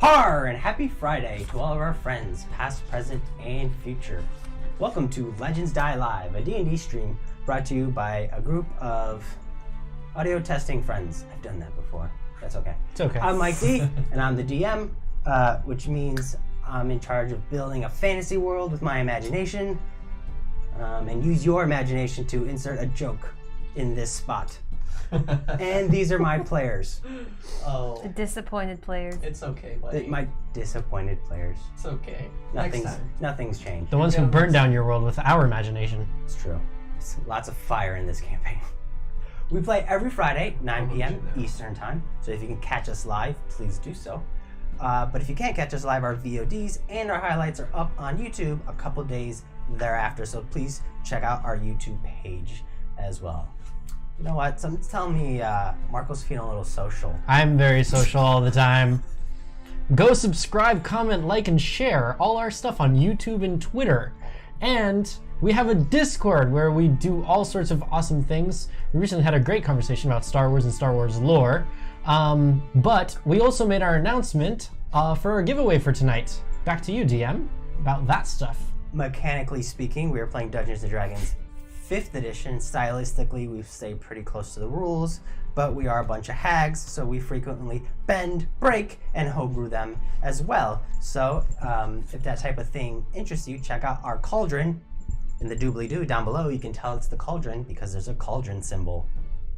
Har and happy Friday to all of our friends, past, present, and future. Welcome to Legends Die Live, a D&D stream brought to you by a group of audio testing friends. I've done that before. That's okay. It's okay. I'm Mike D, and I'm the DM, which means I'm in charge of building a fantasy world with my imagination, and use your imagination to insert a joke in this spot. And these are my players. Oh. The disappointed players. It's okay, buddy. My disappointed players. It's okay. Nothing's changed. The ones who burned down your world with our imagination. It's true. There's lots of fire in this campaign. We play every Friday, 9 p.m. Eastern Time. So if you can catch us live, please do so. But if you can't catch us live, our VODs and our highlights are up on YouTube a couple days thereafter. So please check out our YouTube page as well. You know what? Someone's telling me Marco's feeling a little social. I'm very social all the time. Go subscribe, comment, like, and share all our stuff on YouTube and Twitter. And we have a Discord where we do all sorts of awesome things. We recently had a great conversation about Star Wars and Star Wars lore. But we also made our announcement for a giveaway for tonight. Back to you, DM, about that stuff. Mechanically speaking, we are playing Dungeons & Dragons 5th edition. Stylistically, we've stayed pretty close to the rules, but we are a bunch of hags, so we frequently bend, break, and homebrew them as well. So if that type of thing interests you, check out our cauldron in the doobly-doo down below. You can tell it's the cauldron because there's a cauldron symbol.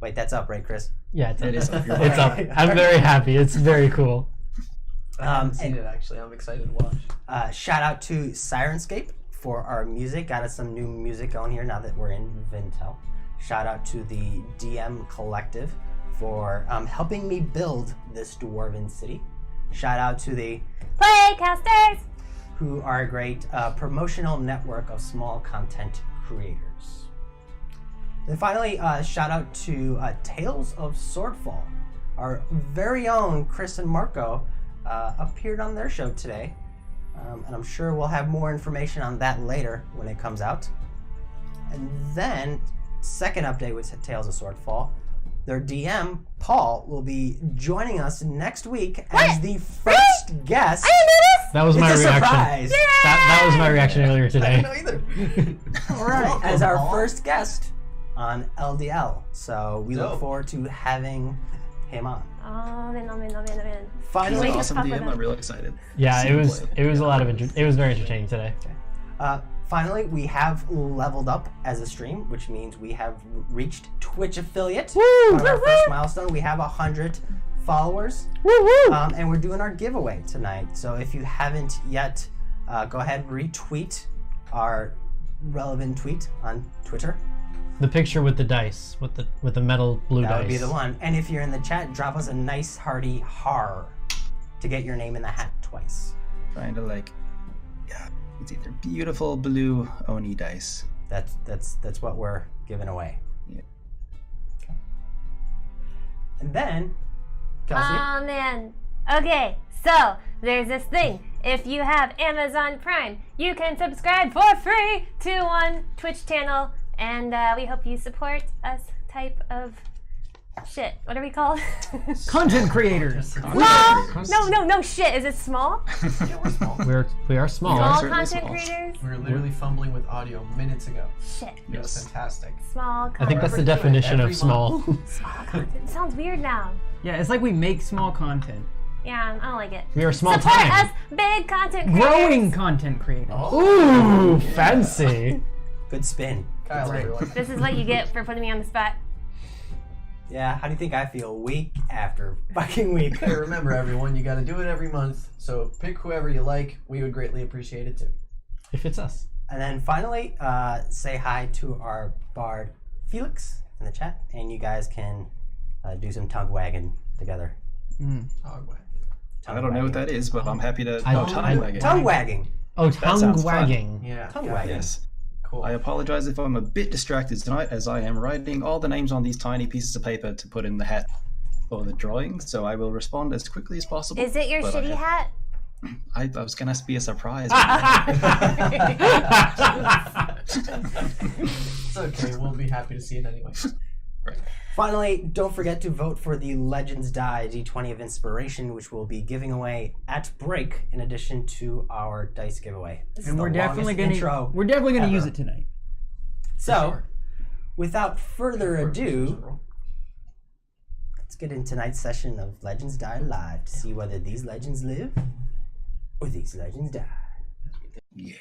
Wait, that's up, right, Chris? Yeah, it's up. It is up. It's up. I'm very happy. It's very cool. I haven't seen it, actually. I'm excited to watch. Shout out to Sirenscape for our music. Got us some new music going here now that we're in Vin'Tell. Shout out to the DM Collective for helping me build this dwarven city. Shout out to the Playcasters! who are a great promotional network of small content creators. And finally, shout out to Tales of Swordfall. Our very own Chris and Marco appeared on their show today. And I'm sure we'll have more information on that later when it comes out. And then, second update with Tales of Swordfall, their DM, Paul, will be joining us next week as the first guest. I didn't know this! That was It's my a reaction. surprise. That was my reaction earlier I today. don't know either. All right, Welcome, as our Paul. first guest on LDL. So we look Dope. forward to having him on. Oh, man. Finally, Wait, Awesome pop DM. it up. I'm really excited. Yeah, See it you was play. it was a lot of it was very entertaining today. finally, we have leveled up as a stream, which means we have reached Twitch affiliate. Woo! One of our first milestone. We have 100 followers, Woo-hoo! and we're doing our giveaway tonight. So if you haven't yet, go ahead and retweet our relevant tweet on Twitter. The picture with the dice, with the metal blue That dice. would be the one. And if you're in the chat, drop us a nice hearty har to get your name in the hat twice. Trying to it's either beautiful blue Oni dice. That's what we're giving away. Yeah. Okay. And then, Kelsey. Oh, man. Okay, so there's this thing. If you have Amazon Prime, you can subscribe for free to one Twitch channel, and we hope you support us type of shit. What are we called? Content creators. Small? No, shit. Is it small? Yeah, we're small. We are small. Small certainly content small. creators? We were literally fumbling with audio minutes ago. Shit. It was Yes. fantastic. Small content. I think that's the We're doing it definition of every small. Small content. It sounds weird now. Yeah, it's like we make small content. Yeah, I don't like it. We are small Support time. us, big content creators. Growing content creators. Ooh, fancy. Good spin. Kyle, everyone. This is what you get for putting me on the spot. Yeah, how do you think I feel week after fucking week? Hey, remember, everyone, you got to do it every month. So pick whoever you like. We would greatly appreciate it too. If it's us. And then finally, say hi to our bard Felix in the chat, and you guys can do some tongue wagging together. Dog wag. I don't know what that is, but I'm happy to. I- tongue wagging. Tongue wagging. Oh, sounds tongue fun. wagging. Yeah. Tongue got it. wagging. Yes. Cool. I apologize if I'm a bit distracted tonight, as I am writing all the names on these tiny pieces of paper to put in the hat for the drawing. So I will respond as quickly as possible. Is it your but I shitty hat? I was gonna be a surprise. It's okay. We'll be happy to see it anyway. Right. Finally, don't forget to vote for the Legends Die D20 of Inspiration, which we'll be giving away at break in addition to our dice giveaway. This is And the we're definitely longest intro gonna ever. use it tonight. So, without further ado, let's get in tonight's session of Legends Die Live to see whether these legends live or these legends die. Yeah.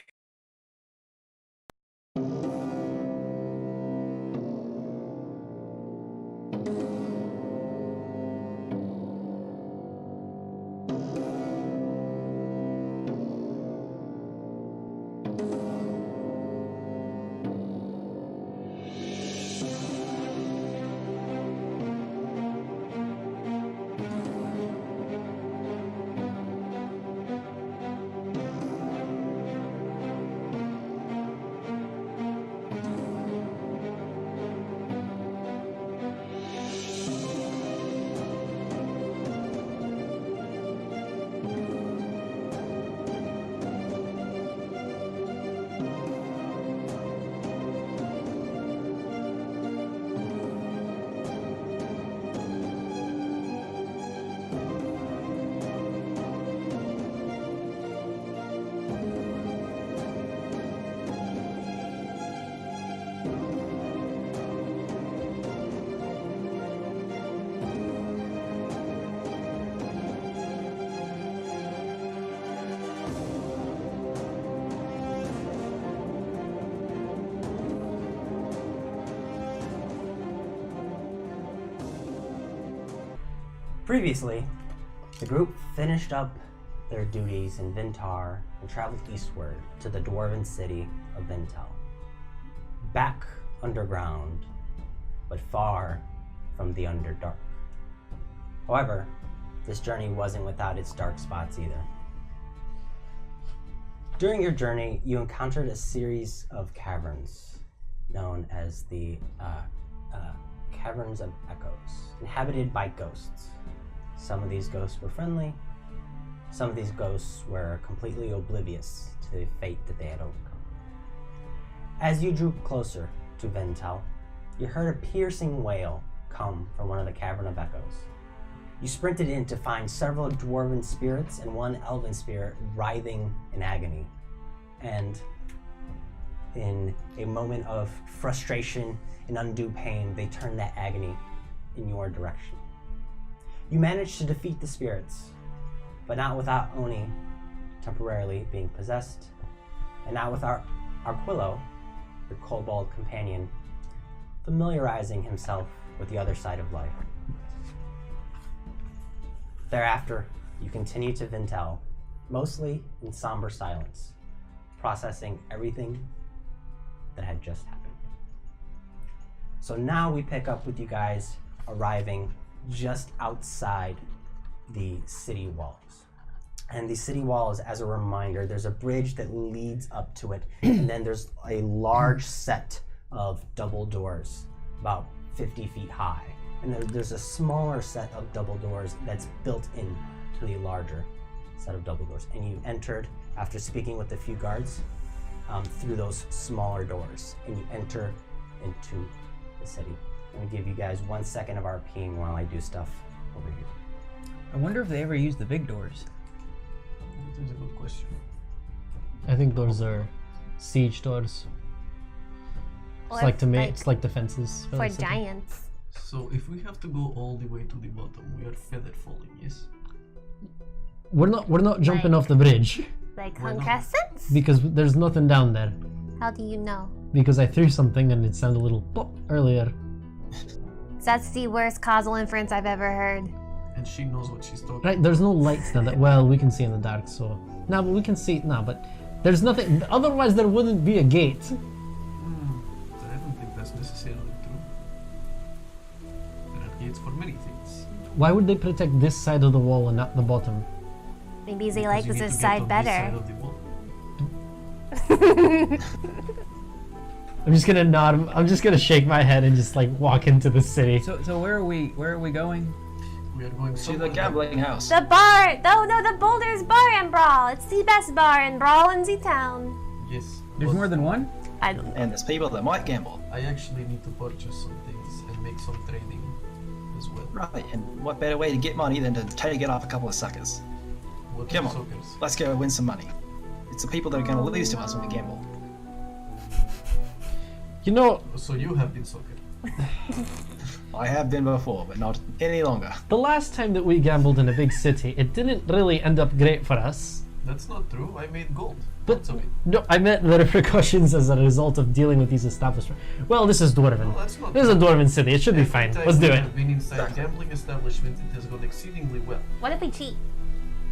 Previously, the group finished up their duties in Vin'Tar and traveled eastward to the dwarven city of Vin'Tell. Back underground, but far from the Underdark. However, this journey wasn't without its dark spots either. During your journey, you encountered a series of caverns known as the Caverns of Echoes, inhabited by ghosts. Some of these ghosts were friendly, some of these ghosts were completely oblivious to the fate that they had overcome. As you drew closer to Vin'Tell, you heard a piercing wail come from one of the Cavern of Echoes. You sprinted in to find several dwarven spirits and one elven spirit writhing in agony. And in a moment of frustration and undue pain, they turned that agony in your direction. You managed to defeat the spirits, but not without Oni temporarily being possessed, and not without Arquillo, your kobold companion, familiarizing himself with the other side of life. Thereafter, you continue to Vin'Tell, mostly in somber silence, processing everything that had just happened. So now we pick up with you guys arriving just outside the city walls. And the city walls, as a reminder, there's a bridge that leads up to it, and then there's a large set of double doors, about 50 feet high. And there's a smaller set of double doors that's built in to the larger set of double doors. And you entered, after speaking with a few guards, through those smaller doors, and you enter into the city. I'm gonna give you guys 1 second of RPing while I do stuff over here. I wonder if they ever use the big doors. That is a good question. I think those are siege doors. Or It's like to make like it's like defenses for the city. giants. So if we have to go all the way to the bottom, we are feather falling, yes? We're not jumping Like- off the bridge Like Why not? concussants? because there's nothing down there. How do you know? Because I threw something and it sounded a little plop earlier. That's the worst causal inference I've ever heard. And she knows what she's talking Right, there's no lights now that well we can see in the dark, so no, but we can see it now, but there's nothing otherwise there wouldn't be a gate. I don't think that's necessarily true. There are gates for many things. Why would they protect this side of the wall and not the bottom? Maybe they Because like you need this to get side on this side better. of the wall. I'm just gonna nod. I'm just gonna shake my head and just like walk into the city. So where are we? Where are we going? We are going To the somewhere. gambling house. The bar! No, the Boulder's Bar and Brawl. It's the best bar and brawl in the town. Yes. There's but more than one? I don't know. And there's people that might gamble. I actually need to purchase some things and make make some trading as well. Right, and what better way to get money than to take it off a couple of suckers? What Come are on, suckers? let's go win some money. It's the people that are going to lose to us when we gamble. You know, So you have been sucker. I have been before, but not any longer. the last time that we gambled in a big city, it didn't really end up great for us. That's not true. I made gold. But Lots of it. no, I meant the repercussions as a result of dealing with these establishments. Well, this is Dwarven. No, that's not This is a true. Dwarven city. It should be Every fine. time Let's do we it. have been inside gambling establishments, it has gone exceedingly well. What if we cheat?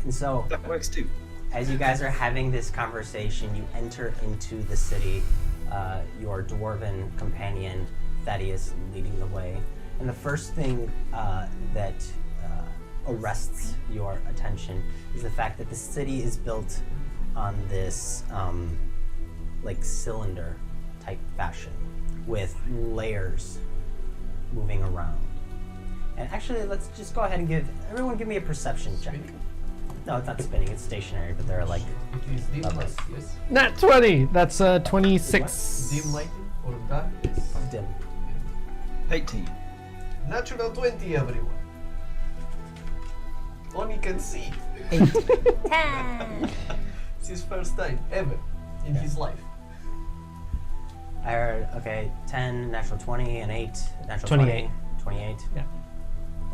And so, That works too. as you guys are having this conversation, you enter into the city. Your dwarven companion Thaddeus leading the way, and the first thing that arrests your attention is the fact that the city is built on this like cylinder type fashion with layers moving around. And actually, let's just go ahead and give me a perception check. Spinning? No, it's not spinning, it's stationary, but there are like It is dim Levels. light, yes. Nat 20. That's 26. Dim lighting or dark? Yes. dim. 18. Natural 20, everyone. Oni can see. 10. It's his first time ever in his life. I heard, okay, 10, natural 20, and 8, natural 28. 28. Yeah.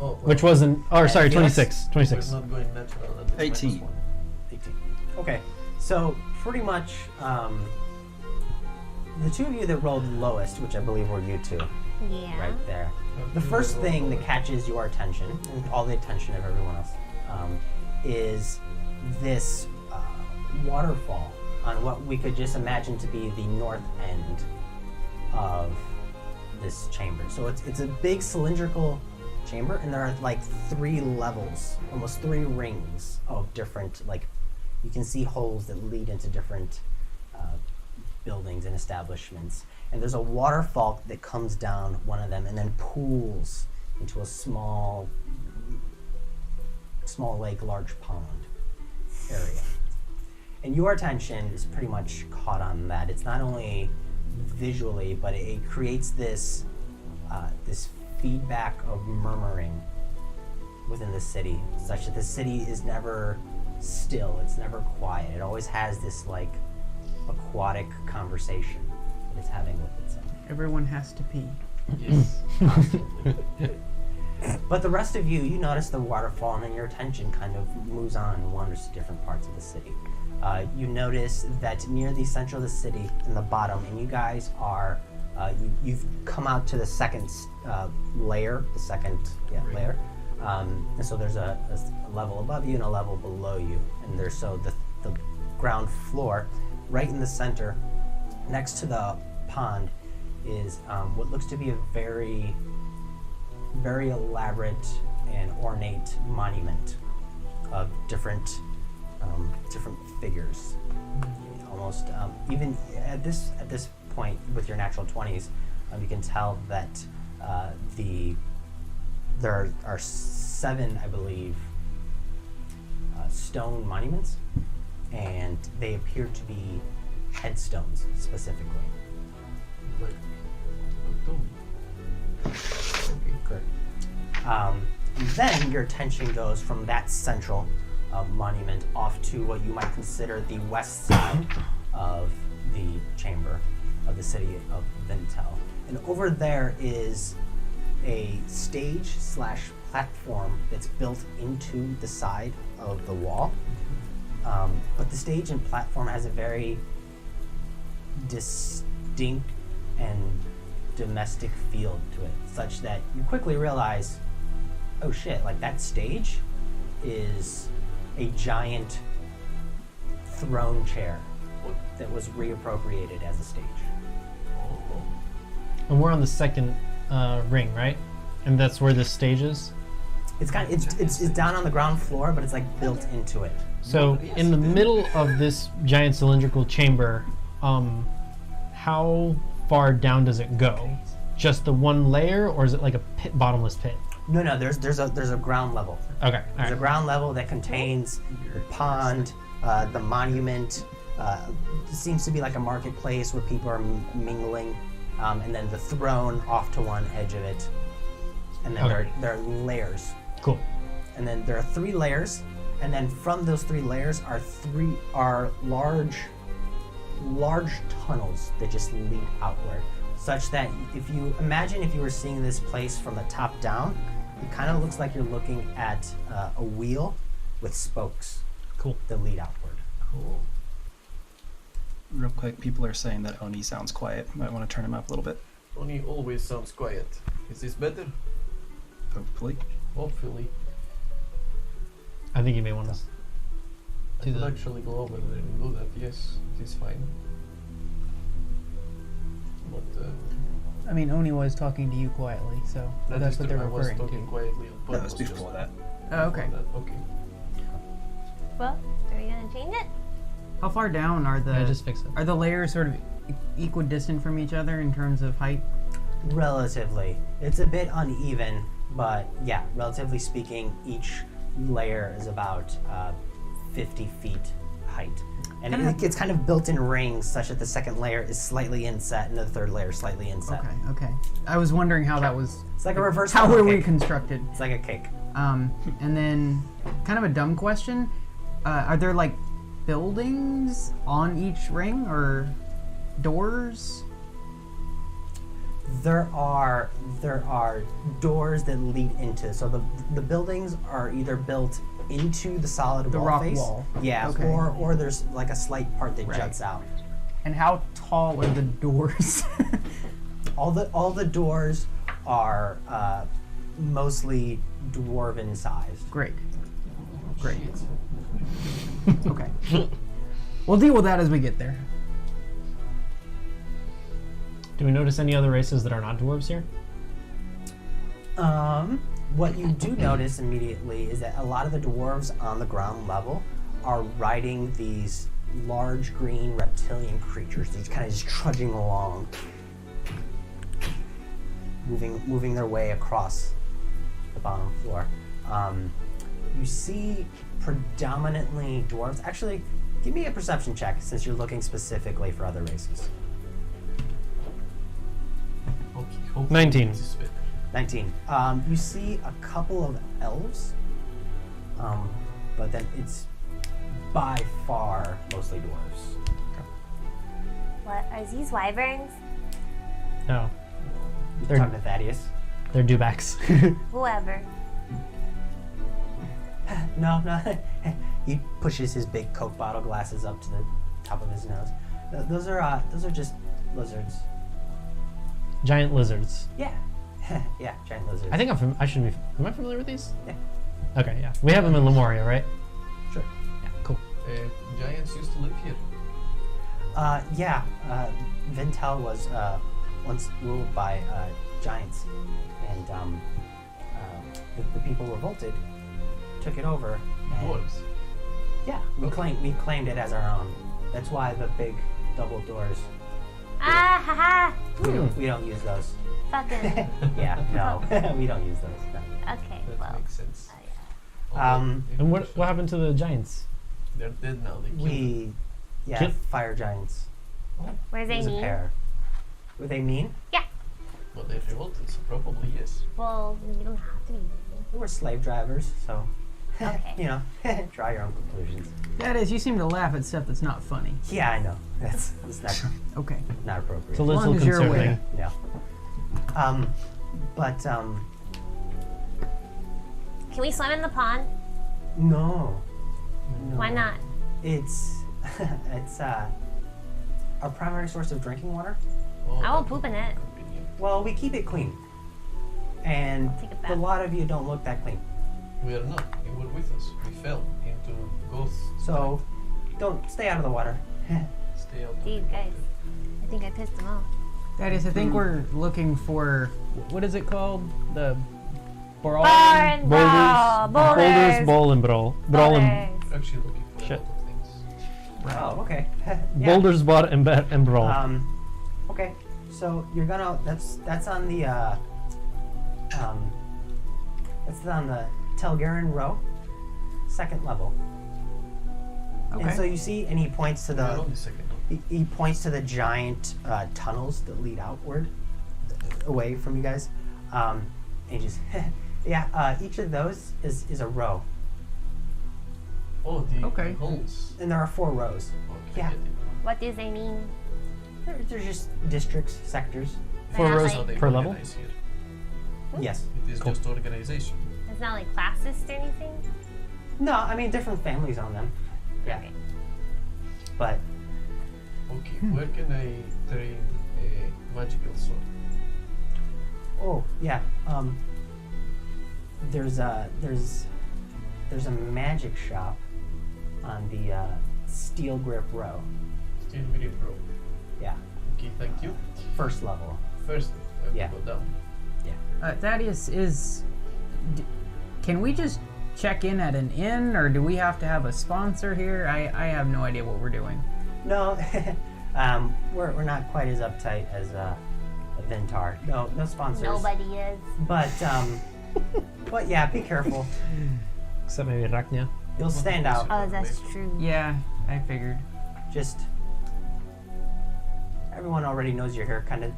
Oh, well, Which wasn't. Oh, sorry, Felix? 26. we're 26. not going natural. and it's 18. -1. 18. Okay, so pretty much the two of you that rolled lowest, which I believe were you two, Yeah. right there. The first thing that catches your attention, and all the attention of everyone else, is this waterfall on what we could just imagine to be the north end of this chamber. So it's a big cylindrical chamber, and there are like 3 levels, almost 3 rings of different, like, you can see holes that lead into different buildings and establishments. And there's a waterfall that comes down one of them and then pools into a small lake, large pond area. And your attention is pretty much caught on that. It's not only visually, but it creates this this feedback of murmuring within the city, such that the city is never still. It's never quiet. It always has this like aquatic conversation that it's having with itself. Everyone has to pee. Yes. But the rest of you notice the waterfall, and then your attention kind of moves on and wanders to different parts of the city. You notice that near the center of the city, in the bottom, and you guys are, you've come out to the second layer, the second layer. And so there's a level above you and a level below you. And there's the ground floor, right in the center, next to the pond, is what looks to be a very, very elaborate and ornate monument of different figures. Almost even at this point with your natural 20s, you can tell that there are 7, I believe, stone monuments, and they appear to be headstones specifically. Like a tomb. Okay. Correct. And then your attention goes from that central monument off to what you might consider the west side of the chamber of the city of Vin'Tell. And over there is a stage/platform that's built into the side of the wall. But the stage and platform has a very distinct and domestic feel to it, such that you quickly realize, oh shit, like that stage is a giant throne chair that was reappropriated as a stage. And we're on the second ring, right? And that's where this stage is. It's kind of, it's down on the ground floor, but it's like built into it. So in the middle of this giant cylindrical chamber, how far down does it go? Just the one layer, or is it like a pit, bottomless pit? No, there's a ground level. Okay, all There's a right. ground level that contains the pond, the monument. It seems to be like a marketplace where people are mingling, and then the throne off to one edge of it, and then Okay. there are layers. Cool. And then there are 3 layers, and then from those 3 layers are large tunnels that just lead outward, such that if you were seeing this place from the top down, it kind of looks like you're looking at a wheel with spokes Cool. that lead outward. Cool. Real quick, people are saying that Oni sounds quiet. Might want to turn him up a little bit. Oni always sounds quiet. Is this better? Hopefully. Hopefully. I think you may want to I do could that. actually go over there and do that. Yes, it is fine. But I mean, Oni was talking to you quietly, so that that's is what true. they're I was referring talking to. quietly on That was purpose. before that. Oh, okay. Okay. Well, are we gonna change it? How far down are the Yeah, just fix it. are the layers sort of equidistant from each other in terms of height? Relatively. It's a bit uneven, but yeah, relatively speaking, each layer is about 50 feet height. And it's kind of built in rings such that the second layer is slightly inset and the third layer slightly inset. Okay. I was wondering how that was. It's like a reverse How funnel were we cake. constructed? It's like a cake. And then, kind of a dumb question: are there like buildings on each ring or doors? There are doors that lead into. So the buildings are either built into the solid The wall rock face. wall. Yeah, Okay. or there's like a slight part that Right. juts out. And how tall are the doors? All the doors are mostly dwarven sized. Great. Okay. We'll deal with that as we get there. Do we notice any other races that are not dwarves here? What you do notice immediately is that a lot of the dwarves on the ground level are riding these large green reptilian creatures. These kind of just trudging along, moving their way across the bottom floor. You see predominantly dwarves. Actually, give me a perception check since you're looking specifically for other races. Okay. Hopefully 19. this is better. 19. You see a couple of elves, but then it's by far mostly dwarves. What are these wyverns? No. You're They're- talking to Thaddeus? They're dewbacks. Whoever. No. He pushes his big Coke bottle glasses up to the top of his nose. Those are just lizards. Giant lizards. Yeah, yeah, giant lizards. I think I should be. Am I familiar with these? Yeah. Okay, yeah. We have them in Lemuria, right? Sure. Yeah, cool. Giants used to live here. Yeah. Vin'Tell was once ruled by giants, and the people revolted, took it over. And, Dwarves. yeah, we claimed it as our own. That's why the big double doors. Ah ha ha! We don't use those. Fucking. Yeah, no, we don't use those. No. Okay, That well. makes sense. Um, And what happened to the giants? They're dead now. They killed them. We, yeah, Kill- fire giants. Were they It was a mean? pair. Were they mean? Yeah. Well, they revolted, so probably yes. Well, you don't have to be mean. They were slave drivers, so Okay. you know, draw your own conclusions. That is, you seem to laugh at stuff that's not funny. Yeah, I know. That's Okay. not appropriate. It's a long little as you're concerning. aware. Yeah. But Can we swim in the pond? no. Why not? It's our primary source of drinking water. Oh, I that won't would poop in be it. convenient. Well, we keep it clean, and Take a a bath. lot of you don't look that clean. We are not. You were with us. We fell into ghosts. So don't stay out of the water. Stay out. Dude, guys. I think I pissed them off. That is, I think we're looking for what is it called? The brawl. Bar and brawl. Boulders, bowl, and brawl. Brawl and We're actually looking for Shit. a lot of things. Oh, okay. Yeah. boulders, bot, and brawl. Okay, so you're gonna. That's on the. That's on the Telgaren row, second level. Okay. And so you see, and he points to We are the. on the second one. He points to the giant tunnels that lead outward, away from you guys. And he just, yeah, each of those is a row. Oh, the Okay. holes. And there are 4 rows. Okay, Yeah. get it. What do they mean? They're just districts, sectors. 4 They're not rows How they per level? organize here. Yes. It is just organization. It's not like classist or anything? No, I mean different families on them. Yeah. Okay. But Okay, where can I train a magical sword? oh yeah, there's a magic shop on the Steel Grip Row. Still very pro. Yeah, Okay, thank you. first level. First, I have Yeah. to go down. Thaddeus, can we just check in at an inn, or do we have to have a sponsor here? I have no idea what we're doing. No, we're not quite as uptight as Vin'Tar. No sponsors. Nobody is. But yeah, be careful. Except maybe Raknia. You'll stand out. Oh, that's true. Yeah, I figured. Just everyone already knows you're here. Kind of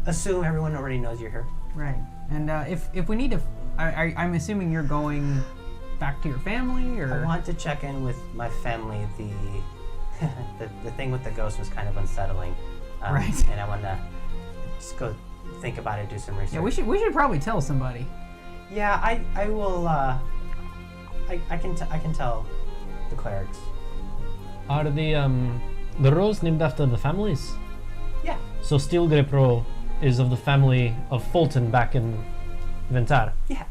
assume everyone already knows you're here. Right. And if we need to, I'm assuming you're going back to your family, or I want to check in with my family. The thing with the ghost was kind of unsettling. Right. And I want to just go think about it, do some research. yeah, we should probably tell somebody. Yeah, I will. I can tell the clerics. Are the rows named after the families? Yeah. So Steel Grip Row is of the family of Fulton back in Vin'Tar. Yeah.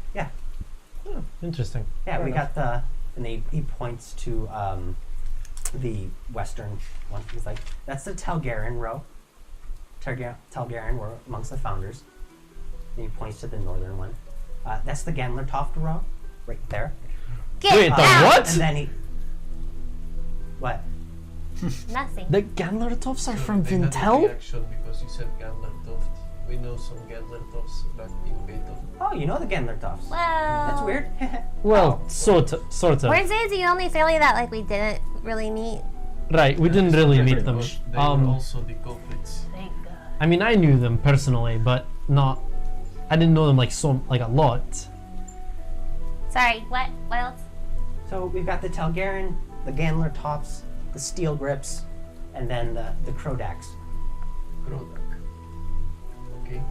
Interesting. Yeah, Fair we enough. got and he points to the western one. He's like, that's the Tal'Garan row. Tal'Garan were amongst the founders. And he points to the northern one. That's the Gandlertoft row, right there. Get Wait, the out! what? And then he. What? Nothing. The Gandlertofts are from They had a Vin'Tell? reaction because you said Gandlertoft. We know some Gandlertofts back in Beethoven. Oh, you know the Gandlertofts. Well, That's weird. Well, sort of. Weren't they the only family that like we didn't really meet? Right, we didn't really meet them. They were also the culprits. Thank God. I mean, I knew them personally, but not. I didn't know them like a lot. Sorry, what? What else? So we've got the Tal'Garan, the Gandlertofts, the Steel Grips, and then the Croaks. Croak. Okay.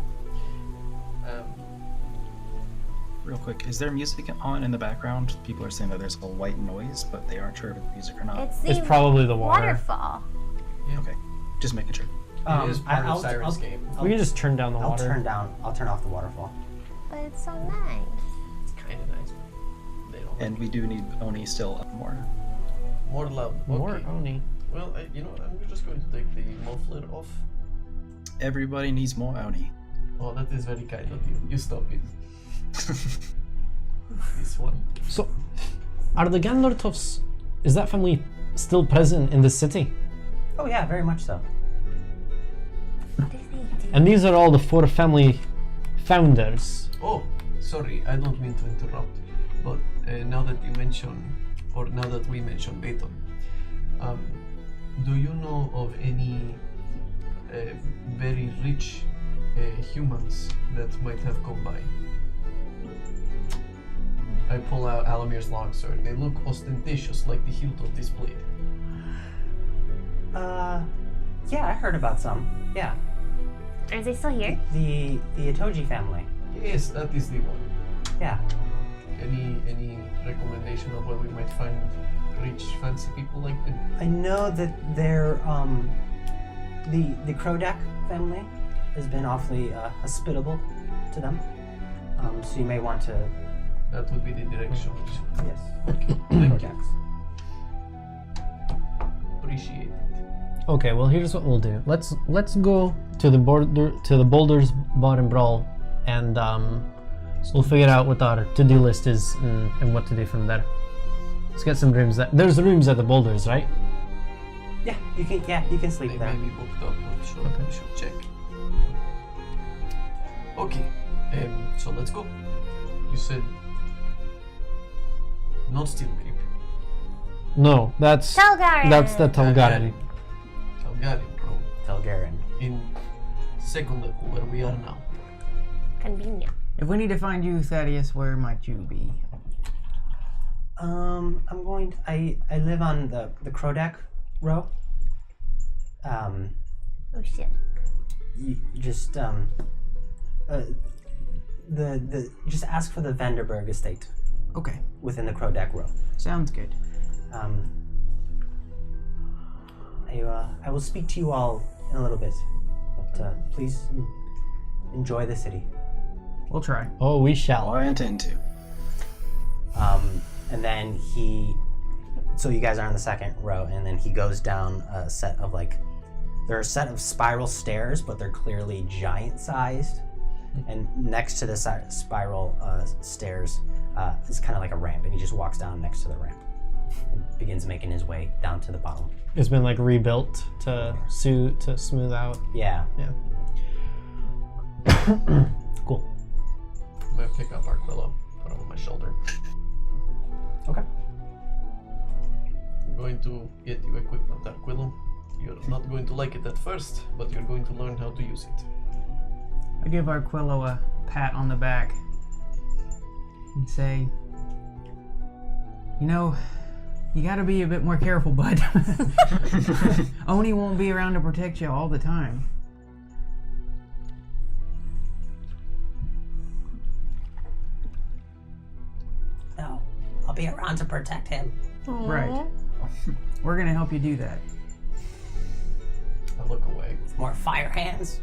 Real quick, is there music on in the background? People are saying that there's a white noise, but they aren't sure if it's music or not. It's probably the water. waterfall. Yeah. Okay, just making sure. It is part of Siren's game. We can just turn down the I'll water. I'll turn off the waterfall. But it's so nice. It's kind of nice. They don't And we do need Oni still up more. more loud. More Okay. Oni. Well, you know, I'm just going to take the muffler off. Everybody needs more Oni. Oh, that is very kind of you. You stop it. This one. So, are the Gandlertofts, is that family still present in the city? Oh yeah, very much so. What do they do? And these are all the 4 family founders. Oh, sorry, I don't mean to interrupt, but now that you mention, or now that we mention Beethoven, do you know of any very rich humans that might have come by? I pull out Alamir's longsword. They look ostentatious, like the hilt of this blade. Yeah, I heard about some. Yeah, Are they still here? the Itoji family. Yes, that is the one. Yeah. Any recommendation of where we might find rich, fancy people like them? I know that they're the Croak family has been awfully hospitable to them. So you may want to That would be the direction. yes. Okay, thank you. Croaks. Appreciate it. Okay, well here's what we'll do. Let's go to the Boulders Bottom Brawl, and we'll figure out what our to-do list is and what to do from there. Let's get some rooms. There's rooms at the Boulders, right? Yeah, you can sleep They there. may be booked up, but we should check. Okay, so let's go. You said not Steel Grip. No, that's Tal'Garan. that's the Tal'Garan. Tal'Garan, bro. Tal'Garan. In second level, where we are now. Convenient. If we need to find you, Thaddeus, where might you be? I live on the Croak row. Oh shit. You just just ask for the Vanderberg estate Okay, within the Croak row. sounds good. I will speak to you all in a little bit, but please enjoy the city. We'll try. Oh, we shall. I intend to. And then so you guys are on the second row, and then he goes down a set of there are a set of spiral stairs, but they're clearly giant-sized. And next to the spiral stairs is kind of like a ramp, and he just walks down next to the ramp and begins making his way down to the bottom. It's been like rebuilt to smooth out. Yeah. Yeah. Cool. I'm gonna pick up Arquilla, put him on my shoulder. Okay. I'm going to get you equipment, Arquilla. You're not going to like it at first, but you're going to learn how to use it. I give Arquillo a pat on the back and say, you know, you gotta be a bit more careful, bud. Oni won't be around to protect you all the time. No, I'll be around to protect him. Right. We're gonna help you do that. I look away. More fire hands.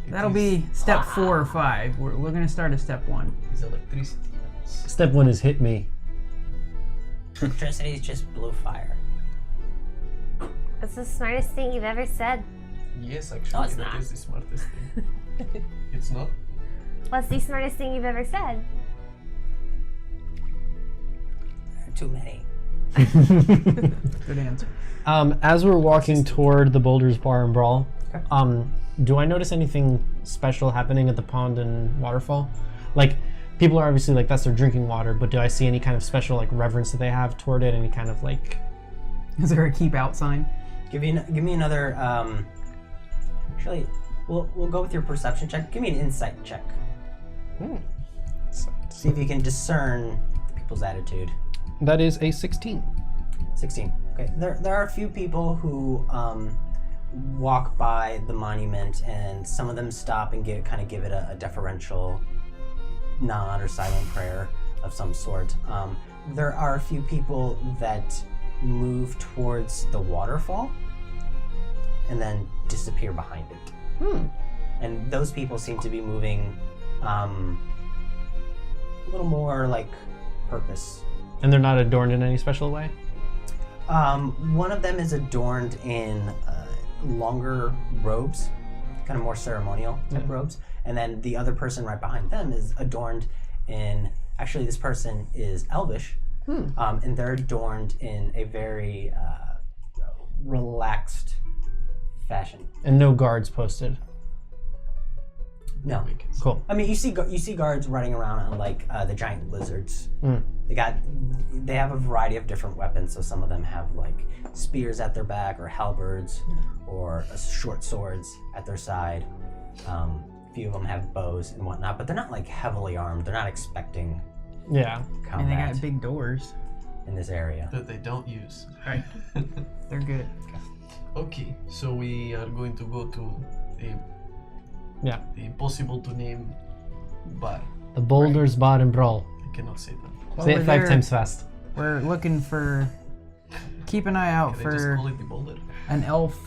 That'll be step 4 or 5. We're gonna start at step 1. Is electricity. Step 1 is hit me. Electricity is just blue fire. That's the smartest thing you've ever said. Yes, actually, No, it's that not. is the smartest thing. It's not? What's the smartest thing you've ever said? There are too many. Good answer. As we're walking toward the Boulders Bar and Brawl, Okay. do I notice anything special happening at the pond and waterfall? Like, people are obviously like, that's their drinking water, but do I see any kind of special like reverence that they have toward it? Any kind of like... Is there a keep out sign? Give me another. Actually, we'll go with your perception check. Give me an insight check. See if you can discern people's attitude. That is a 16. 16. Okay. There are a few people who walk by the monument, and some of them stop and give it a deferential nod or silent prayer of some sort. There are a few people that move towards the waterfall and then disappear behind it. And those people seem to be moving a little more like purpose. And they're not adorned in any special way? One of them is adorned in longer robes, kind of more ceremonial type robes, and then the other person right behind them is adorned in, actually this person is elvish, and they're adorned in a very relaxed fashion. And no guards posted? No. Cool. I mean, you see guards running around on like the giant lizards. They have a variety of different weapons. So some of them have like spears at their back, or halberds, or short swords at their side. A few of them have bows and whatnot, but they're not like heavily armed. They're not expecting Yeah. combat And they got big doors. in this area. That they don't use. Right. They're good. Okay, so we are going to go to the impossible to name bar. The Boulders Bar and Brawl. I cannot say that. While Say we're it 5 there, times fast. We're looking for... Keep an eye out Can I just for call it the boulder? an elf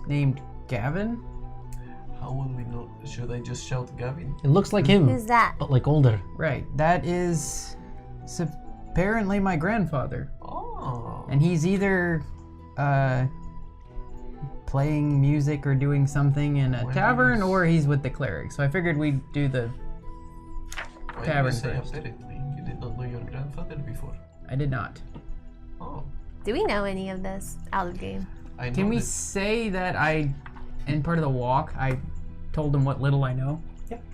named Gavin. How will we know? Should I just shout Gavin? It looks like him, Who's that? but like older. Right. That is apparently my grandfather. Oh. And he's either playing music or doing something in a Why tavern, is- or he's with the cleric. So I figured we'd do the Why tavern did you say first. apparently? You did not know your grandfather before. I did not. Oh. Do we know any of this out of game? I know Can we that- say that in part of the walk, I told him what little I know?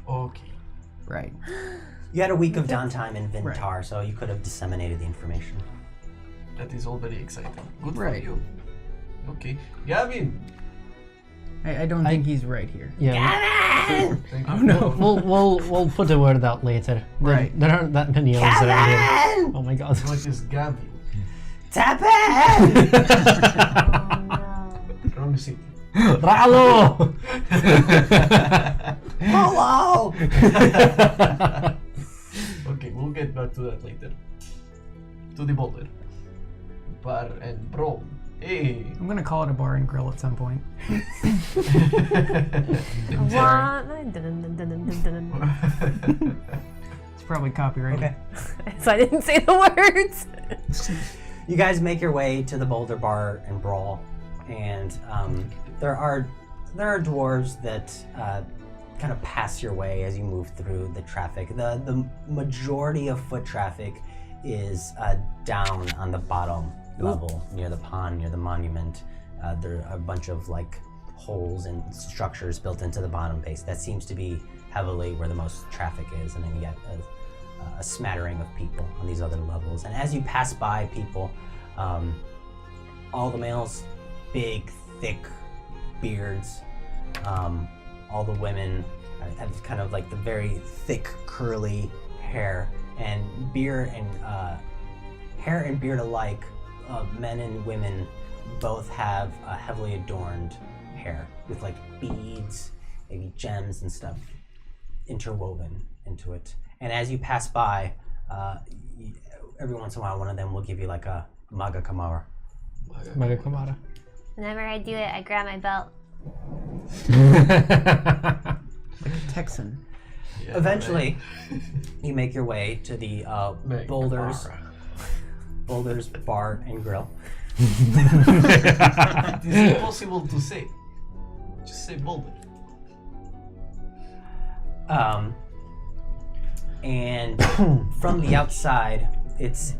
Okay. Right. You had a week of downtime in Vin'Tar, so you could have disseminated the information. That is all very exciting. Good Right. for you. Okay. Gavin! I don't think he's right here. Yeah. Kevin! Thank Oh you. no. We'll put the word out later. Right. There aren't that many elves around here. Kevin! Oh my god. What is Gabby Tap in! from the city? Ralo! Hello! Okay, we'll get back to that later. To the boulder. Bar and brawl. Hey! I'm gonna call it a bar and grill at some point. It's probably copyrighted. Okay. So I didn't say the words. You guys make your way to the Boulder Bar and Brawl, and there are dwarves that kind of pass your way as you move through the traffic. The majority of foot traffic is down on the bottom level, near the pond, near the monument. There are a bunch of like holes and structures built into the bottom base. That seems to be heavily where the most traffic is, and then you get a smattering of people on these other levels. And as you pass by people, all the males, big, thick beards. All the women have kind of like the very thick, curly hair, and hair and beard alike. Men and women both have heavily adorned hair with like beads, maybe gems and stuff interwoven into it. And as you pass by, every once in a while, one of them will give you like a maga kamara. Maga Kamara. Whenever I do it, I grab my belt. Like a Texan. Yeah, Eventually, you make your way to the man. Boulders Bar and Grill. It is impossible to say. Just say boulder. And from the outside, it's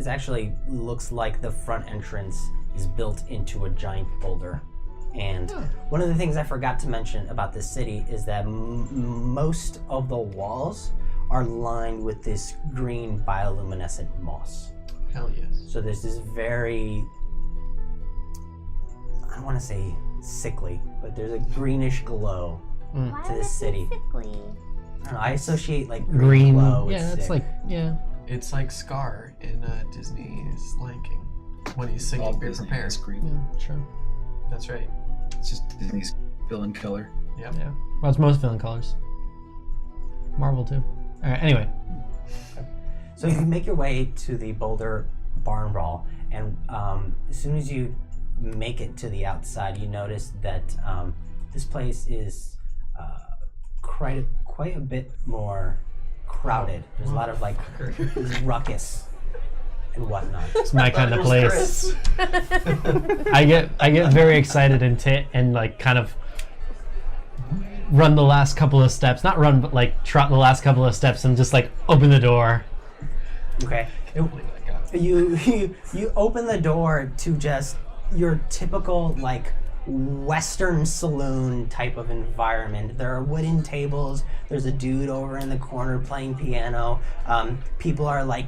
actually looks like the front entrance is built into a giant boulder. And one of the things I forgot to mention about this city is that most of the walls are lined with this green bioluminescent moss. Hell yes. So there's this very, I don't want to say sickly, but there's a greenish glow Why to would this it city. be sickly? I don't know, I associate like Green. glow with Yeah, that's sick. like, yeah. It's like Scar in Disney's Lion King when he's singing All Be Disney Prepared. is green. Yeah, sure. That's right. It's just Disney's villain color. Yep. Yeah. Well, it's most villain colors. Marvel too. All right. Anyway. So you make your way to the Boulder Barn Brawl, and as soon as you make it to the outside, you notice that this place is quite a bit more crowded. There's a lot of like ruckus and whatnot. It's my kind of place. I get very excited and like kind of run the last couple of steps. Not run, but like trot the last couple of steps and just like open the door. Okay. Can't believe I got it. You open the door to just your typical like Western saloon type of environment. There are wooden tables. There's a dude over in the corner playing piano. People are like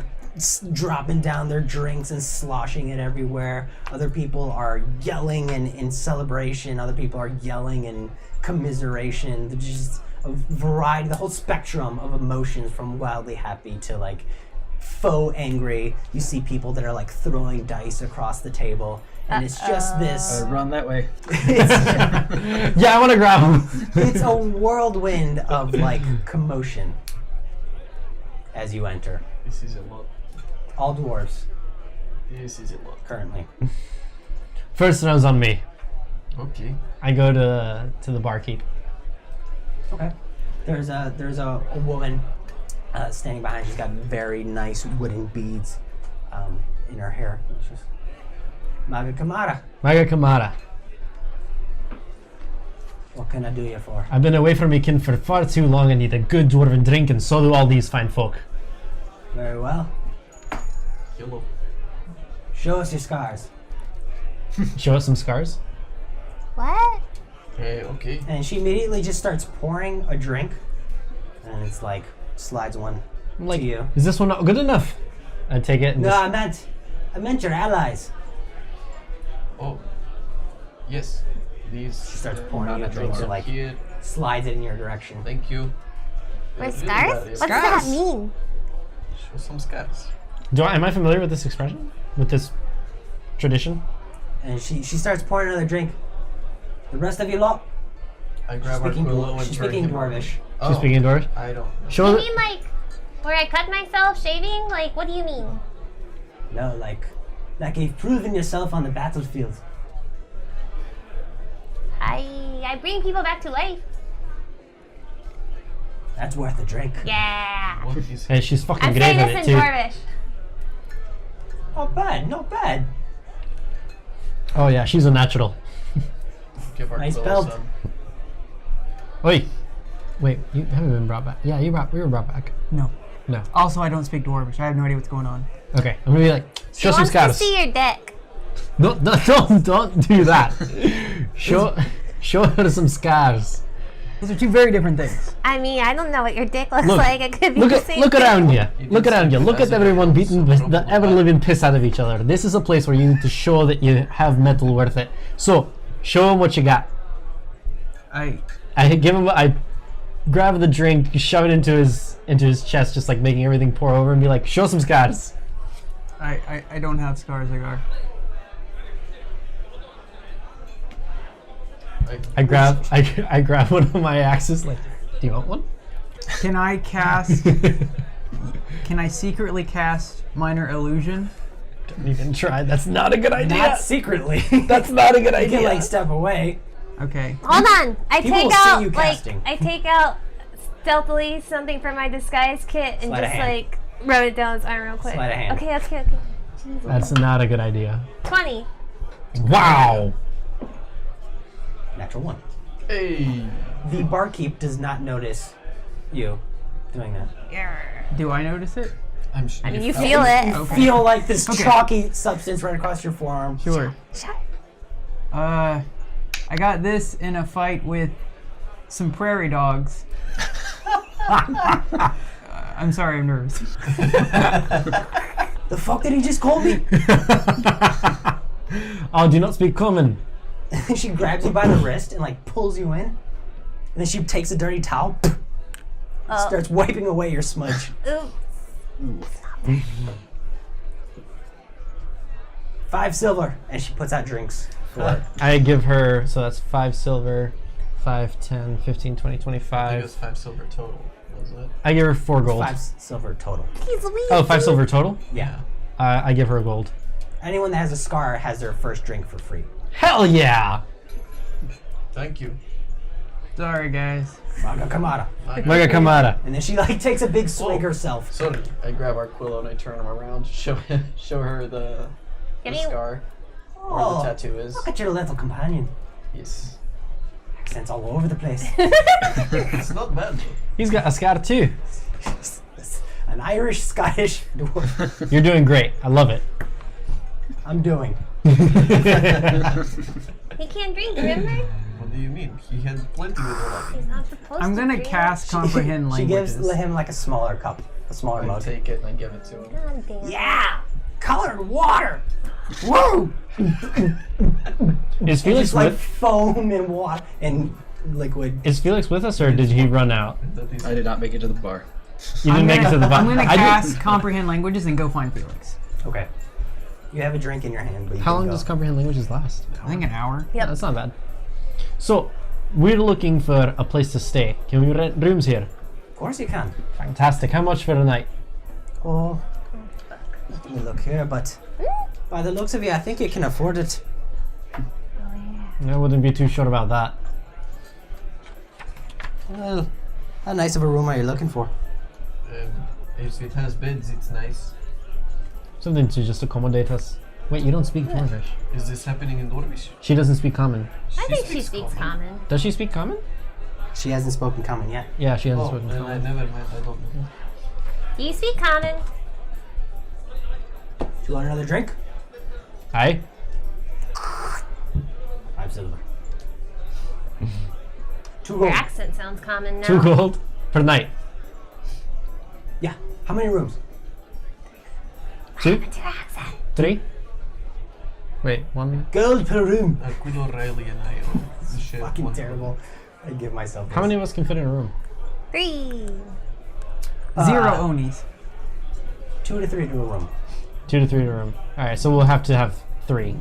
dropping down their drinks and sloshing it everywhere. Other people are yelling in celebration. Other people are yelling in commiseration. There's just a variety, the whole spectrum of emotions from wildly happy to like faux angry. You see people that are like throwing dice across the table, and it's just this. Run that way. It's, Yeah, I want to grab him. it's a whirlwind of like commotion as you enter. This is a lot. All dwarves This is a lot. currently. First round's on me. Okay. I go to the barkeep. Okay. There's a woman standing behind. She's got very nice wooden beads in her hair. She's Maga Kamara. Maga Kamara. What can I do you for? I've been away from my kin for far too long. I need a good dwarven drink, and so do all these fine folk. Very well. Hello. Show us your scars. Show us some scars. What? Okay. And she immediately just starts pouring a drink, and it's like slides one I'm like, to you. is this one not good enough? I take it and No, just, I meant your allies. Oh. Yes. These. She starts pouring a drink. So like here. slides it in your direction. Thank you. With Really scars? bad, What yeah. does that mean? Show some scars. Am I familiar with this expression? With this tradition? And she starts pouring another drink. The rest of you lot, I grab our Quillo and she's turn speaking him around. Dwarvish. Oh, She's speaking Dwarvish? I don't know. Show You the- mean like where I cut myself shaving? Like, what do you mean? No, like you've proven yourself on the battlefield. I bring people back to life. That's worth a drink. Yeah. What is Hey, she's fucking I'm great saying at this it in too. Dwarvish. Not bad, not bad. Oh yeah, she's a natural. Give our Nice Quillo belt. some. Wait, you haven't been brought back. Yeah, we were brought back. No. No. Also, I don't speak Dwarvish. I have no idea what's going on. Okay, I'm gonna be like, She show some wants to scars. see your dick. Don't do that. show her some scars. Those are two very different things. I mean, I don't know what your dick looks Look, like. It could be Look the at same look thing. around you. You Look did around you. speak Look at as everyone a- beating so the probably ever not. living piss out of each other. This is a place where you need to show that you have metal worth it. So show him what you got. I I grab the drink, shove it into his chest, just like making everything pour over, and be like, show some scars. I don't have scars, Agar. I grab one of my axes. Like, do you want one? Can I cast? Can I secretly cast minor illusion? Don't even try. That's not a good idea. Not secretly. That's not a good You idea. can like step away. Okay. Hold on. I People will take see out you like casting. I take out stealthily something from my disguise kit and Sleight of just hand. like rub it down his arm real quick. Sleight of hand. Okay. Jesus. That's not a good idea. 20. Wow. Natural one. Hey. The barkeep does not notice you doing that. Do I notice it? I'm sure. I mean, you feel it. Okay. Feel like this Okay. chalky substance right across your forearm. Sure. Shut. I got this in a fight with some prairie dogs. I'm sorry, I'm nervous. The fuck did he just call me? Oh, do not speak common. She grabs you by the wrist and like pulls you in. And then she takes a dirty towel, starts wiping away your smudge. Oops. 5 silver. And she puts out drinks for it. I give her, so that's 5 silver, 5, 10, 15, 20, I think it 25. was 5 silver total, was it? I give her 4 gold. 5 silver total. He's weak. Oh, 5 silver total? Yeah. I give her a gold. Anyone that has a scar has their first drink for free. Hell yeah! Thank you. Sorry, guys. Maga Kamara. Mega Kamada. And then she like takes a big swig herself. Sorry. I grab our Quillo and I turn him around, show her the Give me- scar where Oh, the tattoo is. look at your little companion. Yes. Accents all over the place. It's not bad though. He's got a scar too. An Irish Scottish dwarf. You're doing great. I love it. I'm doing. He can't drink, remember? What do you mean? He had plenty with her. He's not supposed I'm to gonna drink. cast comprehend She gives languages. him like a smaller cup, a smaller I mug. take it and I give it to him. God damn. Yeah, colored water. Woo! Is Felix Just like with? foam and water and liquid. Is Felix with us, or did he run out? That is I did not make it to the bar. You didn't make it to the I'm bottom. gonna cast comprehend languages and go find Felix. Okay. You have a drink in your hand, but you How can long go. does comprehend languages last? I think an hour. Yeah, that's not bad. So, we're looking for a place to stay. Can we rent rooms here? Of course you can. Fantastic. How much for a night? Oh, let me look here, but by the looks of it, I think you can afford it. I wouldn't be too sure about that. Well, how nice of a room are you looking for? if it has beds, it's nice. Something to just accommodate us. Wait, you don't speak Dwarvish. Is this happening in Dwarvish? She doesn't speak common. I think she speaks common. Does she speak common? She hasn't spoken common yet. Yeah, she hasn't Oh, spoken then I common. never mind. I don't know. Do you speak common? Do you want another drink? Aye? 5 silver. 2 Your gold. accent sounds common now. 2 gold per night. Yeah. How many rooms? 2? What's your accent? 3? Wait, 1? Gold per room. Quid O'Reilly and I share Fucking one. terrible. I give myself. How many of us can fit in a room? 3. 0 Onis. 2 to 3 to a room. 2 to 3 in a room. All right, so we'll have to have 3.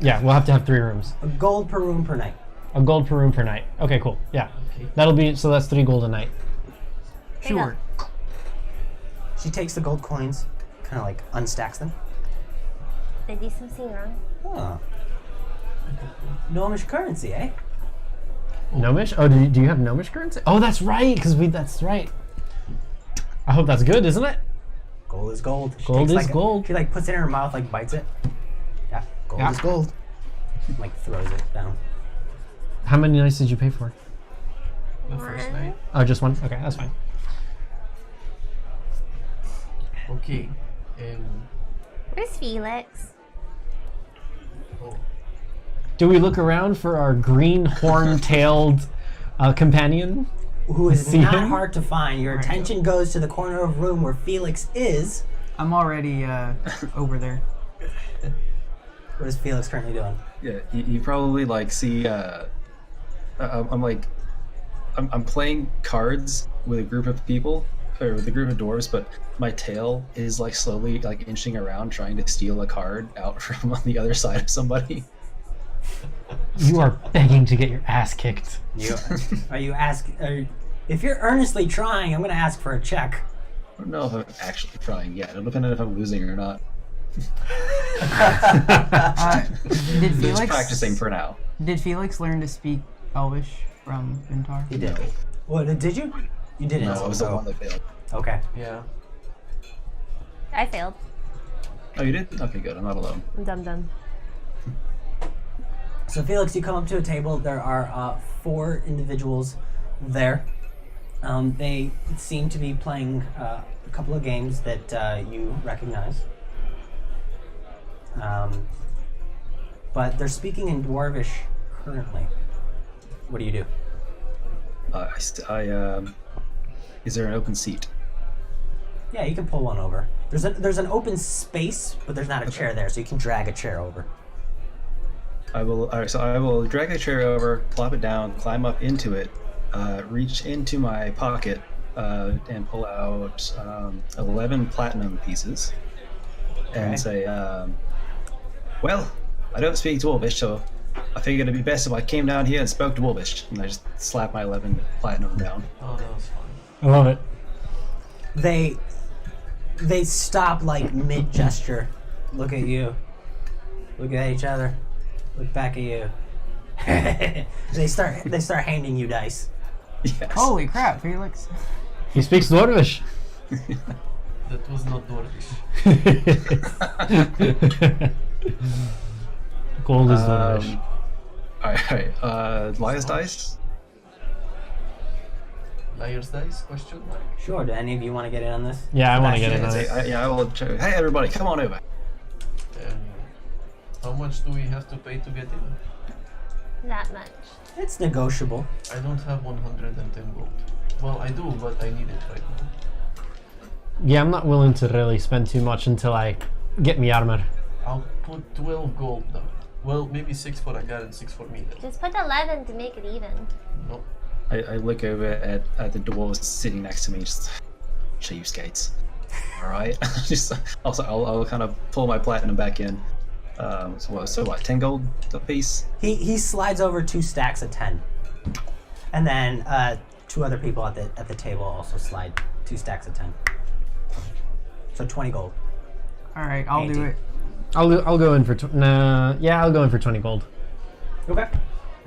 Yeah, we'll have to have 3 rooms. A gold per room per night. A gold per room per night. Okay, cool. Yeah, Okay. that'll be so. That's 3 gold a night. There you Sure. She takes the gold coins, kind of like unstacks them. Did I do something wrong? Huh. Gnomish currency, eh? Gnomish? Oh, do you have Gnomish currency? Oh, that's right, because that's right. I hope that's good, isn't it? Gold is gold. She Gold takes is gold. She like puts it in her mouth, like bites it. Yeah, gold Yeah. is gold. Like throws it down. How many nights did you pay for? The first 1. night. Oh, just one? Okay, that's fine. Okay. Where's Felix? Oh, Do we look around for our green horn-tailed companion? Who is See not him? hard to find. Your attention goes to the corner of room where Felix is. I'm already over there. What is Felix currently doing? Yeah, you probably like see. I'm playing cards with a group of people, or with a group of dwarves, but my tail is like slowly like inching around, trying to steal a card out from on the other side of somebody. You are begging to get your ass kicked. Are you asking? If you're earnestly trying, I'm going to ask for a check. I don't know if I'm actually trying yet. It'll depend on if I'm losing or not. Did Just Felix practicing for now. Did Felix learn to speak Elvish from Vin'Tar? He did. What did you? You didn't. No, I was the one that failed. Okay. yeah. I failed. Oh, you did? Okay, good. I'm not alone. I'm dumb. So Felix, you come up to a table. There are 4 individuals there. They seem to be playing a couple of games that you recognize. But they're speaking in Dwarvish currently. What do you do? Is there an open seat? Yeah, you can pull one over. There's an open space, but there's not a chair there, so you can drag a chair over. I will drag a chair over, plop it down, climb up into it, reach into my pocket, and pull out 11 platinum pieces, and say, well, I don't speak Dwarvish, so I figured it'd be best if I came down here and spoke Dwarvish. And I just slap my 11 platinum down. Oh, that was fun. I love it. They stop like mid gesture, look at you, look at each other, look back at you. they start handing you dice. Yes. Holy crap, Felix! He speaks Dwarvish. That was not Dwarvish. Gold is Dwarvish. Alright, Liar's dice? Liar's dice? Question mark. Sure. Do any of you want to get in on this? Yeah, I want to get in on Sebastian? it. I will. Hey, everybody, come on over. How much do we have to pay to get in? Not much. It's negotiable. I don't have 110 gold. Well, I do, but I need it right now. Yeah, I'm not willing to really spend too much until I get me armor. I'll put 12 gold down. Well, maybe 6 for Agar and 6 for me then. Just put 11 to make it even. No. I look over at the dwarves sitting next to me, just cheapskates. All right. Just also, I'll kind of pull my platinum back in. So what? 10 gold a piece. He slides over 2 stacks of 10, and then 2 other people at the table also slide 2 stacks of 10. So 20 gold. All right, I'll do it. I'll go in for I'll go in for 20 gold. Okay.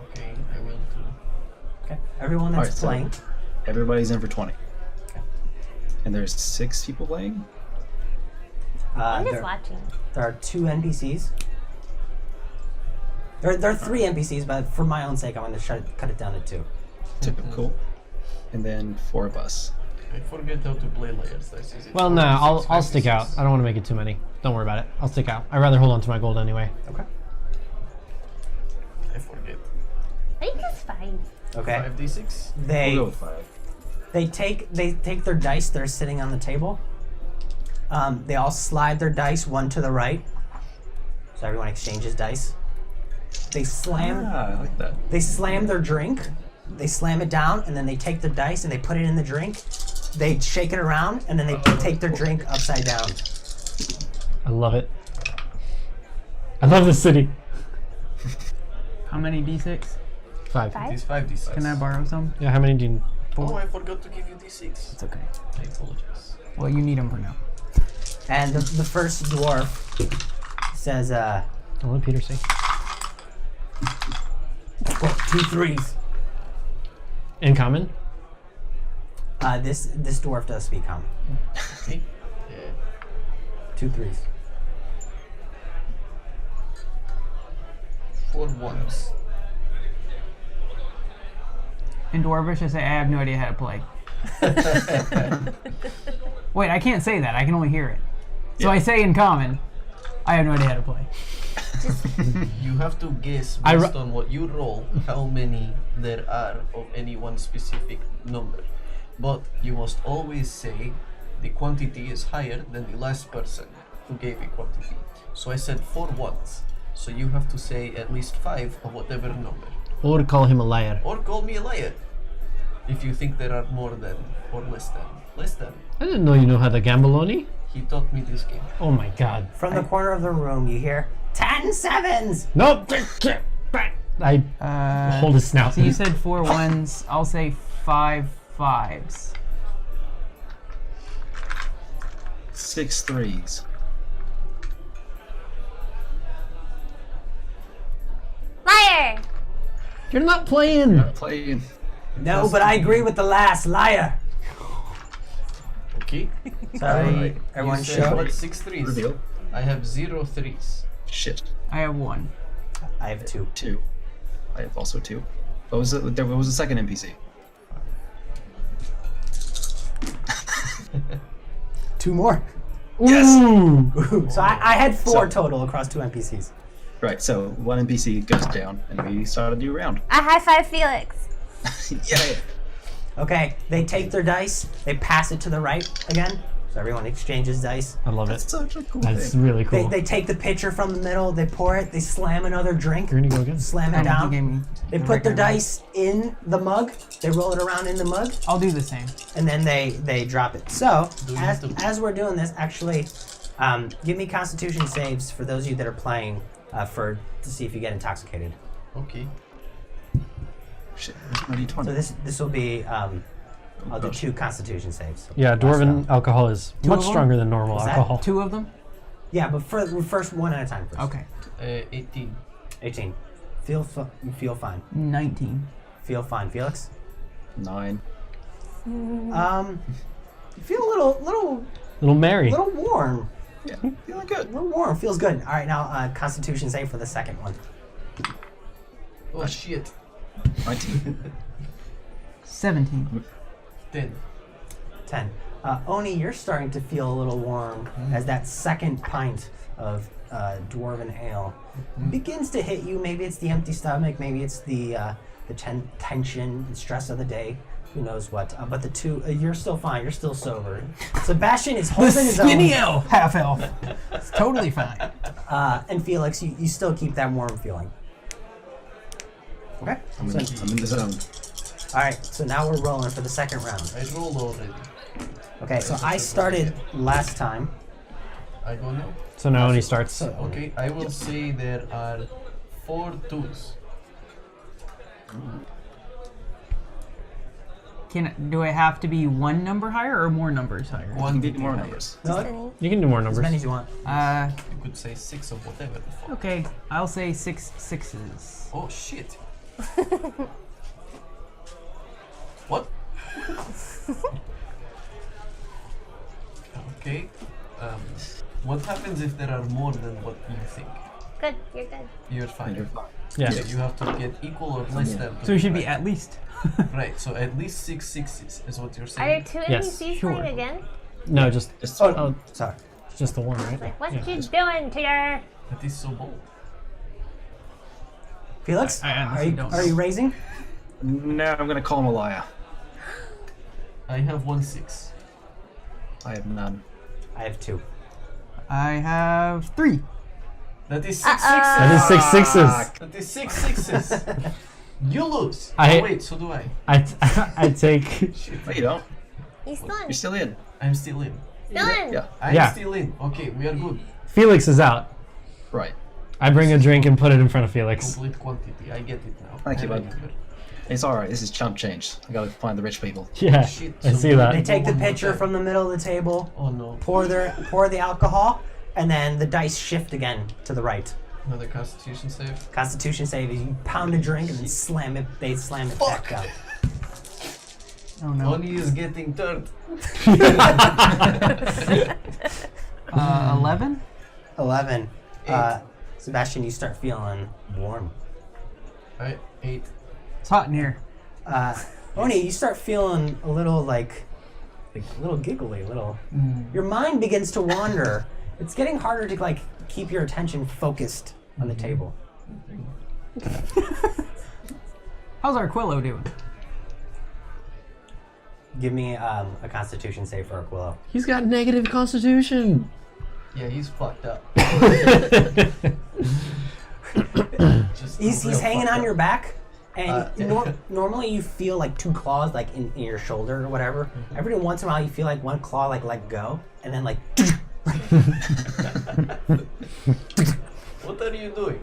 Okay, I will too. Okay. Everyone that's Alright, so playing. everybody's in for 20. Okay. And there's 6 people playing. I'm just There, watching. there are 2 NPCs. There are 3 NPCs, but for my own sake, I'm going to cut it down to 2. Cool. And then 4 of us. I forget how to play Liar's dice. Is it Well, 4 no, or 6, I'll 5 stick or out. 6? I don't want to make it too many. Don't worry about it. I'll stick out. I'd rather hold on to my gold anyway. Okay. I forget. I think it's fine. Okay. 5d6? They We'll go with 5. they take their dice. They're sitting on the table. They all slide their dice one to the right. So everyone exchanges dice. They slam. I like that. They slam their drink. They slam it down, and then they take their dice and they put it in the drink. They shake it around, and then they take their drink upside down. I love it. I love this city. How many d6? 5. Five? It is 5d6. Can I borrow some? Yeah, how many do you... Oh, I forgot to give you d6. It's okay. I apologize. Well, you need them for now. And the first dwarf says, I'll let Peter say. 2 threes. In common? This dwarf does speak common. Okay. 2 threes. 4 ones. In Dwarvish, I say I have no idea how to play. Wait, I can't say that. I can only hear it. So I say in common, I have no idea how to play. You have to guess I based on what you roll how many there are of any one specific number. But you must always say the quantity is higher than the last person who gave a quantity. So I said 4 ones. So you have to say at least 5 of whatever number. Or call him a liar. Or call me a liar. If you think there are more than or less than. Less than. I didn't know you know how to gamble, Oni. He taught me this game. Oh my god. From the corner of the room, you hear 10 sevens. Nope. I hold his snout. So you said 4 ones. I'll say 5 fives. 6 threes. Liar! You're not playing. Playing. No, but I agree with the last liar. Okay. Sorry, everyone You said show. what, 6 threes? Reveal. I have 0 threes. Shit. I have 1. I have 2. 2. I have also 2. What was it? What was the second NPC? 2 more. Yes! Ooh. So I had 4 So- total across 2 NPCs. Right, so one NPC goes down, and we start a new round. I high five Felix. Yeah. Okay, they take their dice, they pass it to the right again. So everyone exchanges dice. I love That's it. such a cool That's thing. really cool. They take the pitcher from the middle, they pour it, they slam another drink, You're gonna go again? slam it He down. gave me They the put their regular. dice in the mug, they roll it around in the mug, I'll do the same. and then they drop it. So, Do you have to- as we're doing this, actually, give me Constitution saves for those of you that are playing to see if you get intoxicated. Okay. Shit, where's my D20? So this will be, I'll do gosh. 2 Constitution saves. Yeah, Last dwarven round. alcohol is Two much of them? stronger than normal Is that alcohol. 2 of them? Yeah, but first one at a time first. Okay. 18. 18. You feel fine. 19. Feel fine, Felix. 9. You feel a little Little Mary. warm. Yeah, feeling good. A little warm. Feels good. All right, now Constitution save for the second one. Oh shit. 19. 17. 10. 10. Oni, you're starting to feel a little warm as that second pint of dwarven ale begins to hit you. Maybe it's the empty stomach. Maybe it's the tension and stress of the day. Who knows what? But the 2, you're still fine. You're still sober. Sebastian is holding his own. elf. Half elf. It's totally fine. And Felix, you still keep that warm feeling. Okay. I'm in the zone. All right. So now we're rolling for the second round. I rolled already. Okay. So I started last time. I go now. So now when he starts. Okay, I will say there are 4 twos. Do I have to be 1 number higher or more numbers higher? One Need more higher. numbers. No, You can do more as numbers. many as you want. You could say 6 of whatever. Okay, I'll say 6 sixes. Oh shit. What? Okay. What happens if there are more than what you think? Good, you're good. You're fine. You're fine. Yeah. So you have to get equal or less than. So it should be at least. Right. So at least 6 sixes is what you're Are there saying. 2 Yes, NPCs sure. playing again? No, just Oh, sorry. it's just the one, right? Like, what Yeah. you doing, Peter? That is so bold. Felix, I honestly don't are know. you raising? No, I'm gonna call him a liar. I have 1 6. I have none. I have 2. I have 3. That is 6 That is sixes. 6 sixes. That is 6 sixes. You lose. I- Oh, wait, so do I. I take. Shit. No, you don't. He's still in. You're still in. I'm still in. Still in. Yeah. I'm Yeah. still in. Okay, we are good. Felix is out. Right. I bring a drink and put it in front of Felix. Complete quantity. I get it now. Thank you, I bud. remember. It's all right. This is chump change. I gotta find the rich people. Yeah, Shit, I so see we- that. They take the One more pitcher time. from the middle of the table, Oh no. pour the alcohol, and then the dice shift again to the right. Another Constitution save. Constitution save is you pound a drink and then slam it. They slam it back down. Oh no. Oni is getting turned. 11? 11. Sebastian, you start feeling warm. Alright, 8. It's hot in here. Oni, you start feeling a little like a little giggly, little. Your mind begins to wander. It's getting harder to like keep your attention focused on the table. How's our Quillo doing? Give me a Constitution save for Aquilo. He's got negative constitution. Yeah, he's fucked up. Just He's real hanging fucked on up. your back, and Yeah. normally you feel like two claws like in your shoulder or whatever. Every once in a while you feel like one claw like let go, and then like. What are you doing?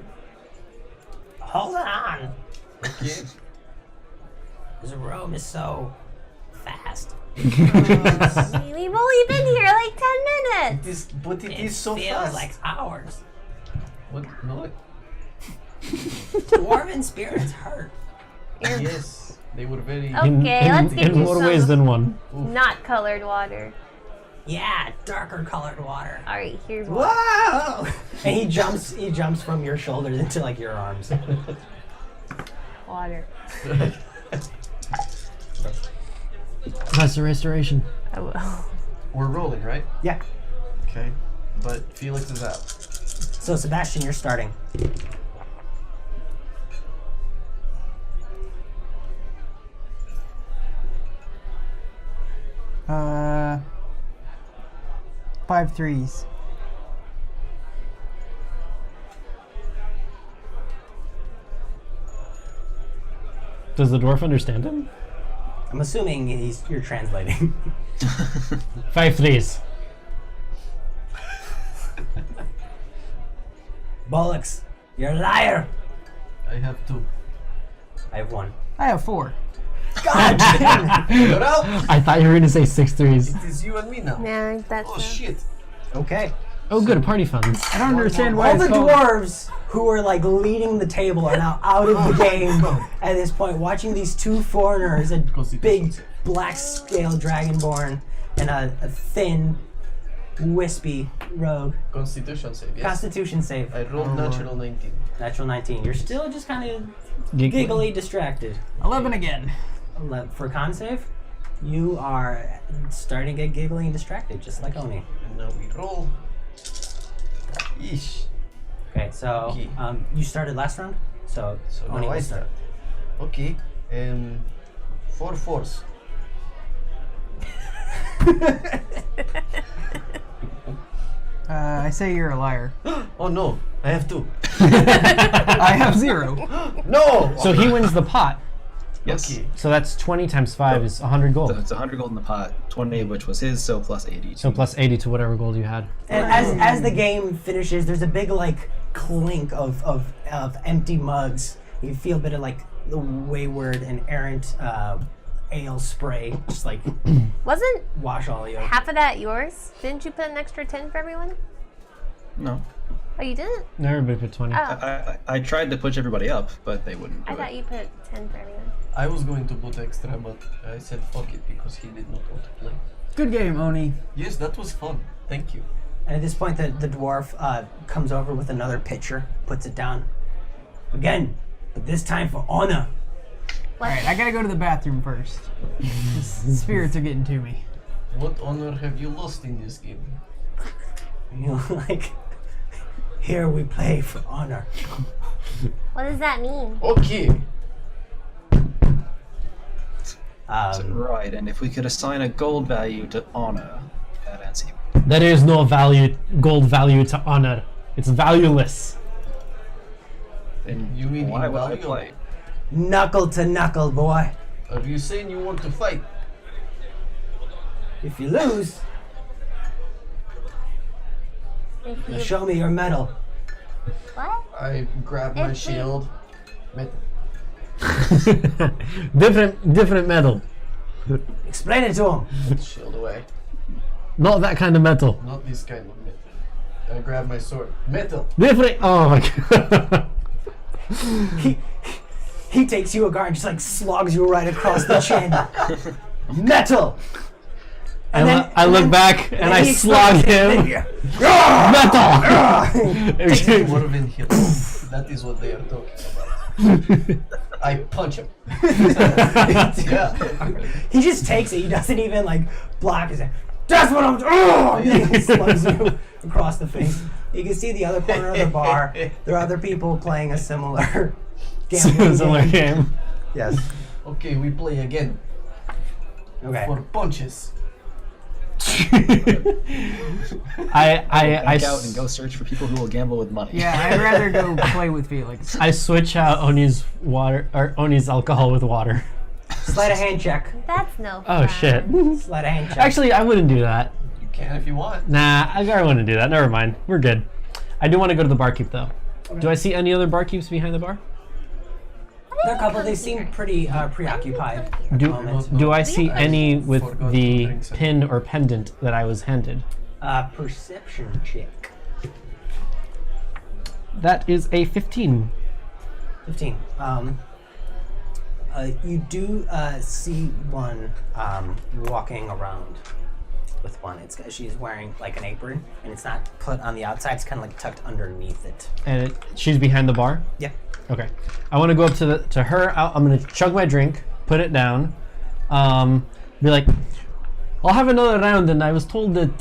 Hold on. Okay. This room is so fast. We've only been here like 10 minutes. But it is so feels fast. like hours. What? No. Dwarven spirits hurt. Yes, they were very. Okay, let's get in you more some ways than one. not colored water. Yeah, darker colored water. All right, here's water. Whoa! And he jumps from your shoulders into like your arms. Water. That's the restoration. I will. We're rolling, right? Yeah. Okay. But Felix is out. So Sebastian, you're starting. Five threes. Does the dwarf understand him? I'm assuming you're translating. 5 threes. Bollocks, you're a liar. I have 2. I have 1. I have 4. God damn it. You're out. I thought you were gonna say 6 threes. It is you and me now. Yeah, that's. Oh shit. Okay. Oh, good, party funds. I don't understand why All it's the called... dwarves who are like leading the table are now out of the game at this point, watching these two foreigners, a big black scale dragonborn and a thin, wispy rogue. Constitution save. Yes. Constitution save. I rolled natural 19. Natural 19. You're still just kind of giggly distracted. 11 again. For con save, you are starting to get giggly and distracted, just like Oni. And now we roll. Yeesh. Okay, so Okay. You started last round, so Oni now I will start. Okay. 4 fours. I say you're a liar. Oh no, I have 2. I have 0. No. So he wins the pot. Yes. Okay. So that's 20 times 5 is 100 So gold. it's 100 gold in the pot, 20 of which was his, so plus 80. So plus 80 to whatever gold you had. And as the game finishes, there's a big like clink of empty mugs. You feel a bit of like the wayward and errant ale spray, just like Wasn't wash all you. half of that yours? Didn't you put an extra 10 for everyone? No. Oh, you didn't? No, everybody put 20. Oh, I tried to push everybody up, but they wouldn't do I thought it. you put 10 for everyone. I was going to put extra, but I said fuck it because he did not want to play. Good game, Oni. Yes, that was fun. Thank you. And at this point, the dwarf comes over with another pitcher, puts it down. Again, but this time for honor. Alright, I gotta go to the bathroom first. The spirits are getting to me. What honor have you lost in this game? You know, like here we play for honor. What does that mean? Okay. Right, and if we could assign a gold value to honor, that answer. There is no gold value to honor. It's valueless. Then You mean why would I invaluable? play? Knuckle to knuckle, boy. Are you saying you want to fight? If you lose, If now you, show me your medal. what? I grab my If we- shield. Met- different metal. Explain it to him. Shield away. Not that kind of metal. Not this kind of metal. I grab my sword. Metal. Different. Oh my god. He takes you a guard and just like slogs you right across the chin. Metal. I look back and I he slog explodes. him. Metal. More of in That is what they are talking about. I punch him. Yeah. He just takes it. He doesn't even like block his. That's what I'm doing. And he slugs you across the face. You can see the other corner of the bar. There are other people playing a similar gambling Similar game. game. Yes. Okay, we play again. Okay. For punches. I Back out and go search for people who will gamble with money. Yeah, I'd rather go play with Felix. I switch out Oni's water or Oni's alcohol with water. Sleight of hand check. That's no Oh fun. shit. Sleight of hand check. Actually, I wouldn't do that. You can if you want. Nah, I wouldn't do that. Never mind. We're good. I do want to go to the barkeep though. Do I see any other barkeeps behind the bar? there are a couple. They seem pretty preoccupied at the Do moment. do I see any with forgot the to drink some. pin or pendant that I was handed? Perception check. That is a 15. 15. You do see one walking around with one. She's wearing like an apron, and it's not put on the outside. It's kind of like tucked underneath it. And she's behind the bar? Yeah. Okay. I want to go up to her. I'm going to chug my drink, put it down, be like, I'll have another round, and I was told that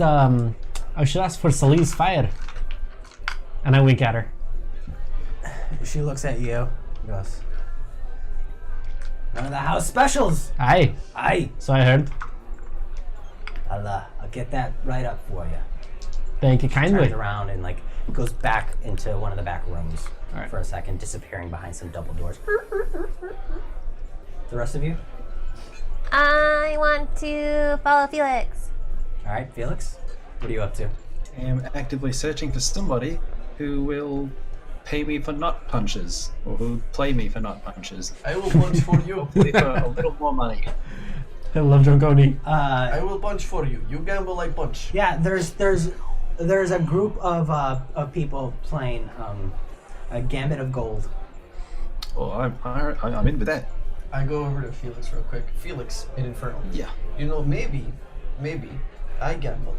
I should ask for Salih's fire. And I wink at her. She looks at you. Goes. None of the house specials. Aye. Aye. So I heard. I'll get that right up for you. Thank you Turns kindly. around and like goes back into one of the back rooms All right. for a second, disappearing behind some double doors. The rest of you? I want to follow Felix. All right, Felix. What are you up to? I am actively searching for somebody who will pay me for not punches, or who play me for not punches. I will punch for you. Pay for a little more money. I love Drongoni. I will punch for you. You gamble, I punch. Yeah, there's a group of people playing a Gambit of Gold. Oh, I'm in with that. I go over to Felix real quick. Felix in Inferno. Yeah. You know, maybe I gamble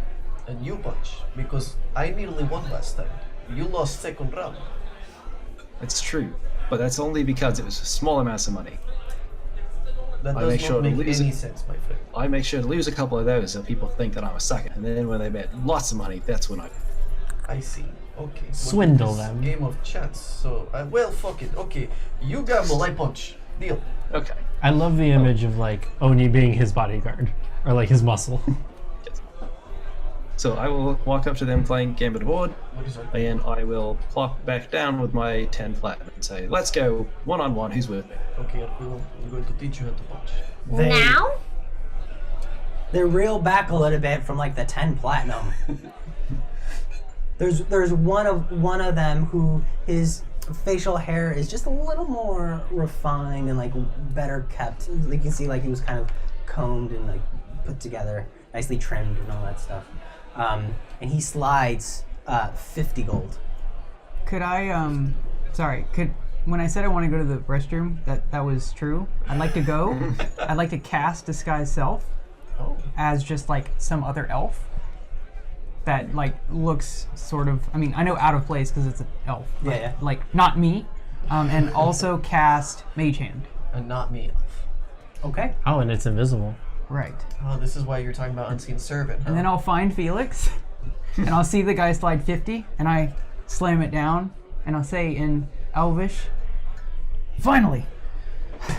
and you punch because I nearly won last time. You lost second round. It's true, but that's only because it was small amounts of money. That I does make not sure to make lose any it. sense, my friend. I make sure to lose a couple of those so people think that I'm a sucker, and then when they bet lots of money, that's when I see. Okay. well, Swindle this them. Game of chance. So, well, fuck it. Okay, you gamble, I punch. Deal. Okay. I love the image of like Oni being his bodyguard or like his muscle. So I will walk up to them playing Gambit Board, What is that? and I will plop back down with my 10 platinum and say, let's go, one-on-one, who's with me? Okay, Arquillo, I'm going to teach you how to punch. Now? They reel back a little bit from like the 10 platinum. There's one of them who his facial hair is just a little more refined and like better kept. You can see like he was kind of combed and like put together, nicely trimmed and all that stuff. And he slides 50 gold. Could I, when I said I want to go to the restroom, that was true. I'd like to go. I'd like to cast Disguise Self Oh. as just like some other elf that like looks sort of, I mean, I know out of place because it's an elf. Yeah, but, yeah. like not me. And also cast Mage Hand. And not me. Okay. Oh, and it's invisible. Right. Oh, this is why you're talking about Unseen Servant. Huh? And then I'll find Felix, and I'll see the guy slide 50, and I slam it down, and I'll say in Elvish, finally,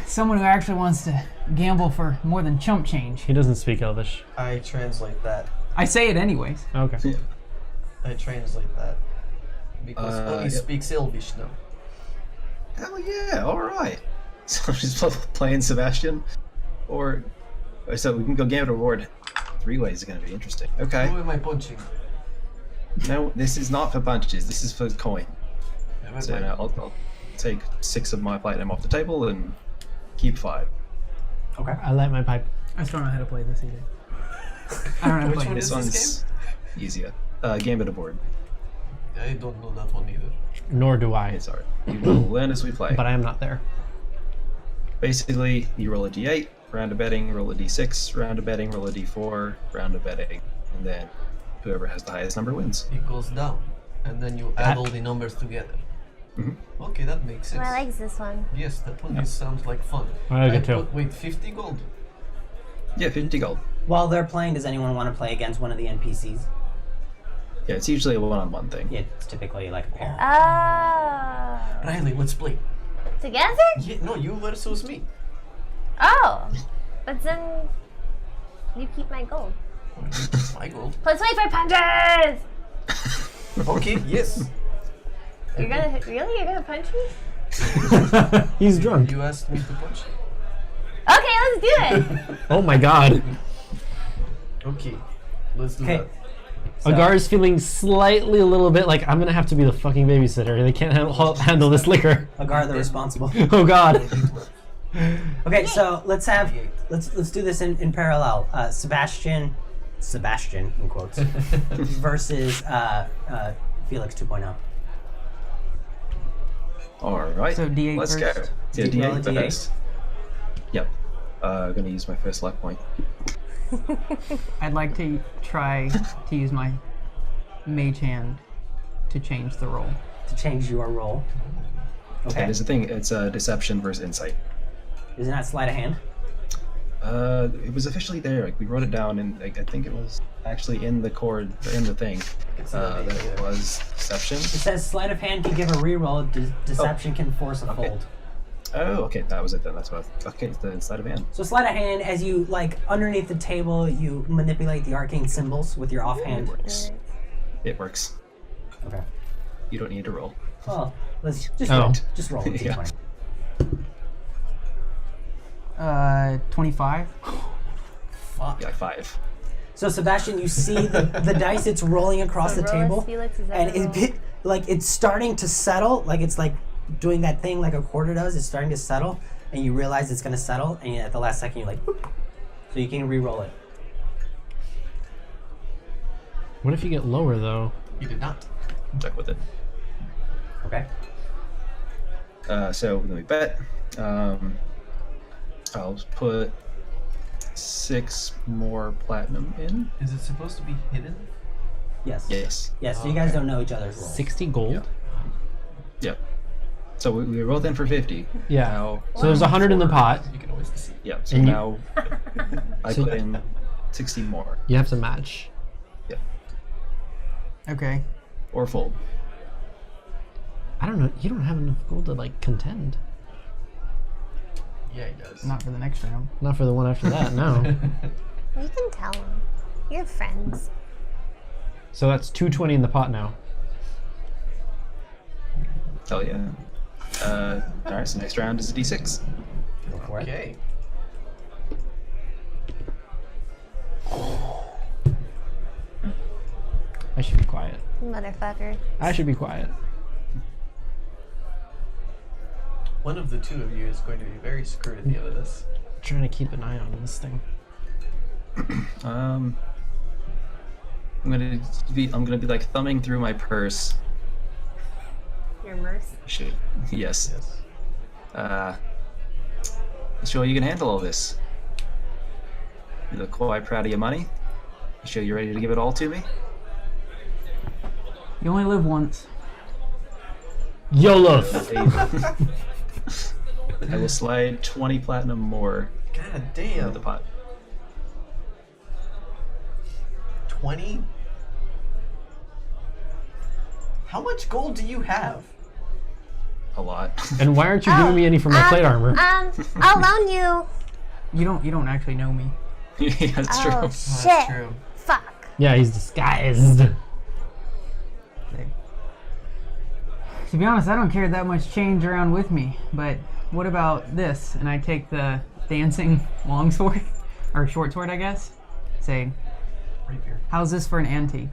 someone who actually wants to gamble for more than chump change. He doesn't speak Elvish. I translate that. I say it anyways. Okay. I translate that. Because Oni speaks Elvish now. Hell yeah! All right. So I'm just playing Sebastian, or so we can go game reward. 3 ways is going to be interesting. Okay. Who am I punching? No, this is not for punches. This is for coin. Never So mind. now I'll take 6 of my platinum off the table and keep 5. Okay. I light my pipe. I still don't know how to play this either. I don't know how to Which play one this. is This one's easier. Gambit aboard. I don't know that one either. Nor do I. It's alright. You will learn as we play. But I am not there. Basically, you roll a d8, round of betting, roll a d6, round of betting, roll a d4, round of betting, and then whoever has the highest number wins. It goes down, and then you add all the numbers together. Mhm. Okay, that makes sense. Oh, I like this one. Yes, that one sounds like fun. I like it too. Wait, 50 gold? Yeah, 50 gold. While they're playing, does anyone want to play against one of the NPCs? Yeah, it's usually a one-on-one thing. Yeah, it's typically like a pair. Oh. Riley, let's play. Together? Yeah, no, you versus me. Oh. But then you keep my gold. My gold. Let's wait for punches! Okay, yes. You're gonna punch me? He's drunk. You asked me to punch. Okay, let's do it! Oh my god. Okay, let's do Okay. that. Agar's feeling slightly a little bit like I'm gonna have to be the fucking babysitter. They can't handle this liquor. Agar the responsible. Oh god. Okay, so let's do this in parallel. Sebastian in quotes, versus Felix 2.0. Alright, So D8 let's first? go. Yeah, Do you roll a D8 D8? first. Yep. I'm going to use my first luck point. I'd like to try to use my mage hand to change the roll. To change your roll. Okay. There's a thing, it's deception versus insight. Is it not sleight of hand? It was officially there. Like we wrote it down, and like, I think it was actually in the chord, or in the thing. That it was deception. It says sleight of hand can give a reroll. Deception can force a Okay. fold. Oh, okay, that was it then. That's what. Okay, it's the sleight of hand. So sleight of hand, as you like underneath the table, you manipulate the arcane symbols with your offhand. It works. Okay. You don't need to roll. Well, let's just Oh. roll. Just roll. It's Yeah. 20. 25. Yeah, 5. So Sebastian, you see the dice. It's rolling across the roll as table, Felix, is that and a roll? it's starting to settle. Like it's like doing that thing like a quarter does. It's starting to settle, and you realize it's going to settle, and at the last second you're like, boop. So you can re-roll it. What if you get lower though? You did not. Check with it. Okay. So then we bet. I'll put 6 more platinum in. Is it supposed to be hidden? Yes. Yes. Yes. So you guys Okay. don't know each other's rolls. 60 gold? Yep. So we rolled in for 50. Yeah. Now, So there's 100 in the pot. You can always see. yeah. So And you- now I So- put in 60 more. You have to match. Yep. Okay. Or fold. I don't know. You don't have enough gold to like contend. Yeah, he does. Not for the next round. Not for the one after that. No. You can tell them. You're friends. So that's 220 in the pot now. Hell yeah. Alright, so next round is a d6. Go for it. Okay. I should be quiet. Motherfucker. I should be quiet. One of the two of you is going to be very screwed at the end of this. I'm trying to keep an eye on this thing. I'm gonna be like thumbing through my purse. Your merce. Shoot. Yes. Yes. Sure you can handle all this. You look quite proud of your money. You sure you're ready to give it all to me? You only live once. YOLO! I will slide 20 platinum more God into damn. the pot. 20? How much gold do you have? A lot. And why aren't you giving me any for my plate armor? I'll loan you. You don't actually know me. Yeah, that's Oh, true. That's shit. true. Fuck. Yeah, he's disguised. Okay. To be honest, I don't carry that much change around with me. But what about this? And I take the dancing longsword, or short sword, I guess. Say, Rapier. how's this for an ante?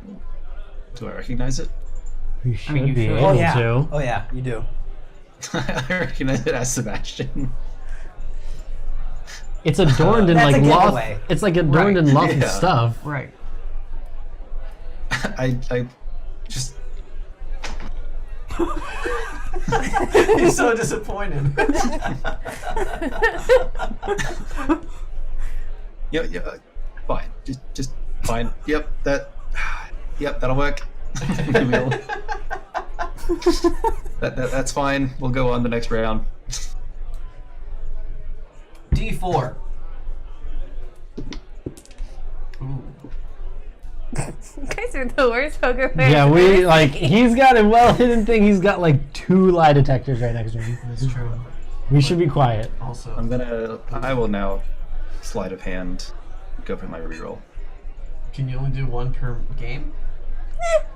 Do I recognize it? You should mean, you be should. able Oh yeah. to. Oh yeah, you do. I recognize it as Sebastian. It's adorned in That's like a loth. giveaway. It's like adorned Right. in loth and Yeah. stuff. Right. I just. He's so disappointed. Yeah, fine. Just fine. Yep, that'll work. That's fine. We'll go on the next round. D4. Ooh. You guys are the worst poker players. Yeah, I've we ever like. seen. He's got a well hidden thing. He's got like 2 lie detectors right next to him. That's true. We should be quiet. Also, I will now sleight of hand go for my reroll. can you only do 1 per game?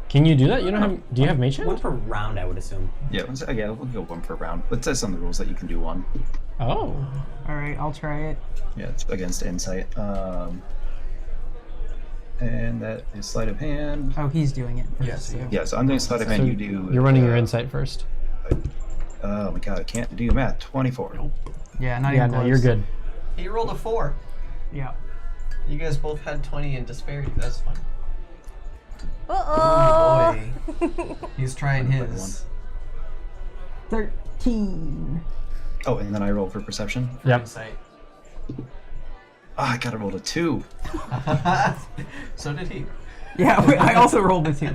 Can you do that? You don't have. Do you have mage hand? One per round, I would assume. Yeah, we'll go 1 per round. It says on the rules that you can do 1. Oh. All right, I'll try it. Yeah, it's against insight. And that is sleight of hand. Oh, he's doing it. Yes, So- yeah. Yeah, so I'm doing sleight of hand. So You do. You're running your insight first. Oh my god, I can't do math. 24. Nope. Yeah, not Yeah, even no, close. you're good. He rolled a 4. Yeah. You guys both had 20 in disparity. That's fine. Uh-oh. Boy. He's trying his. 13. Oh, and then I roll for perception. Yep. Insight. Oh, I gotta roll a 2. So did he. Yeah, I also rolled a 2.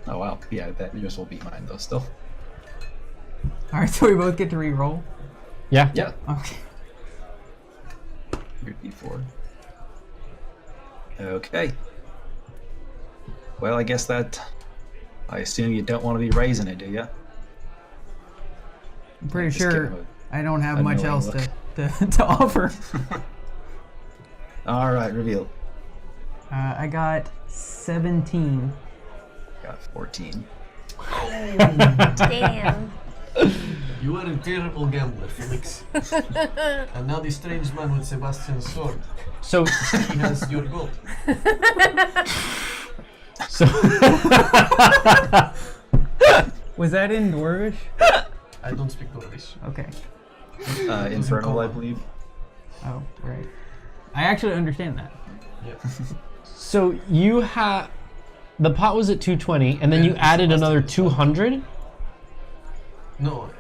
Oh wow. Yeah, that yours will beat mine though. Still. All right, so we both get to re-roll. Yeah. Yeah. Okay. Your D4. Okay. Well, I guess that. I assume you don't want to be raising it, do you? I'm pretty Just give sure him I don't have a much knowing else look. to offer. All right, reveal. I got 17. Got 14. Damn. You are a terrible gambler, Felix. And now the strange man with Sebastian's sword. So. He has your gold. So. Was that in Dwarvish? I don't speak Dwarvish. Okay. Infernal, I believe. Oh, right. I actually understand that. Yeah. So you had. The pot was at 220, and then you Yeah, added Sebastian another was fine. 200. No.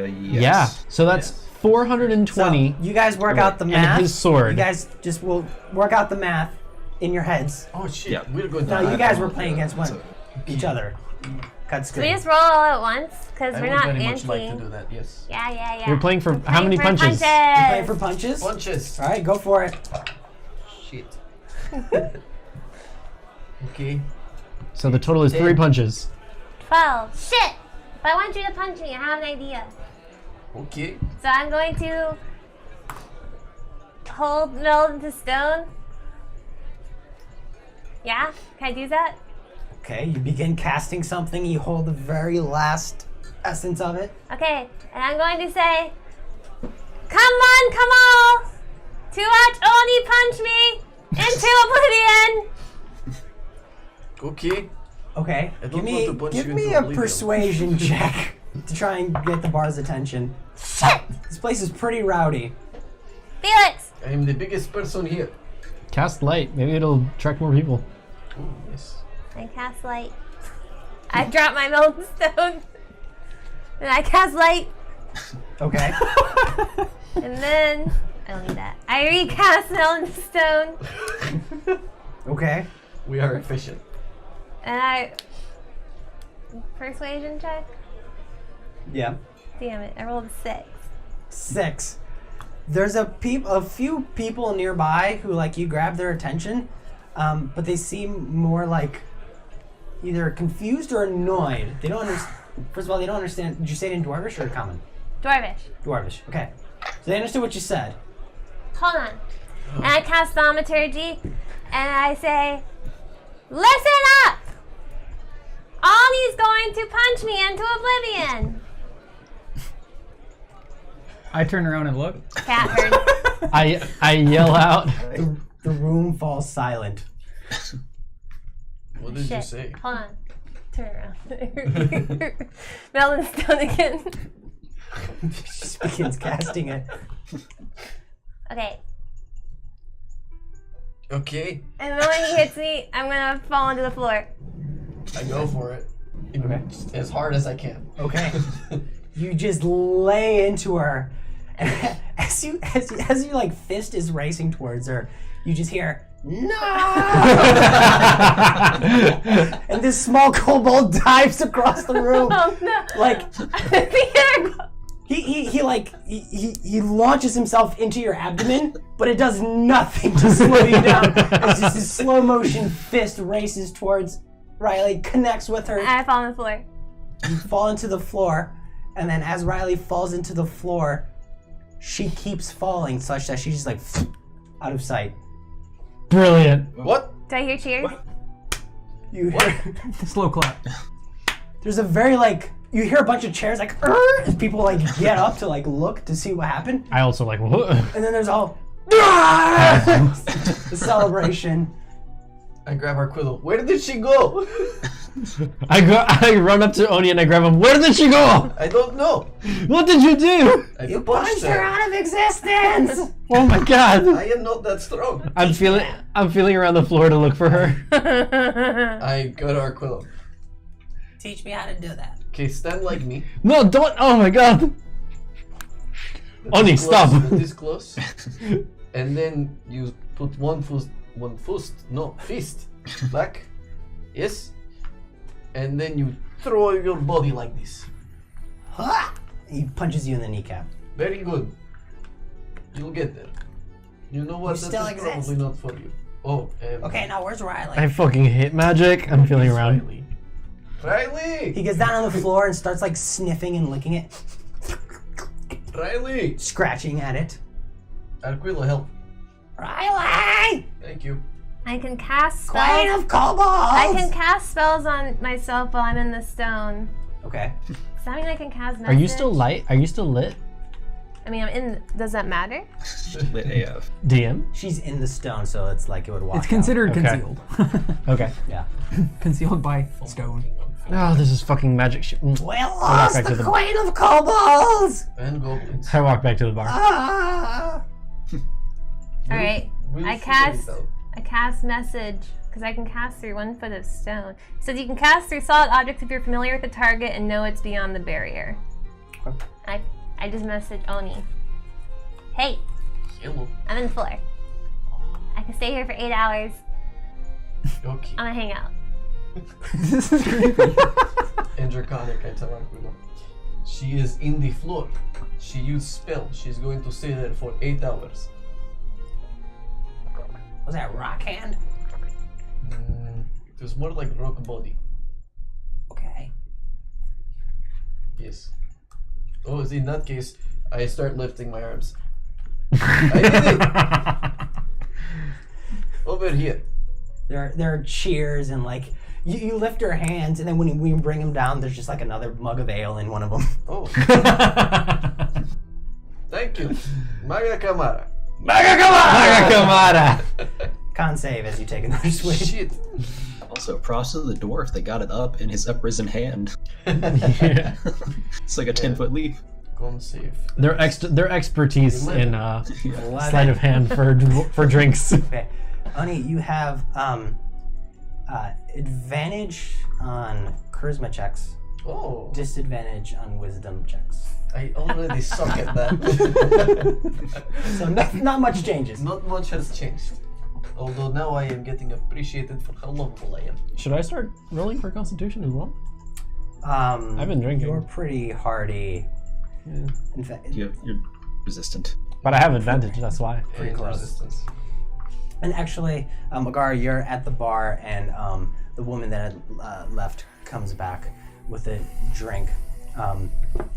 Yes. Yeah. So that's Yes. 420. So you guys work out the And math. his sword. You guys just will work out the math in your heads. Oh shit. Yeah. We're going to. No, you I guys don't were know playing that, against one so- each other. Cut We screen. just roll all at once because I we're would not very much like to anting. do that. Yes. Yeah. You're playing for We're how many playing for punches? You're playing for punches. Punches. All right, go for it. Shit. Okay. So the total is 3 punches. 12. Shit! If I want you to punch me, I have an idea. Okay. So I'm going to hold meld into stone. Yeah? Can I do that? Okay, you begin casting something. You hold the very last essence of it. Okay, and I'm going to say, come on, to watch Oni punch me into oblivion. Okay. Okay, I don't give me want to punch give you me into a oblivion. persuasion check to try and get the bar's attention. Shit! This place is pretty rowdy. Felix! I am the biggest person here. Cast light. Maybe it'll attract more people. Oh, yes. I cast light. I drop my molten stone. And I cast light. Okay. And then, I don't need that. I recast molten stone. Okay. We are efficient. And I... Persuasion check? Yeah. Damn it, I rolled a 6. 6. There's a few people nearby who like you grab their attention, but they seem more like either confused or annoyed. They don't understand. First of all, they don't understand. Did you say it in Dwarvish or Common? Dwarvish. Dwarvish. Okay. So they understood what you said. Hold on. And I cast Thaumaturgy, and I say, listen up! All Oni's going to punch me into oblivion. I turn around and look. Cat heard. I yell out. The room falls silent. What did you Shit. say? Hold on. Turn around. Melon's done again. She just begins casting it. Okay. Okay, And then when he hits me, I'm gonna fall onto the floor. I go for it. Okay. As hard as I can. Okay. You just lay into her. And as you like fist is racing towards her, you just hear no. And this small kobold dives across the room. Oh no! Like he launches himself into your abdomen, but it does nothing to slow you down. It's just a slow motion fist races towards Riley, connects with her. I fall on the floor. You fall into the floor, and then as Riley falls into the floor, she keeps falling such that she's just like out of sight. Brilliant. What? Do I hear cheers? You hear, Slow clap. there's a very you hear a bunch of chairs like as people get up to look to see what happened, I also like. What? and then there's all the celebration. I grab Arquillo. Where did she go? I run up to Oni and I grab him. Where did she go? I don't know. What did you do? I You punched punched her out of existence. Oh my god. I am not that strong. I'm feeling around the floor to look for her. I go to Arquillo. Teach me how to do that. Okay, stand like me. No, don't. Oh my god. Oni, This stop. close, This close. And then you put fist back. Yes. And then you throw your body like this. Ha! He punches you in the kneecap. Very good. You'll get there. You know what? You That still is exist. probably not for you. Oh, Okay, now where's Riley? I fucking hate magic. I'm feeling around. Riley! He gets down on the floor and starts sniffing and licking it, Riley! scratching at it. Arquillo, help. Riley! Thank you. I can cast Queen spells. of kobolds! I can cast spells on myself while I'm in the stone. Okay. Does that mean I can cast Are message? you still light? Are you still lit? I mean, I'm in. Does that matter? Lit AF. DM? She's in the stone, so it's it would wash It's considered Okay. concealed. Okay. Yeah. Concealed by stone. Oh, this is fucking magic shit. We lost back the to the- Queen of Kobolds! And goblins. I walk back to the bar. Ah! All right. We'll I figure cast. it out. I cast message because I can cast through 1 foot of stone. It says you can cast through solid objects if you're familiar with the target and know it's beyond the barrier. Okay. I just messaged Oni. Hey, Hello. I'm in the floor. I can stay here for 8 hours. Okay. I'm gonna hang out. This is creepy. And Draconic, I tell Arquillo. She is in the floor. She used spell. She's going to stay there for 8 hours. Was that rock hand? It was more like rock body. Okay. Yes. Oh, in that case, I start lifting my arms. I did it! Over here. There are cheers and you lift her hands, and then when we bring them down, there's just another mug of ale in one of them. Oh, thank you. Maga Kamara. Kamara! Con save as you take another swig. Shit. Also, props to the dwarf that got it up in his uprisen hand. Yeah. It's like a 10-foot leap. Con save. Their expertise in sleight of hand for drinks. Okay. Oni, you have advantage on charisma checks, Oh, disadvantage on wisdom checks. I already suck at that. So not much changes. Not much has changed. Although now I am getting appreciated for how lovable I am. Should I start rolling for Constitution as well? I've been drinking. You're pretty hardy. Yeah. In fact, You're resistant. But I have advantage, that's why. Pretty And close. resistance. and actually, Agar, you're at the bar, and the woman that had left comes back with a drink.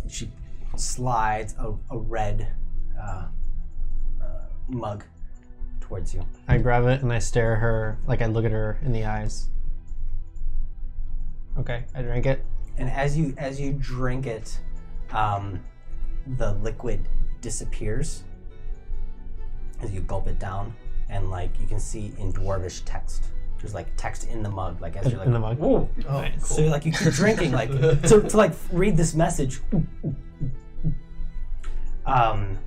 She slides a red mug towards you. I grab it and I stare her, I look at her in the eyes. Okay, I drink it. And as you drink it, the liquid disappears as you gulp it down, and like you can see in dwarvish text. There's like text in the mug, like as you're like In the mug. Whoa. Oh, Nice. cool. So you're like you keep drinking, like to like read this message. And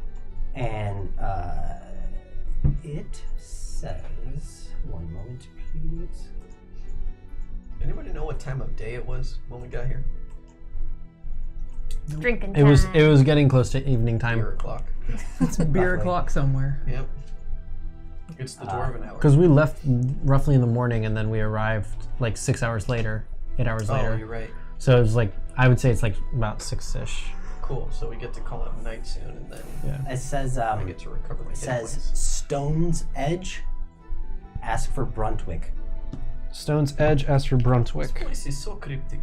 it says, one moment, please. Anybody know what time of day it was when we got here? It's drinking It time. was getting close to evening time. Beer o'clock. It's a beer Roughly. o'clock somewhere. Yep. It's the dwarven hour. Because we left roughly in the morning, and then we arrived like 6 hours later, 8 hours Oh, later. you're right. So it was like, I would say it's like about 6-ish. Cool. So we get to call it night soon, and then Yeah. It says I get to recover my hit says points. Stone's Edge. Ask for Bruntwick. Stone's Edge, as for This Bruntwick. place is so cryptic.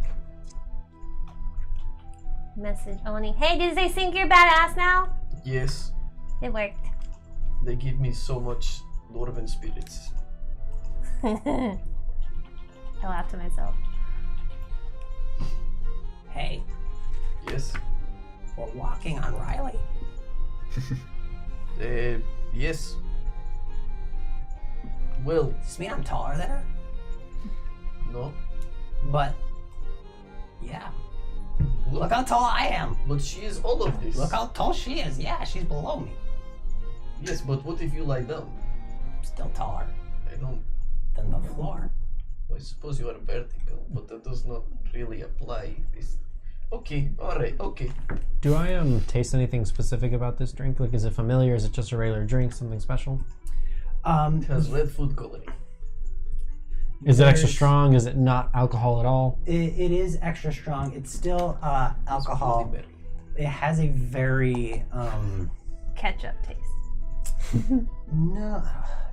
Message Oni. Hey, did they think you're badass now? Yes, It worked. they give me so much dwarven spirits. I laughed to myself. Hey, Yes. we're walking on Riley. Yes. Well, Does this mean I'm taller than her? no. But yeah. Look how tall I am. But she is all of this. Look how tall she is. Yeah, she's below me. Yes, but what if you lie down? Still taller I don't. than the floor. I suppose you are vertical, but that does not really apply. This. Okay. All right. Okay. Do I taste anything specific about this drink? Like, is it familiar? Is it just a regular drink? Something special? It has red food coloring. Is it extra There's- strong? Is it not alcohol at all? It is extra strong. It's still alcohol. Bloody Mary. It has a very Ketchup taste. no,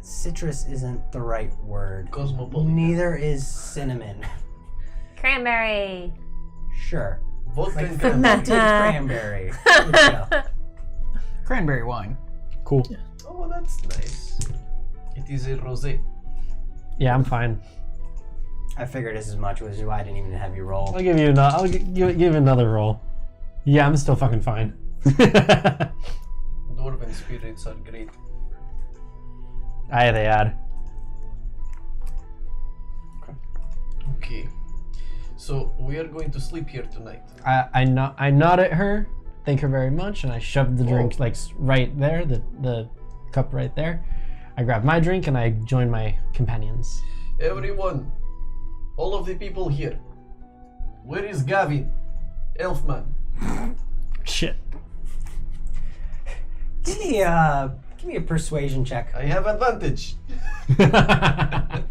citrus isn't the right word. Cosmopolitan. Neither is cinnamon. Cranberry. Sure. Vodka Like and cranberry. fermented cranberry. There you go. Cranberry wine. Cool. Oh, that's nice. It is a rosé. Yeah, I'm fine. I figured as much, which is why I didn't even have you roll. I'll give you another. I'll give another roll. Yeah, I'm still fucking fine. Dwarven spirits are great. Aye, they add. Okay. So we are going to sleep here tonight. I nod at her. Thank her very much, and I shove the drink like right there, the cup right there. I grab my drink and I join my companions. Everyone, all of the people here. Where is Gavin? Elfman. Shit. Give me a persuasion check. I have advantage. Are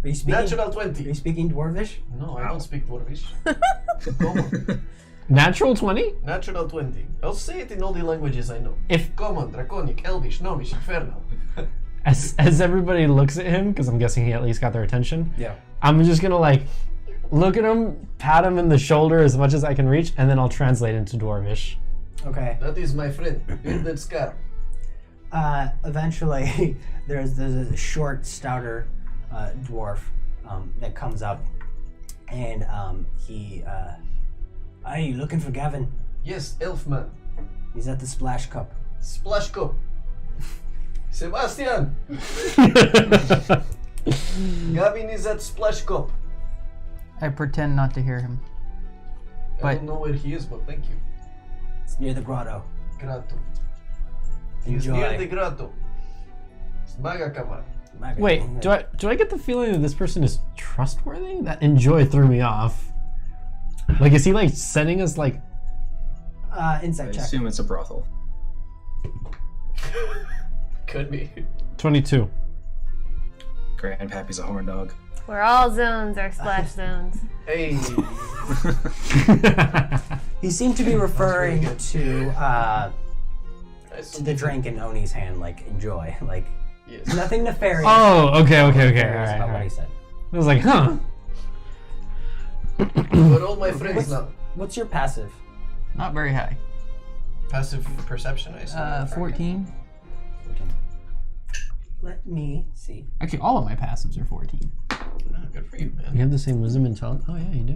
you speaking? Natural Are 20. you speaking Dwarvish? No, I don't speak Dwarvish. Common. Natural 20? Natural 20. I'll say it in all the languages I know. If Common, Draconic, Elvish, Gnomish, Infernal. as everybody looks at him, because I'm guessing he at least got their attention. Yeah. I'm just gonna like look at him, pat him in the shoulder as much as I can reach, and then I'll translate into Dwarvish. Okay. That is my friend, Bearded Scar. Eventually, there's a short, stouter dwarf that comes up, and he. Are you looking for Gavin? Yes, Elfman. He's at the splash cup. Splash Cup. Sebastian! Gavin is at Splash Cup. I pretend not to hear him. I But- don't know where he is, but thank you. It's near the grotto. Grotto. He's Enjoy. near the grotto. Smaga Kamar. Wait, do I get the feeling that this person is trustworthy? That enjoy threw me off. Like, is he like sending us like? I Insight check. assume it's a brothel. Could be. 22. Grandpappy's a horn dog. Where all zones are splash zones. Hey. He seemed to be referring good. to Nice the drink in Oni's hand, like enjoy, like Yes. nothing nefarious. Oh, okay. All nefarious right, about all what he right. said. I was like, huh? We're all my friends now. What's your passive? Not very high. Passive perception, I assume. 14. Let me see. Actually, all of my passives are 14. Good for you, man. You have the same wisdom and talent? Oh, yeah, you do.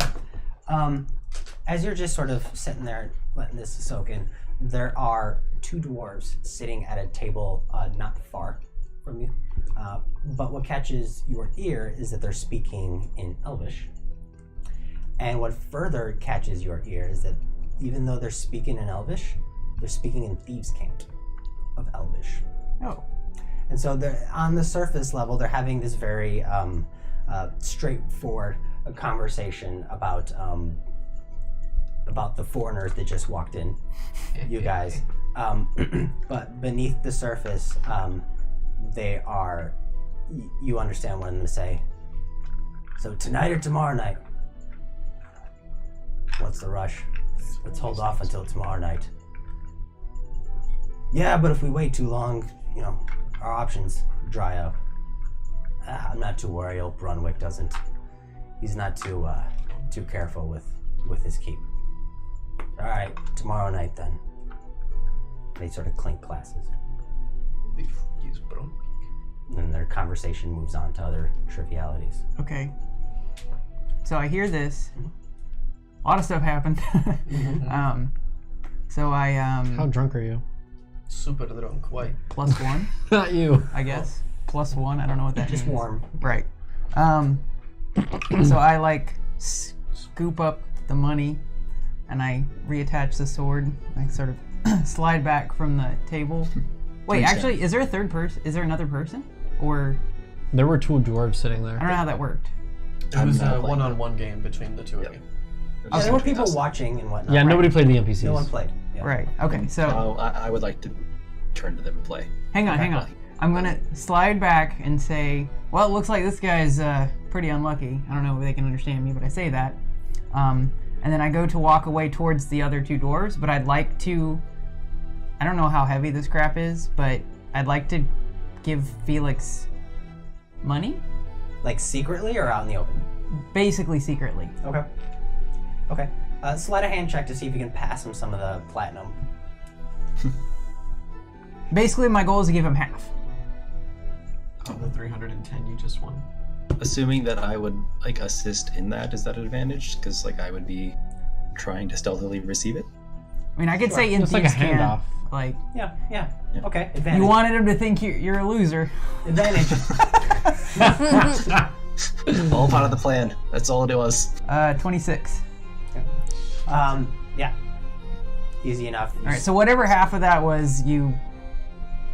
As you're just sort of sitting there letting this soak in, there are 2 dwarves sitting at a table not far from you. But what catches your ear is that they're speaking in Elvish. And what further catches your ear is that even though they're speaking in Elvish, they're speaking in Thieves' Cant of Elvish. Oh. And so they're, on the surface level, they're having this very straightforward conversation about the foreigners that just walked in, you guys. But beneath the surface, they are, you understand what I'm going to say. So tonight or tomorrow night? What's the rush? Let's hold off until tomorrow night. Yeah, but if we wait too long, you know, our options dry up. I'm not too worried. Old Brunwick doesn't. He's not too careful with his keep. All right, tomorrow night then. They sort of clink glasses. The fuck is Brunwick? And then their conversation moves on to other trivialities. Okay. So I hear this. A lot of stuff happened. So I How drunk are you? Super drunk. Why? +1, Not you. I guess. +1. I don't know what that Just means. warm. Right. So I like scoop up the money and I reattach the sword. I sort of slide back from the table. Wait, actually, is there a third person? Is there another person? Or There were 2 dwarves sitting I there. don't know how that worked. It was not a playing. one-on-one game between the two of you. Yeah, there were people watching and whatnot. Yeah, nobody played the NPCs. No one played. Yeah. Right. Okay. So Oh, I would like to turn to them and play. hang on. I'm gonna slide back and say, well, it looks like this guy's pretty unlucky. I don't know if they can understand me, but I say that. And then I go to walk away towards the other 2 dwarves, but I'd like to, I don't know how heavy this crap is, but I'd like to give Felix money, Like secretly or out in the open? basically secretly. Okay. Okay. Slide a hand check to see if you can pass him some of the platinum. Basically, my goal is to give him half. Of the 310 you just won. Assuming that I would like assist in that, is that an advantage? Because like I would be trying to stealthily receive it. I mean, I could say in It's like a Thieves' Cant, handoff. like, Yeah. Okay. Advantage. you wanted him to think you're a loser. Advantage. All part of the plan. That's all it was. 26. Yeah. Easy enough. All right, so whatever half of that was, you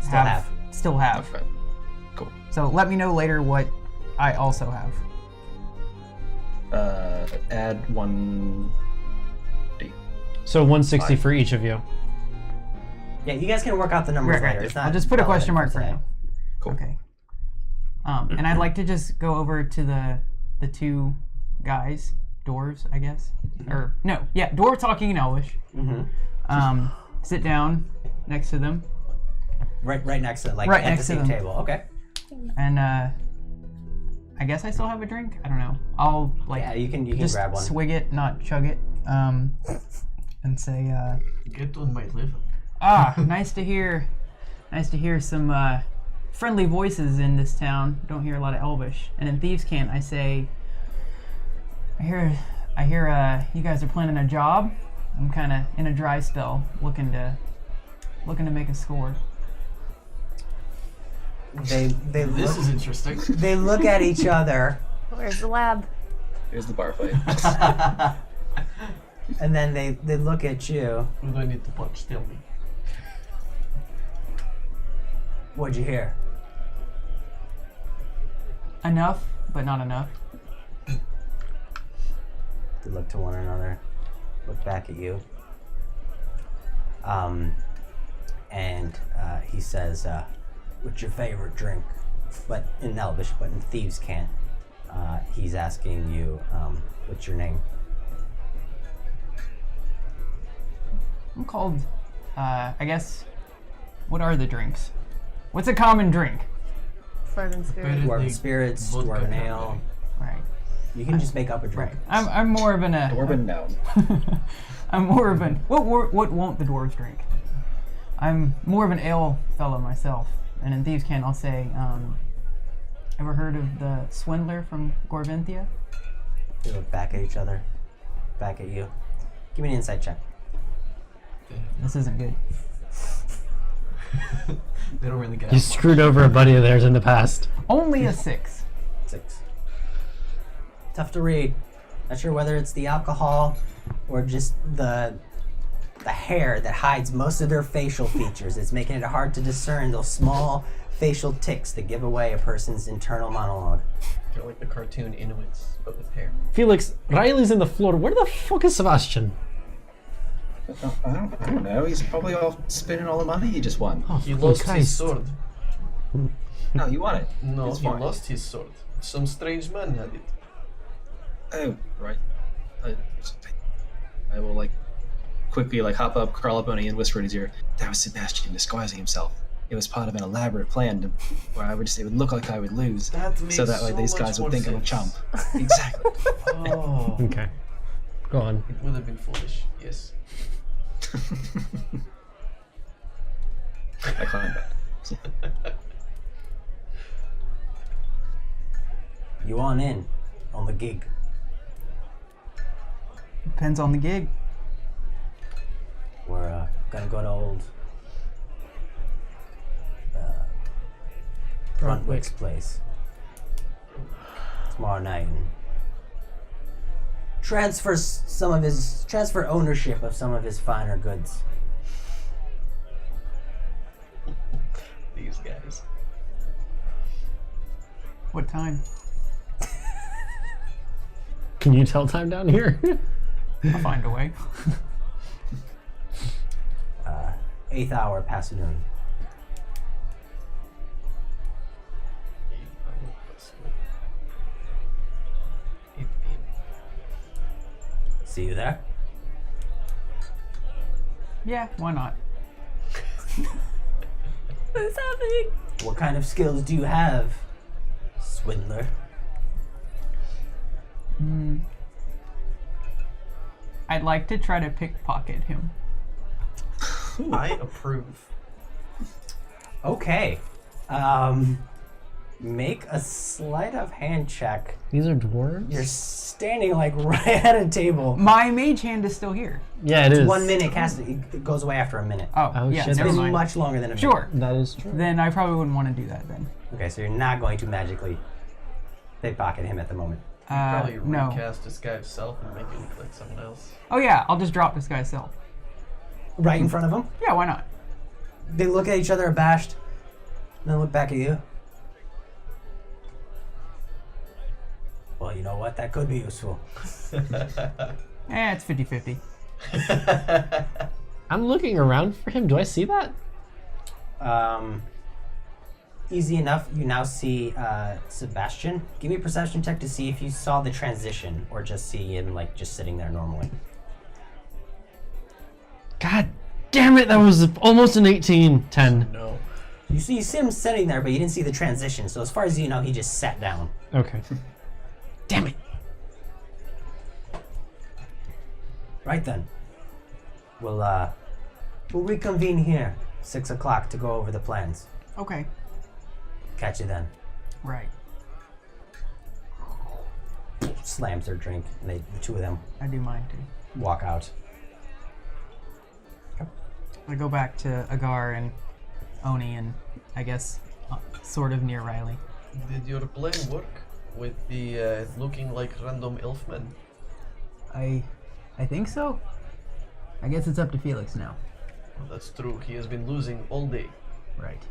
Still have. Still have. Okay. Cool. So let me know later what I also have. Add 1d. So 160 for each of you. Yeah, you guys can work out the numbers Right. later. It's not I'll just put a relevant question mark for today. now. Cool. Okay. And I'd like to just go over to the 2 guys, dwarves, I guess. Or no, yeah, dwarf talking in Elvish. Mm-hmm. Sit down next to them, Right next to it, like Right at next the to same them. table. Okay. and I guess I still have a drink. I don't know. I'll like Yeah, you can just grab one. swig it, not chug it. And say, Get on my level. nice to hear some friendly voices in this town. Don't hear a lot of Elvish. And in Thieves' Cant, I say, I hear you guys are planning a job. I'm kind of in a dry spell, looking to make a score. They This look, is interesting. they look at each other, Where's the lab? Here's the bar fight. and then they look at you. Who do I need to punch? Tell me. What'd you hear? Enough, but not enough. They look to one another, look back at you. And he says, what's your favorite drink? But in Elvish, but in Thieves' Cant, he's asking you, what's your name? I'm called, I guess, what are the drinks? What's a common drink? Dwarven spirit. Better Dwarven than spirits, vodka dwarven cranberry. ale. Right. You can just make up a drink. Right. I'm more of an Dwarven noun. I'm more of an what won't the dwarves drink? I'm more of an ale fellow myself, and in Thieves' Cant I'll say Ever heard of the swindler from Gorventia? They look back at each other. Back at you. Give me an insight check. This isn't good. They don't really get You out screwed over a buddy of theirs in the past. Only a 6. 6. Tough to read. Not sure whether it's the alcohol or just the hair that hides most of their facial features. It's making it hard to discern those small facial tics that give away a person's internal monologue. They're like the cartoon Inuits, but with hair. Felix, Riley's in the floor. Where the fuck is Sebastian? I don't know. He's probably all spending all the money he just won. Oh, He fucking lost his Christ. sword. No, you won it. No, It's he fine. lost his sword. Some strange man had it. Oh, right. I will quickly hop up, crawl up on him, and whisper in his ear. That was Sebastian disguising himself. It was part of an elaborate plan where it would look like I would lose, That makes so that way these much guys would more think I'm a sense. chump. Exactly. Oh, Okay. Go on. it would have been foolish. Yes. I climbed back. You on in on the gig. Depends on the gig. We're gonna go to old Bruntwick's place tomorrow night and transfer ownership of some of his finer goods. These guys. What time? Can you tell time down here? I'll find a way. 8th hour past noon. See you there. Yeah, why not? What's happening? What kind of skills do you have, swindler? I'd like to try to pickpocket him. I approve. Okay. Make a sleight of hand check. These are dwarves? You're standing right at a table. My mage hand is still here. Yeah, it is. 1 minute it goes away after a minute. Oh, yeah, shit. It's never been mind. much longer than a minute. Sure. That is true. Then I probably wouldn't want to do that then. Okay, so you're not going to magically pickpocket him at the moment. Probably No. recast this guy himself and make it look like someone else. Oh yeah, I'll just drop this guy's self. Right in front of him. Yeah, why not? They look at each other abashed, then look back at you. Well, you know what? That could be useful. It's 50-50. I'm looking around for him. Do I see that? Easy enough. You now see Sebastian. Give me a perception check to see if you saw the transition or just see him just sitting there normally. God damn it, that was almost an 18. 10. No. You see him sitting there, but you didn't see the transition. So as far as you know, he just sat down. Okay. Damn it. Right then. We'll reconvene here 6 o'clock to go over the plans. Okay. Catch you then. Right. Slams their drink, and the two of them I do mine too. walk out. I go back to Agar and Oni and I guess sort of near Riley. Did your plan work with the looking like random elfman? I think so. I guess it's up to Felix now. Well, that's true. He has been losing all day. Right.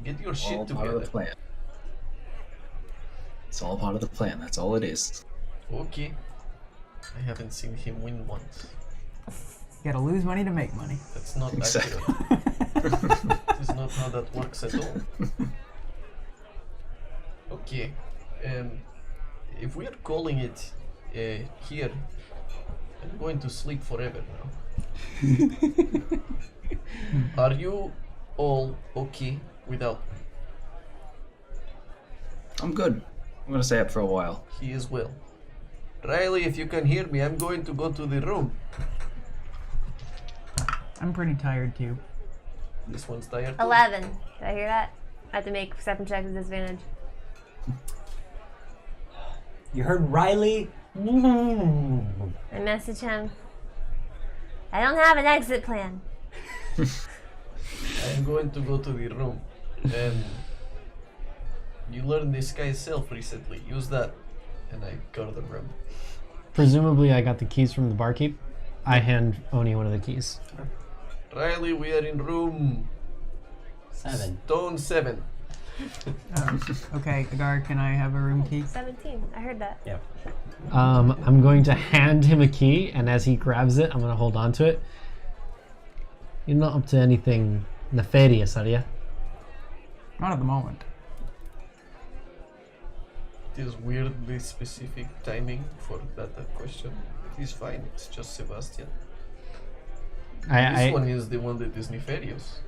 Get your All shit part of together. the plan. It's all part of the plan. That's all it is. Okay. I haven't seen him win once. You gotta lose money to make money. That's not Exactly. accurate. That's not how that works at all. Okay. If we are calling it here, I'm going to sleep forever now. Are you all okay without me? I'm good. I'm gonna stay up for a while. He is well. Riley, if you can hear me, I'm going to go to the room. I'm pretty tired too. This one's tired. too. 11. Did I hear that? I have to make perception checks at disadvantage. You heard Riley. I message him. I don't have an exit plan. I'm going to go to the room, and you learned disguise self recently. Use that, and I go to the room. Presumably, I got the keys from the barkeep. I hand Oni one of the keys. Riley, we are in room 7. Stone 7. Okay, Agar, can I have a room key? 17. I heard that. Yep. I'm going to hand him a key, and as he grabs it, I'm going to hold on to it. You're not up to anything nefarious, are you? Not at the moment. It is weirdly specific timing for that question. It is fine. It's just Sebastian. This one is the one that is nefarious.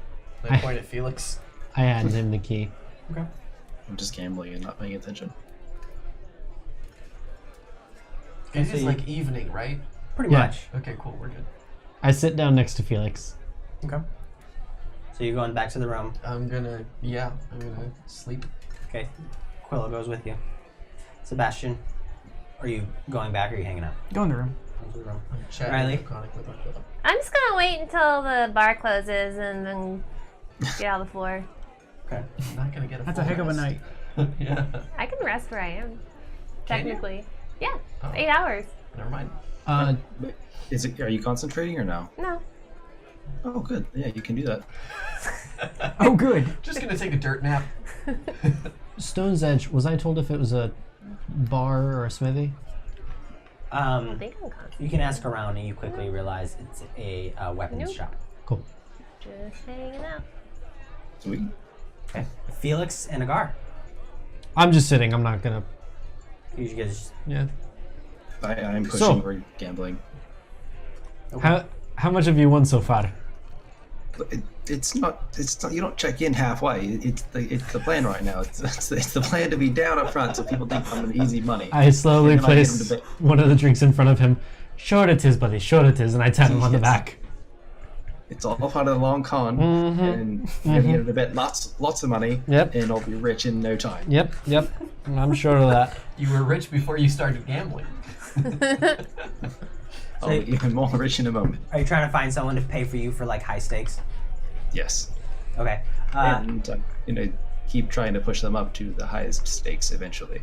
I point at Felix. I hand him the key. Okay. I'm just gambling and not paying attention. It is like evening, right? Pretty Yeah. much. Okay, cool. We're good. I sit down next to Felix. Okay. So you're going back to the room. I'm gonna sleep. Okay. Quillo goes with you. Sebastian, are you going back or are you hanging out? Go in the room. Go to the room. I'm chatting Riley? Draconic with Aquila. I'm just gonna wait until the bar closes and then get out of the floor. Okay. I'm not gonna get a That's a full heck of a rest. night. Yeah. I can rest where I am. Can you? Technically. Yeah. Oh. 8 hours. Never mind. Are you concentrating or no? No. Oh, good. Yeah, you can do that. Oh, good. Just gonna take a dirt nap. Stone's Edge, was I told if it was a bar or a smithy? I think I'm conscious. You can ask around and you quickly realize it's a weapons Nope. shop. Cool. Just hanging out. Sweet. Okay. Felix and Agar. I'm just sitting. I'm not gonna. You guys. Yeah. I'm pushing So- for gambling. How much have you won so far? But it's not. You don't check in halfway. It's the plan right now. It's the plan to be down up front so people think I'm an easy money. I slowly And then I get him place to bet. one of the drinks in front of him. Sure it is, buddy. Sure it is, and I tap him on the Yes. back. It's all part of the long con, and you're gonna get him to bet lots of money, Yep. and I'll be rich in no time. Yep. I'm sure of that. You were rich before you started gambling. I'll be even more rich in a moment. Are you trying to find someone to pay for you for like high stakes? Yes, Okay. and keep trying to push them up to the highest stakes eventually.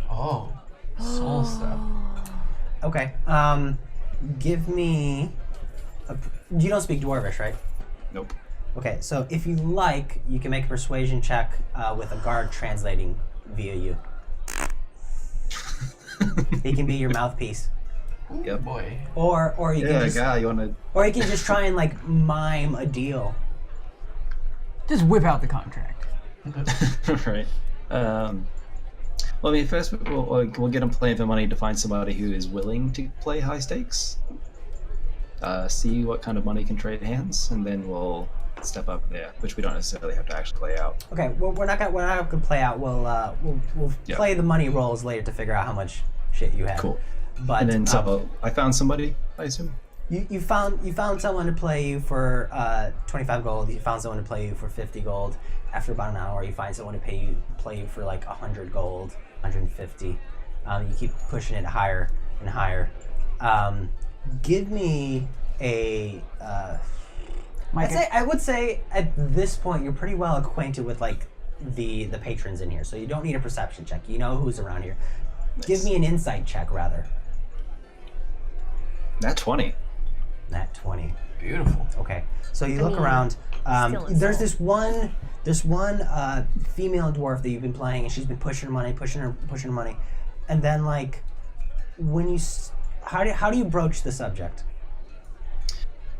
Oh. Soul stuff. Okay. Give me. You don't speak Dwarvish, right? Nope. Okay. So if you like, you can make a persuasion check with a guard translating via you. He can be your mouthpiece, Yep. Boy. or you can Yeah, just, guy, you wanna? or you can just try and like mime a deal. Just whip out the contract. Right. Well, I mean, first we'll get him playing for money to find somebody who is willing to play high stakes. See what kind of money can trade hands, and then we'll step up there, which we don't necessarily have to actually play out. Okay. Well, we're not gonna play out. We'll Yeah. play the money rolls later to figure out how much shit you have. Cool. But And then so I found somebody, I assume. You found someone to play you for 25 gold. You found someone to play you for 50 gold. After about an hour, you find someone to play you for like 100 gold, 150. You keep pushing it higher and higher. Give me a. I would say at this point you're pretty well acquainted with like the patrons in here, so you don't need a perception check. You know who's around here. Nice. Give me an insight check rather. Nat 20. Nat 20. Beautiful. Okay, so you look mean, around. still in There's soul. this one female dwarf that you've been playing, and she's been pushing her money, and then like when you how do you broach the subject?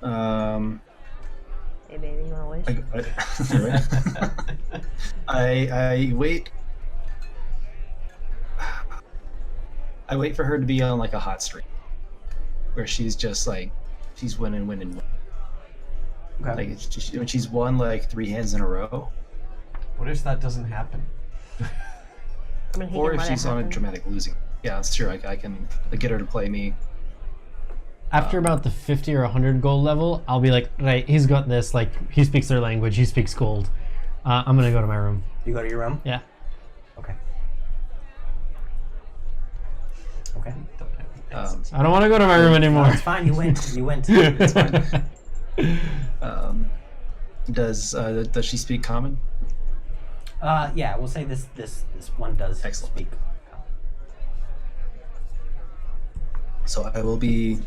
Hey, baby, you want to wish? I wait. I wait for her to be on like a hot streak, where she's just like she's winning. Okay. Like it's just, when she's won like 3 hands in a row, What if that doesn't happen? I mean, he or can if let it she's on a happen. dramatic losing. Yeah, that's true. I can get her to play me. After about the 50 or 100 gold level, I'll be like, right, he's got this. Like, he speaks their language. He speaks gold. I'm gonna go to my room. You go to your room? Yeah. Okay. Okay. I don't want to go to my room No, anymore. it's fine. You win. You win. Does she speak common? Yeah, we'll say this one does Excellent. speak. So I will be.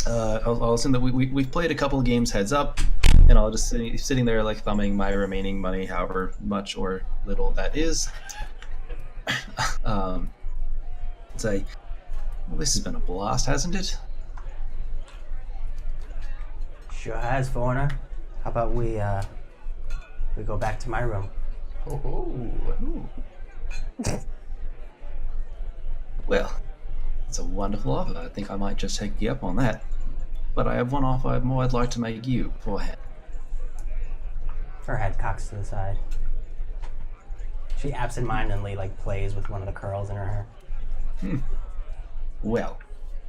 I'll assume that we've played a couple of games heads up, and I'll just sitting there like thumbing my remaining money, however much or little that is. Say, well, this has been a blast, hasn't it? Sure has, foreigner. How about we go back to my room? Oh. Well, it's a wonderful offer. I think I might just take you up on that. But I have one offer more I'd like to make you beforehand. Her head cocks to the side. She absentmindedly plays with one of the curls in her hair. Well,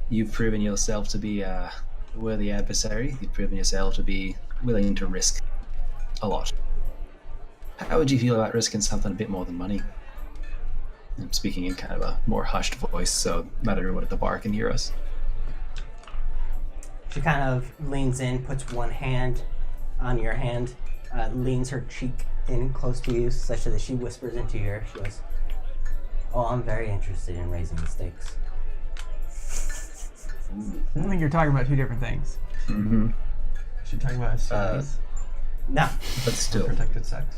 you've proven yourself to be a worthy adversary. You've proven yourself to be willing to risk a lot. How would you feel about risking something a bit more than money? I'm speaking in kind of a more hushed voice, so not everyone at the bar can hear us. She kind of leans in, puts one hand on your hand, leans her cheek in close to you, such that she whispers into your ear. She goes, "Oh, I'm very interested in raising the stakes." I think you're talking about two different things. Mm-hmm. Is she talking about STDs? No. But still. Protected sex.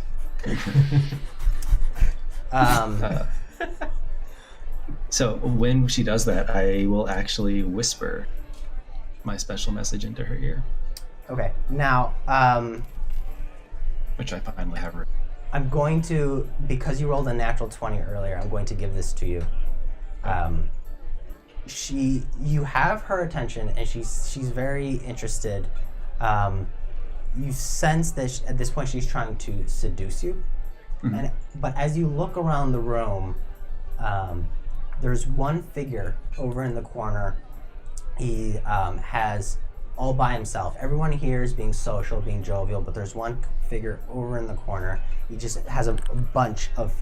So when she does that, I will actually whisper my special message into her ear, Okay. Now, which I finally have. I'm going to, because you rolled a natural 20 earlier, I'm going to give this to you. You have her attention, and she's very interested. You sense that at this point she's trying to seduce you. Mm-hmm. But as you look around the room, there's one figure over in the corner. He has all by himself. Everyone here is being social, being jovial, but there's one figure over in the corner. He just has a bunch of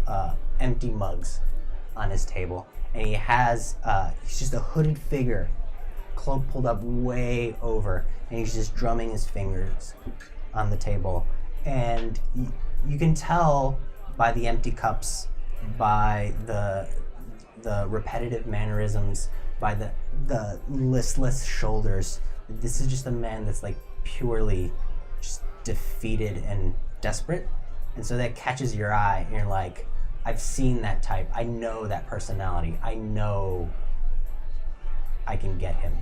empty mugs on his table, and he's just a hooded figure, cloak pulled up way over, and he's just drumming his fingers on the table. And you can tell by the empty cups, by the repetitive mannerisms, by the listless shoulders, this is just a man that's purely just defeated and desperate. And so that catches your eye, and you're like, I've seen that type. I know that personality. I know I can get him.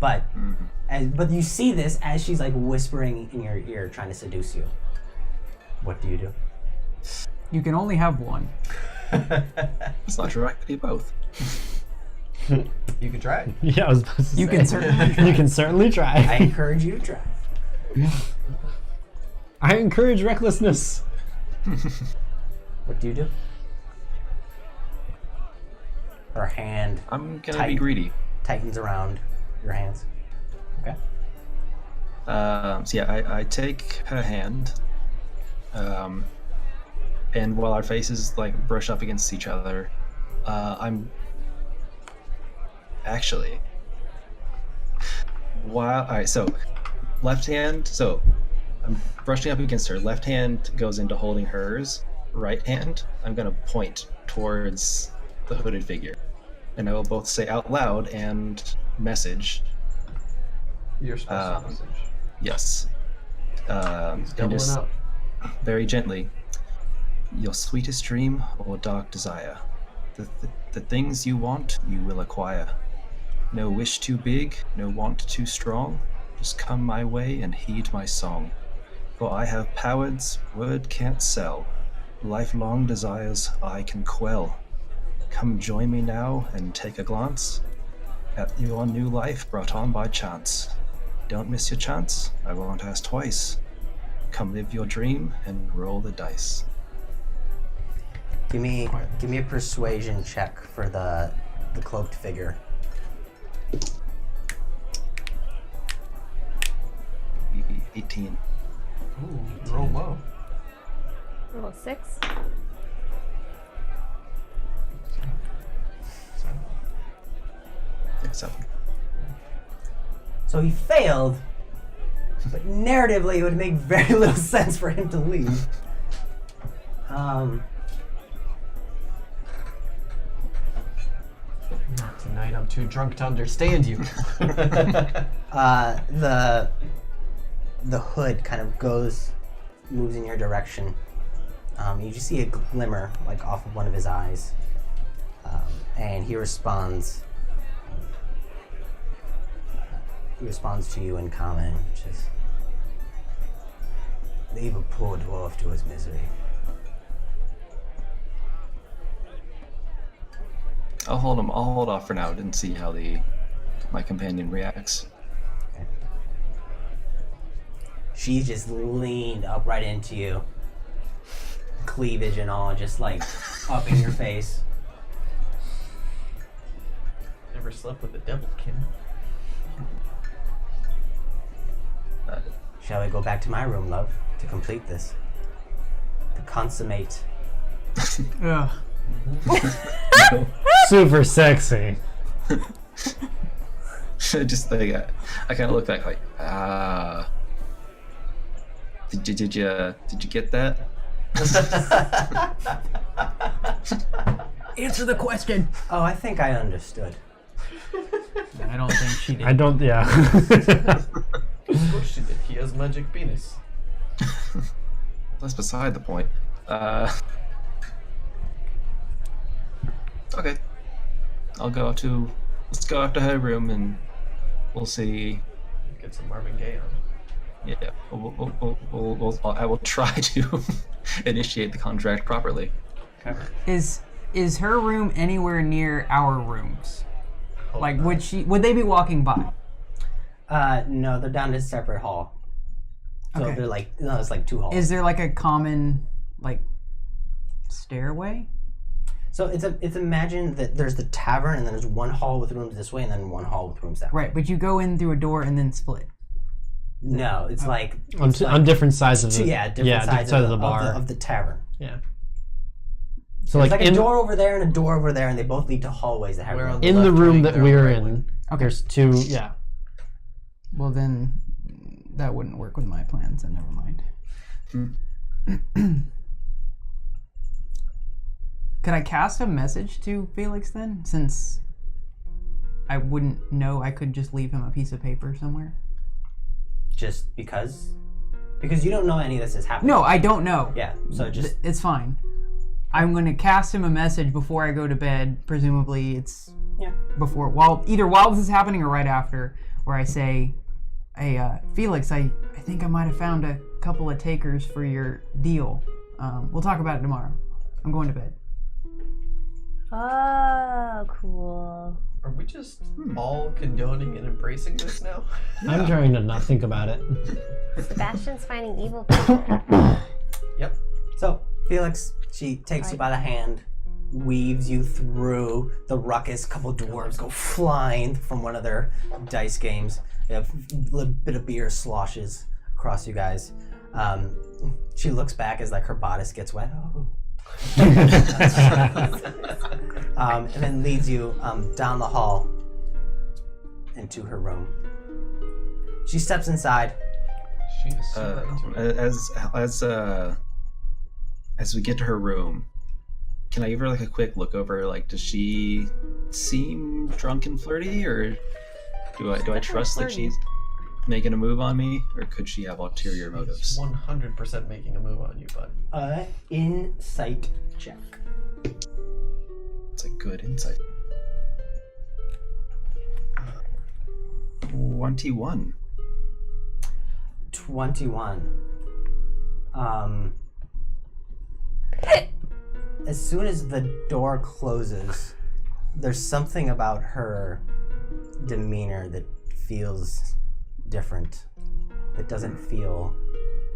But but you see this as she's whispering in your ear, trying to seduce you. What do you do? You can only have one. It's not true. I could do both. You can try it. Yeah, I was supposed to You say. can certainly try. You can certainly I try. encourage you to try. I encourage recklessness. What do you do? Her hand I'm gonna Tight. be greedy. tightens around your hands. Okay. So yeah, I take her hand, and while our faces brush up against each other, I'm actually alright, so left hand, so I'm brushing up against her. Left hand goes into holding hers. Right hand, I'm gonna point towards the hooded figure, and I will both say out loud and message. Your special message. Yes. He's And doubling just up. very gently. Your sweetest dream or dark desire. The things you want, you will acquire. No wish too big, no want too strong. Just come my way and heed my song. For I have powers word can't sell. Lifelong desires I can quell. Come join me now and take a glance at your new life brought on by chance. Don't miss your chance, I won't ask twice. Come live your dream and roll the dice. Give me a persuasion check for the cloaked figure. 18. Ooh, you roll low. Roll 6. Seven. So he failed, but narratively it would make very little sense for him to leave. Not tonight. I'm too drunk to understand you. The hood kind of moves in your direction. You just see a glimmer like off of one of his eyes, and he responds. He responds to you in common, which is, leave a poor dwarf to his misery. I'll hold off for now and see how my companion reacts. Okay. She just leaned up right into you, cleavage and all, just like up in your face. Never slept with a devilkin. Shall we go back to my room, love, to complete this? To consummate. Ugh. Super sexy. Just like I kind of look back like, did you get that? Answer the question. Oh, I think I understood. I don't think she did. I don't, yeah. Of course she did. He has magic penis. That's beside the point. Okay. Let's go up to her room and we'll see. Get some Marvin Gaye on. Yeah, I will try to initiate the contract properly. Okay. Is her room anywhere near our rooms? Like, would they be walking by? No, they're down this separate hall. So Okay. they're like, no, it's like two halls. Is there like a common, like, stairway? So it's imagine that there's the tavern and then there's one hall with rooms this way and then one hall with rooms that way. Right, but you go in through a door and then split. No, it's like on different sides of the different sides of the bar. of the tavern. Yeah. So There's like like a in door over there and a door over there, and they both lead to hallways that have Where on rooms. the in the left room wing, that they're on the we're right in, wing. there's two. Yeah. Well, then that wouldn't work with my plans, and never mind. Could I cast a message to Felix then, since I wouldn't know? I could just leave him a piece of paper somewhere. Just because you don't know any of this is happening. No, I don't know. Yeah. So just It's fine. I'm going to cast him a message before I go to bed. Presumably, it's before, either while this is happening or right after, where I say, "Hey, Felix, I think I might have found a couple of takers for your deal. We'll talk about it tomorrow. I'm going to bed." Oh, cool. Are we just all condoning and embracing this now? I'm trying to not think about it. Sebastian's finding evil people. Yep. So Felix, she takes you by the hand, weaves you through the ruckus. Couple dwarves go flying from one of their dice games. A little bit of beer sloshes across you guys. She looks back as like her bodice gets wet. Oh. And then leads you down the hall into her room. She steps inside. She is super into it. As we get to her room, can I give her like a quick look over? Like, does she seem drunk and flirty, or do I trust that she's making a move on me, or could she have ulterior motives? 100% making a move on you, bud. Insight check. It's a good insight. 21. 21. As soon as the door closes, there's something about her demeanor that feels different. That doesn't feel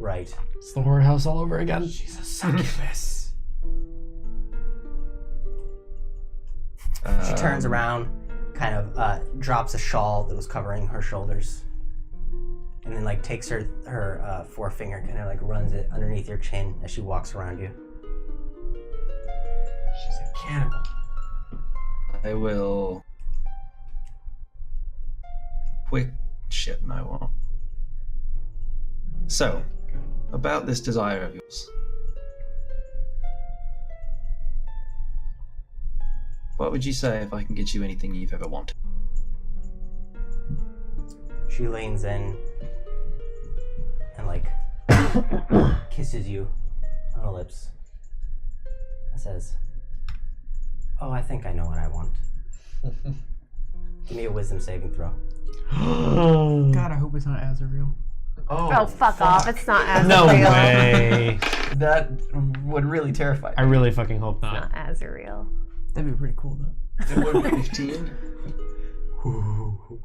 right. It's the whorehouse all over again. She's a succubus. She turns around, kind of drops a shawl that was covering her shoulders, and then like takes her forefinger, kind of like runs it underneath your chin as she walks around you. She's a cannibal. I will. Quick shit, no, I won't. So, about this desire of yours. What would you say if I can get you anything you've ever wanted? She leans in and like kisses you on the lips and says, "Oh, I think I know what I want." Give me a wisdom saving throw. God, I hope it's not Azrael. Oh, fuck off. It's not Azrael. No way. That would really terrify I me. really fucking hope It's not. not Azrael. That'd be pretty cool though. It would be 15? What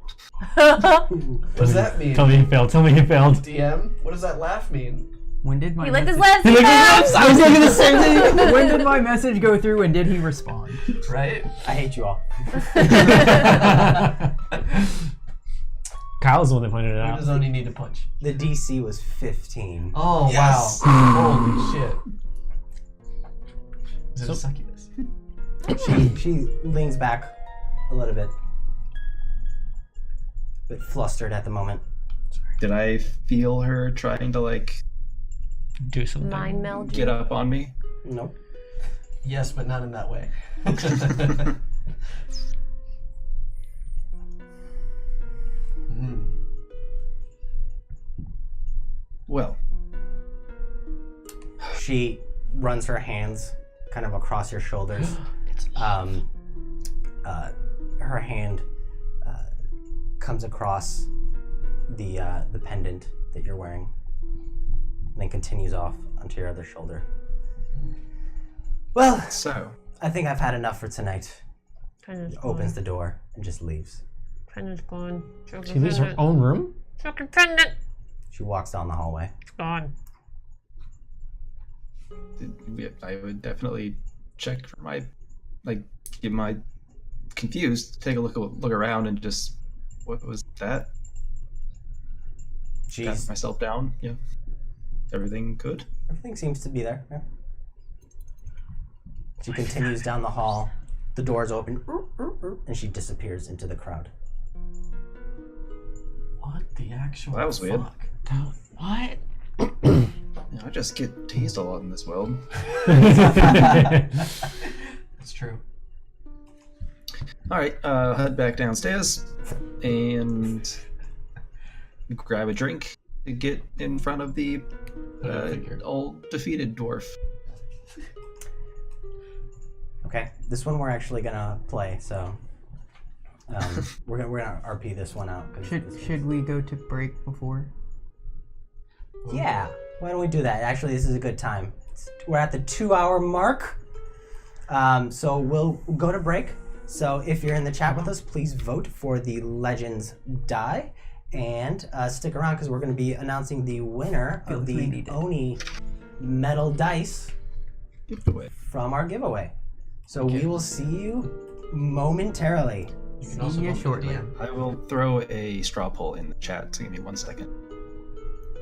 does that mean? Tell me you failed. Tell me you failed. DM? What does that laugh mean? When did my He licked his message... lips. I was thinking the same thing. When did my message go through and did he respond? Right? I hate you all. Kyle's the one that pointed it Who out. does only need to punch? The DC was 15. Oh, Yes. wow. Holy shit. Is it a succubus? She leans back a little bit flustered at the moment. Did I feel her trying to, like, Do something. Mind meld. get up on me? Nope. Yes, but not in that way. Well, She runs her hands kind of across your shoulders. Her hand comes across the pendant that you're wearing, and then continues off onto your other shoulder. Well, so, I think I've had enough for tonight. Pendant's Opens the door and just leaves. Pendant's gone. She leaves her own room? Fucking pendant. She walks down the hallway. It's gone. I would definitely check for my, like, get my confused, take a look around and just, what was that? Got She's myself down, yeah. Everything good? Everything seems to be there. Yeah. She continues down the hall. The doors open, and she disappears into the crowd. What the actual Well, that was weird. fuck? What? I just get teased a lot in this world. That's true. Alright, head back downstairs and grab a drink to get in front of the old defeated dwarf. Okay, this one we're actually gonna play, so we're gonna RP this one out. 'Cause Should we go to break before? Yeah, why don't we do that? Actually, this is a good time. We're at the 2-hour mark, so we'll go to break. So if you're in the chat with us, please vote for the Legends die, and stick around because we're going to be announcing the winner of the Oni metal dice Giveaway. from our giveaway. So we will see you momentarily. You can also See ya vote for shortly. DM. I will throw a straw poll in the chat, so give me 1 second.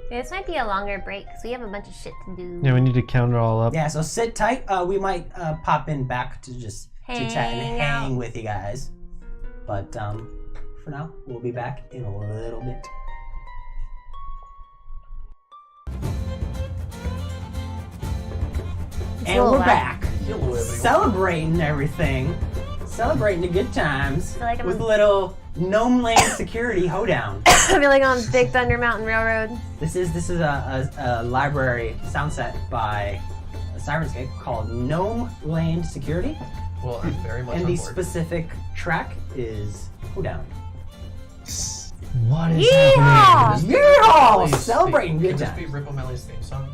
This might be a longer break because we have a bunch of shit to do. Yeah, we need to count it all up. Yeah, so sit tight. We might pop in back to just chit chat and Hang out. hang with you guys. But for now, we'll be back in a little bit. And little we're loud. back. Hello, everyone. Celebrating everything. Celebrating the good times. feel like I'm with a- a little Gnome Lane security hoedown. I feel like on Big Thunder Mountain Railroad. This is a library sound set by Sirenscape called Gnome Lane Security. Well, I'm very much And on the board. specific track is Hoedown. What is Yeehaw! happening? Yeehaw! Please, Celebrating Can good this be times. Rip O'Malley's theme song?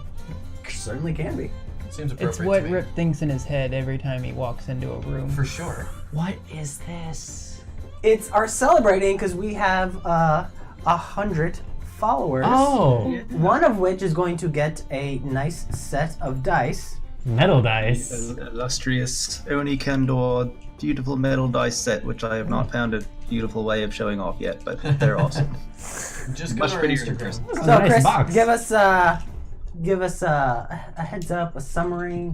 Certainly can be. Seems appropriate It's what to me. Rip thinks in his head every time he walks into a room. For sure. What is this? It's our celebrating because we have 100 followers. Oh, One of which is going to get a nice set of dice. metal dice. Illustrious Oni Kandor beautiful metal dice set, which I have not found a beautiful way of showing off yet, but they're awesome. Just go Much to our prettier in Instagram. person. So, nice Chris, box. give us a heads up, a summary.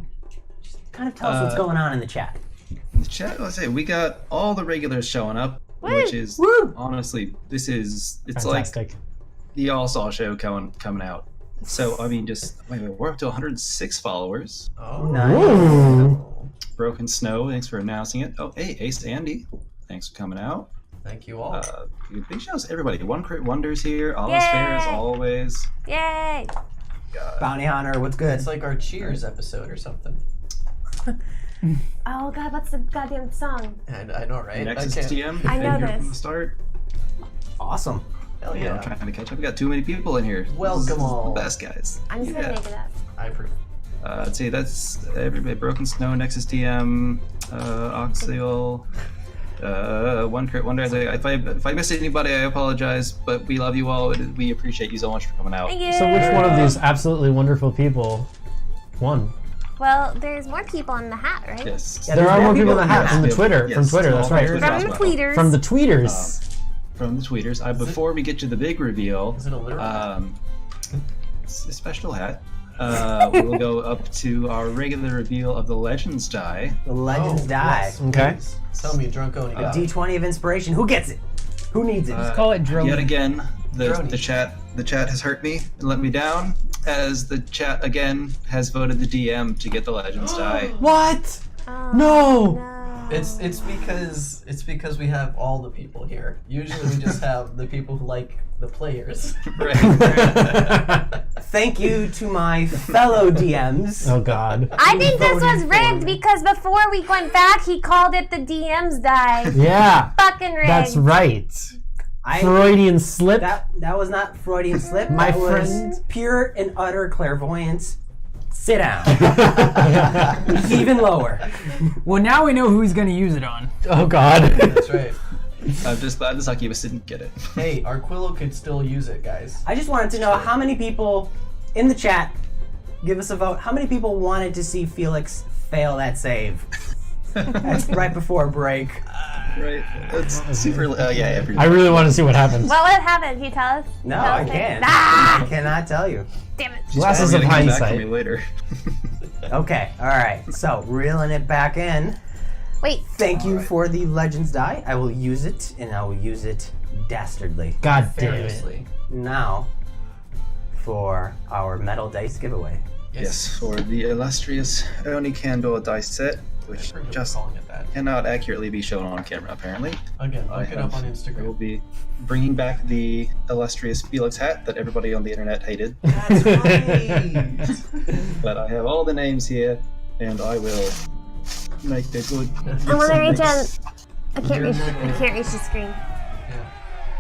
Just kind of tell us what's going on in the chat. In the chat, let's say we got all the regulars showing up, which is honestly, it's Fantastic. like the All Saw show coming out. So I mean, we're up to 106 followers. Oh, Nice. Broken Snow, thanks for announcing it. Oh, hey, Ace Andy, thanks for coming out. thank you all. Big shouts to everybody. One Crit Wonders here. All is fair as Yay! always. Yay! Bounty Hunter, what's good? It's like our Cheers episode or something. Oh god, what's the goddamn song? I know, right? Nexus can't- TM. I know been here this. from the start. Awesome. Hell Yeah, yeah. I'm trying to catch up. We got too many people in here. Welcome This is all. the best guys. I'm just gonna make it up. I approve. Let's see, that's everybody. Broken Snow, Nexus TM, Oxial, One Crit Wonder. If I missed anybody, I apologize, but we love you all. We appreciate you so much for coming out. Thank you. So which one of these absolutely wonderful people won? Well, there's more people in the hat, right? Yes. Yeah, There there's are more people in the in hat from the Yes, Twitter. yes, From Twitter, all that's from right. Twitter. From the tweeters. From the tweeters. From the tweeters. Before we get to the big reveal, Is it a literal? it's a special hat. We will go up to our regular reveal of the Legends die. The Legends die. Yes, Okay. please. Tell me, Drunkoni A got it. D20 of inspiration. Who gets it? Who needs it? Call it drone. Yet again, the Droney. chat has hurt me and let me down, as the chat again has voted the DM to get the Legends die. What? Oh, No! no. It's because we have all the people here. Usually we just have the people who like the players. Right. Thank you to my fellow DMs. Oh God. I think this was voted rigged for- because before we went back, he called it the DM's die. Yeah, Fucking rigged. that's right. I Freudian slip. that was not Freudian slip. My that was friend. pure and utter clairvoyance. Sit down. Even lower. Well, now we know who he's gonna use it on. Oh God. That's right. I'm just glad the succubus didn't get it. Hey, Arquillo could still use it, guys. I just wanted to know how many people in the chat give us a vote. How many people wanted to see Felix fail that save? That's right before break. Right. That's super. Yeah. I really want to see what happens. What would happen? Can you tell us? No, Tell I us. can't. Ah! I cannot tell you. Damn it. Glasses of Come back to me hindsight. later. Okay, all right. So reeling it back in. Wait. Thank you for the Legends die. I will use it, and I will use it dastardly. God damn it. Seriously. Now, for our metal dice giveaway. Yes, for the illustrious Oni Candor dice set, I which forget just calling it that. cannot accurately be shown on camera, apparently. Again, look it up on I will Instagram. be bringing back the illustrious Felix hat that everybody on the internet hated. That's right. But I have all the names here, and I will make the good. I want to reach out. mix. I can't reach the screen. Yeah.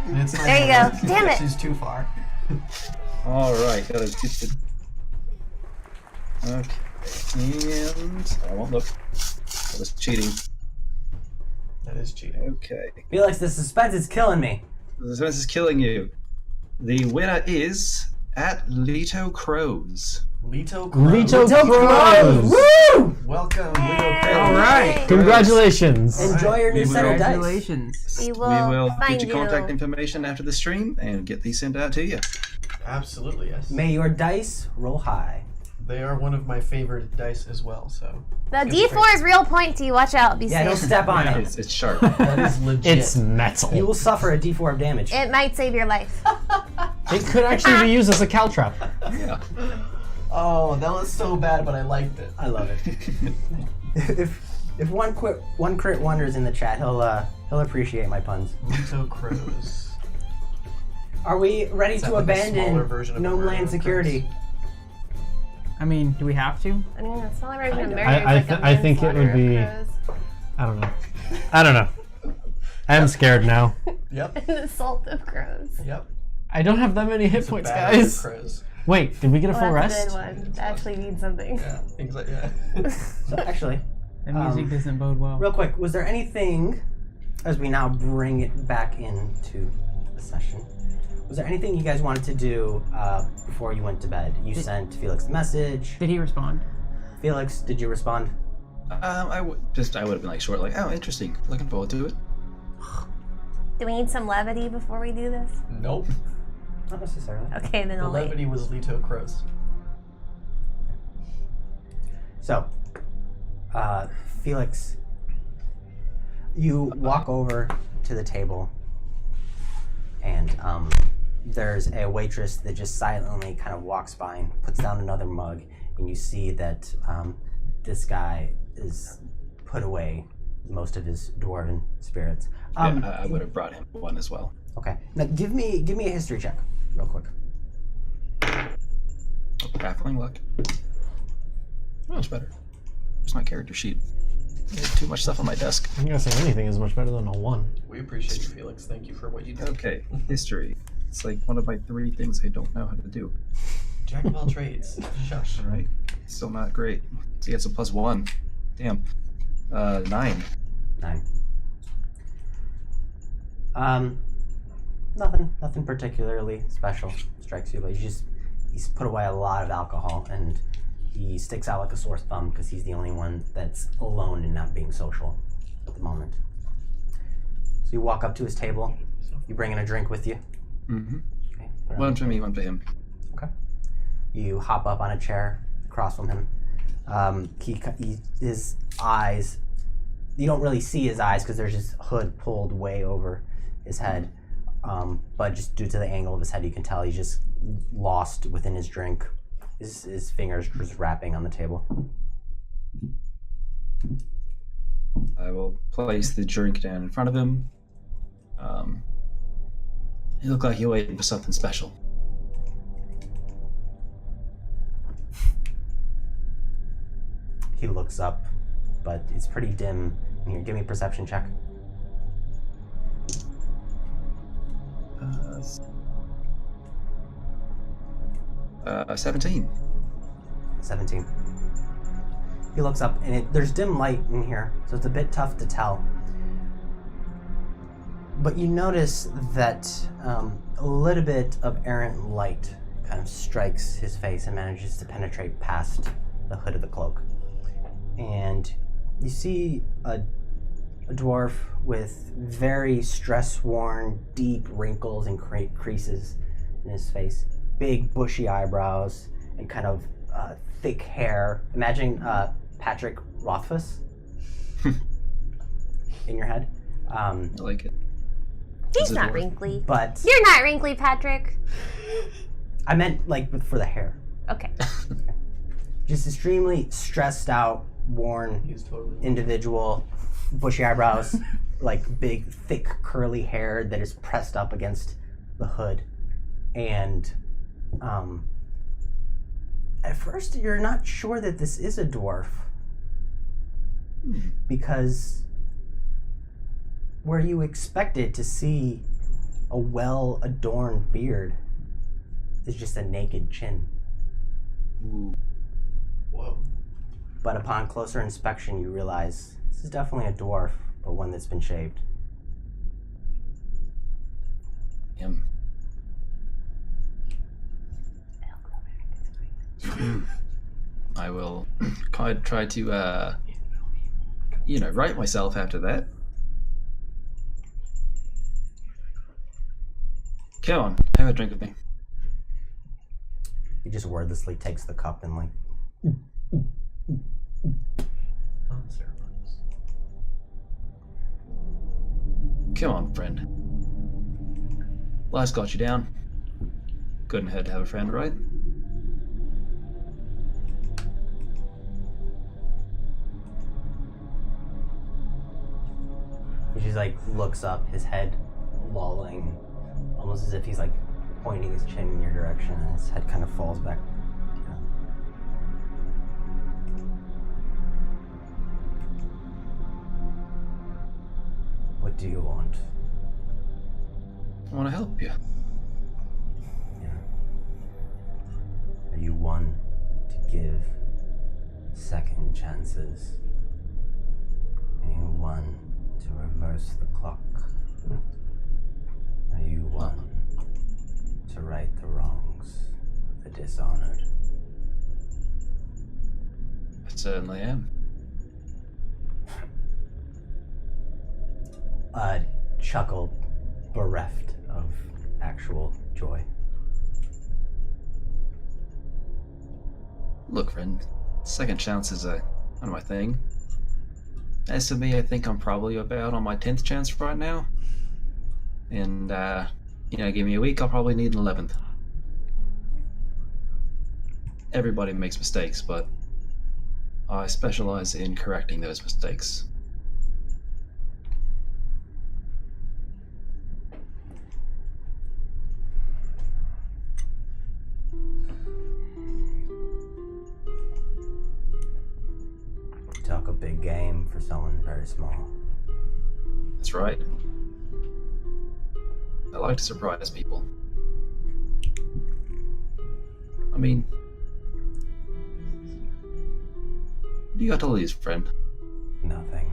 And it's not There you gonna go. work. Damn it. She's too far. All right, gotta get the. Okay, and I won't look. That was cheating. That is cheating. Okay, Felix, the suspense is killing me. the suspense is killing you. The winner is at Leto Crows. Leto Crow. Leto Crows! Crows. Woo! Welcome, Leto Crow. All right. Congratulations. Enjoy your new We set of will- dice. Congratulations. We We will, will find get your contact you. information after the stream and get these sent out to you. Absolutely, yes. May your dice roll high. They are one of my favorite dice as well, so. The D4 is real pointy. Watch out. Be Yeah, don't safe. step on it. It's sharp. That is legit. It's metal. You will suffer a D4 of damage. It might save your life. It could actually be used as a caltrap. Yeah. Oh, that was so bad, but I liked it. I love it. if one crit wonders in the chat, he'll appreciate my puns. Leto Crows. Are we ready that to like a abandon smaller version of Gnome a Land Murder security? I mean, do we have to? I mean, it's not like we're gonna I think it would be- I don't know. I don't know. I'm scared now. Yep. An assault of crows. Yep. I don't have that many hit It's a points, battle of guys. Crows. Wait, did we get a full That's rest? a good one. That actually means something. Yeah. Things like that. So actually, That music doesn't bode well. real quick, was there anything, as we now bring it back into the session, was there anything you guys wanted to do before you went to bed? You sent Felix the message. Did he respond? Felix, did you respond? I would have been like short, like, oh, interesting. Looking forward to it. Do we need some levity before we do this? Nope. not necessarily. Okay, then The I'll wait. levity was Leto Crows. So, Felix, you walk over to the table, and there's a waitress that just silently kind of walks by and puts down another mug, and you see that this guy is put away most of his dwarven spirits. Yeah, I would have brought him one as well. Okay, now give me a history check, real quick. Baffling luck. Much better. Where's my character sheet? I have too much stuff on my desk. I'm gonna say anything is much better than a 1. We appreciate you, Felix. Thank you for what you do. Okay, history. It's like one of my 3 things I don't know how to do. Jack of all trades. Shush. All right, still not great. So yeah, it's a +1. Damn. 9. 9. Nothing particularly special strikes you, but he's put away a lot of alcohol, and he sticks out like a sore thumb because he's the only one that's alone and not being social at the moment. So you walk up to his table. You bring in a drink with you. Mm-hmm. Okay, put it on One the for me, one for him. Okay. You hop up on a chair across from him. His eyes, you don't really see his eyes because there's this hood pulled way over his head. But just due to the angle of his head, you can tell he's just lost within his drink. His fingers just wrapping on the table. I will place the drink down in front of him. He looked like he waited for something special. He looks up, but it's pretty dim. Here, give me a perception check. 17. 17. He looks up, and there's dim light in here, so it's a bit tough to tell. But you notice that a little bit of errant light kind of strikes his face and manages to penetrate past the hood of the cloak. And you see a dwarf with very stress-worn, deep wrinkles and creases in his face. Big, bushy eyebrows and kind of thick hair. Imagine Patrick Rothfuss in your head. I like it. He's Is it not dwarf? wrinkly. But You're not wrinkly, Patrick. I meant like for the hair. Okay. Just extremely stressed out, worn He's totally. individual, bushy eyebrows, like big, thick, curly hair that is pressed up against the hood. And at first you're not sure that this is a dwarf because where you expected to see a well-adorned beard is just a naked chin. Ooh. Whoa. But upon closer inspection, you realize this is definitely a dwarf, but one that's been shaved. Him. I will try to, right myself after that. Come on, have a drink with me. He just wordlessly takes the cup and Unceremonious. Come on, friend. Life's got you down. Couldn't hurt to have a friend, right? he just looks up, his head lolling, almost as if he's pointing his chin in your direction, and his head kind of falls back. What do you want? I want to help you. Are you one to give second chances? Are you one to reverse the clock? Are you one to right the wrongs of the dishonored? I certainly am. A chuckle bereft of actual joy. Look, friend, second chances are kind of my thing. As for me, I think I'm probably about on my 10th chance right now. And, give me a week, I'll probably need an 11th. Everybody makes mistakes, but I specialize in correcting those mistakes. Talk a big game for someone very small. That's right. I like to surprise people. I mean, what do you got to lose, friend? Nothing.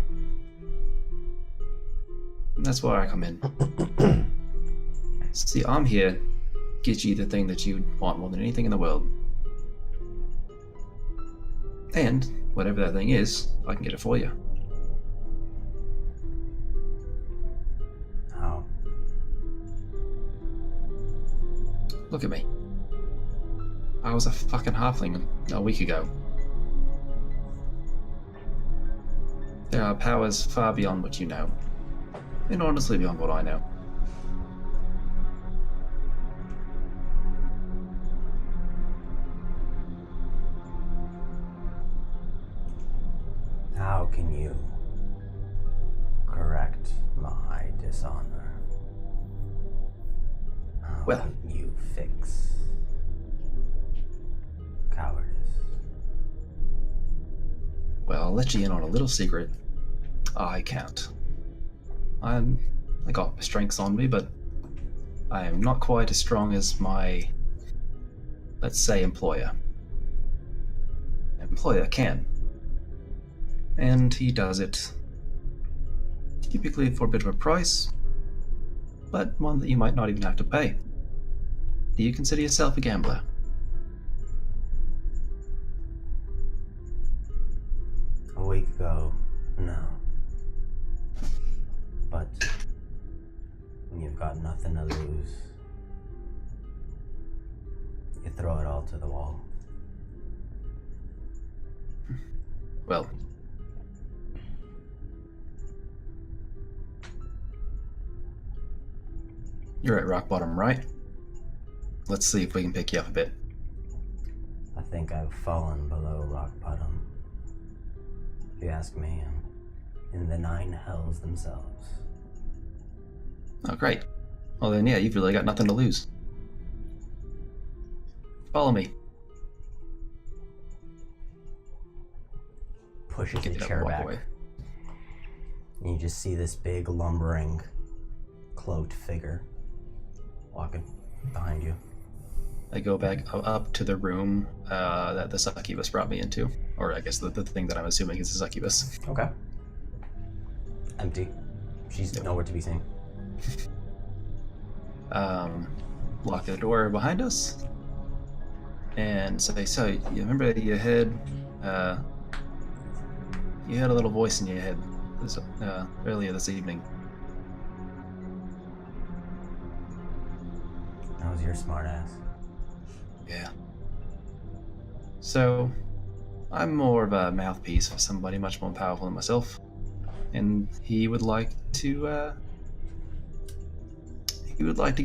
And that's why I come in. See, I'm here to get you the thing that you want more than anything in the world. And whatever that thing is, I can get it for you. How? Look at me. I was a fucking halfling a week ago. There are powers far beyond what you know. And honestly beyond what I know. How can you correct my dishonor? How Well- can you fix cowardice? Well, I'll let you in on a little secret. I can't. I got my strengths on me, but I am not quite as strong as my, let's say, employer. Employer can. And he does it typically for a bit of a price, but one that you might not even have to pay. Do you consider yourself a gambler? A week ago, no. But when you've got nothing to lose, you throw it all to the wall. Well, you're at rock bottom, right? Let's see if we can pick you up a bit. I think I've fallen below rock bottom. If you ask me, I'm in the 9 hells themselves. Oh, great. Well then, yeah, you've really got nothing to lose. Follow me. Pushes the Get up chair and walk back. away. And you just see this big, lumbering, cloaked figure walking behind you. I go back up to the room that the succubus brought me into. Or I guess the thing that I'm assuming is the succubus. Okay. Empty. She's nowhere to be seen. Lock the door behind us. And say, so, you remember you had a little voice in your head earlier this evening. That was your smart ass. Yeah. So, I'm more of a mouthpiece for somebody much more powerful than myself. And he would like to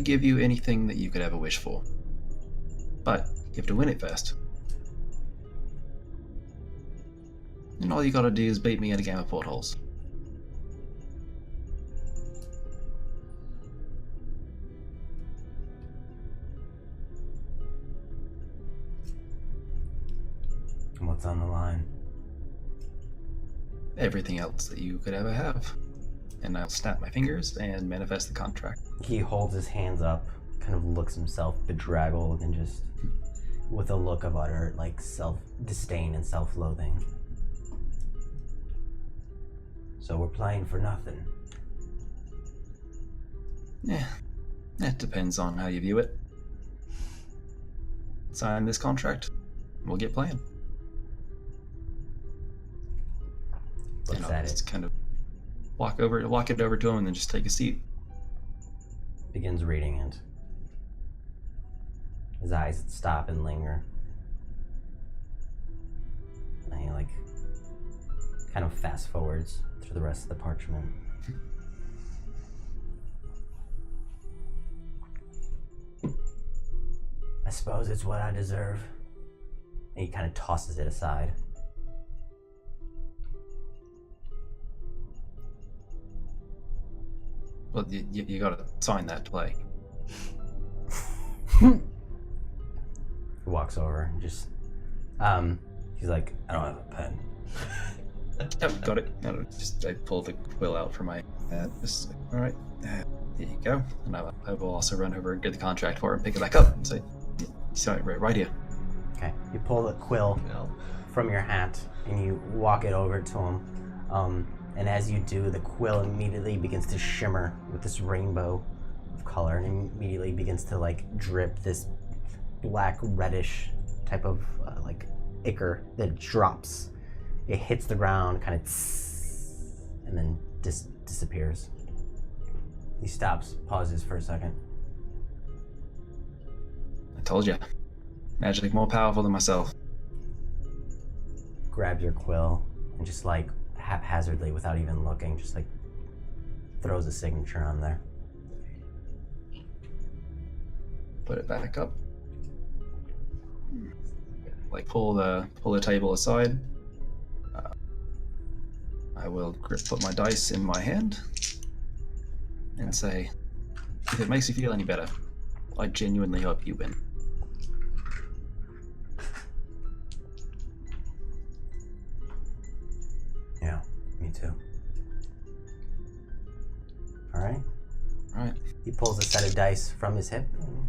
give you anything that you could ever wish for. But you have to win it first. And all you gotta do is beat me at a game of portholes. What's on the line? Everything else that you could ever have. And I'll snap my fingers and manifest the contract. He holds his hands up, kind of looks himself bedraggled and just with a look of utter self-disdain and self-loathing. So we're playing for nothing. Yeah, that depends on how you view it. Sign this contract, we'll get playing. Looks And I'll at just it, kind of walk it over to him and then just take a seat. begins reading it. His eyes stop and linger. And he like kind of fast forwards through the rest of the parchment. I suppose it's what I deserve. And he kind of tosses it aside. Well, you gotta sign that play. He walks over and just, he's like, I don't have a pen. Yep, got it. I pull the quill out from my hat. All right, here you go. And I will also run over and get the contract for it and pick it back up and say, sorry, right here. Okay, you pull the quill from your hat and you walk it over to him. And as you do, the quill immediately begins to shimmer with this rainbow of color, and immediately begins to like drip this black reddish type of like ichor that drops. It hits the ground, kind of, and then disappears. He stops, pauses for a second. I told you, magic more powerful than myself. Grabs your quill and just like haphazardly, without even looking, just like throws a signature on there. Put it back up. Like pull the table aside. I will put my dice in my hand and say, if it makes you feel any better, I genuinely hope you win. Yeah, me too. Alright. Alright. He pulls a set of dice from his hip and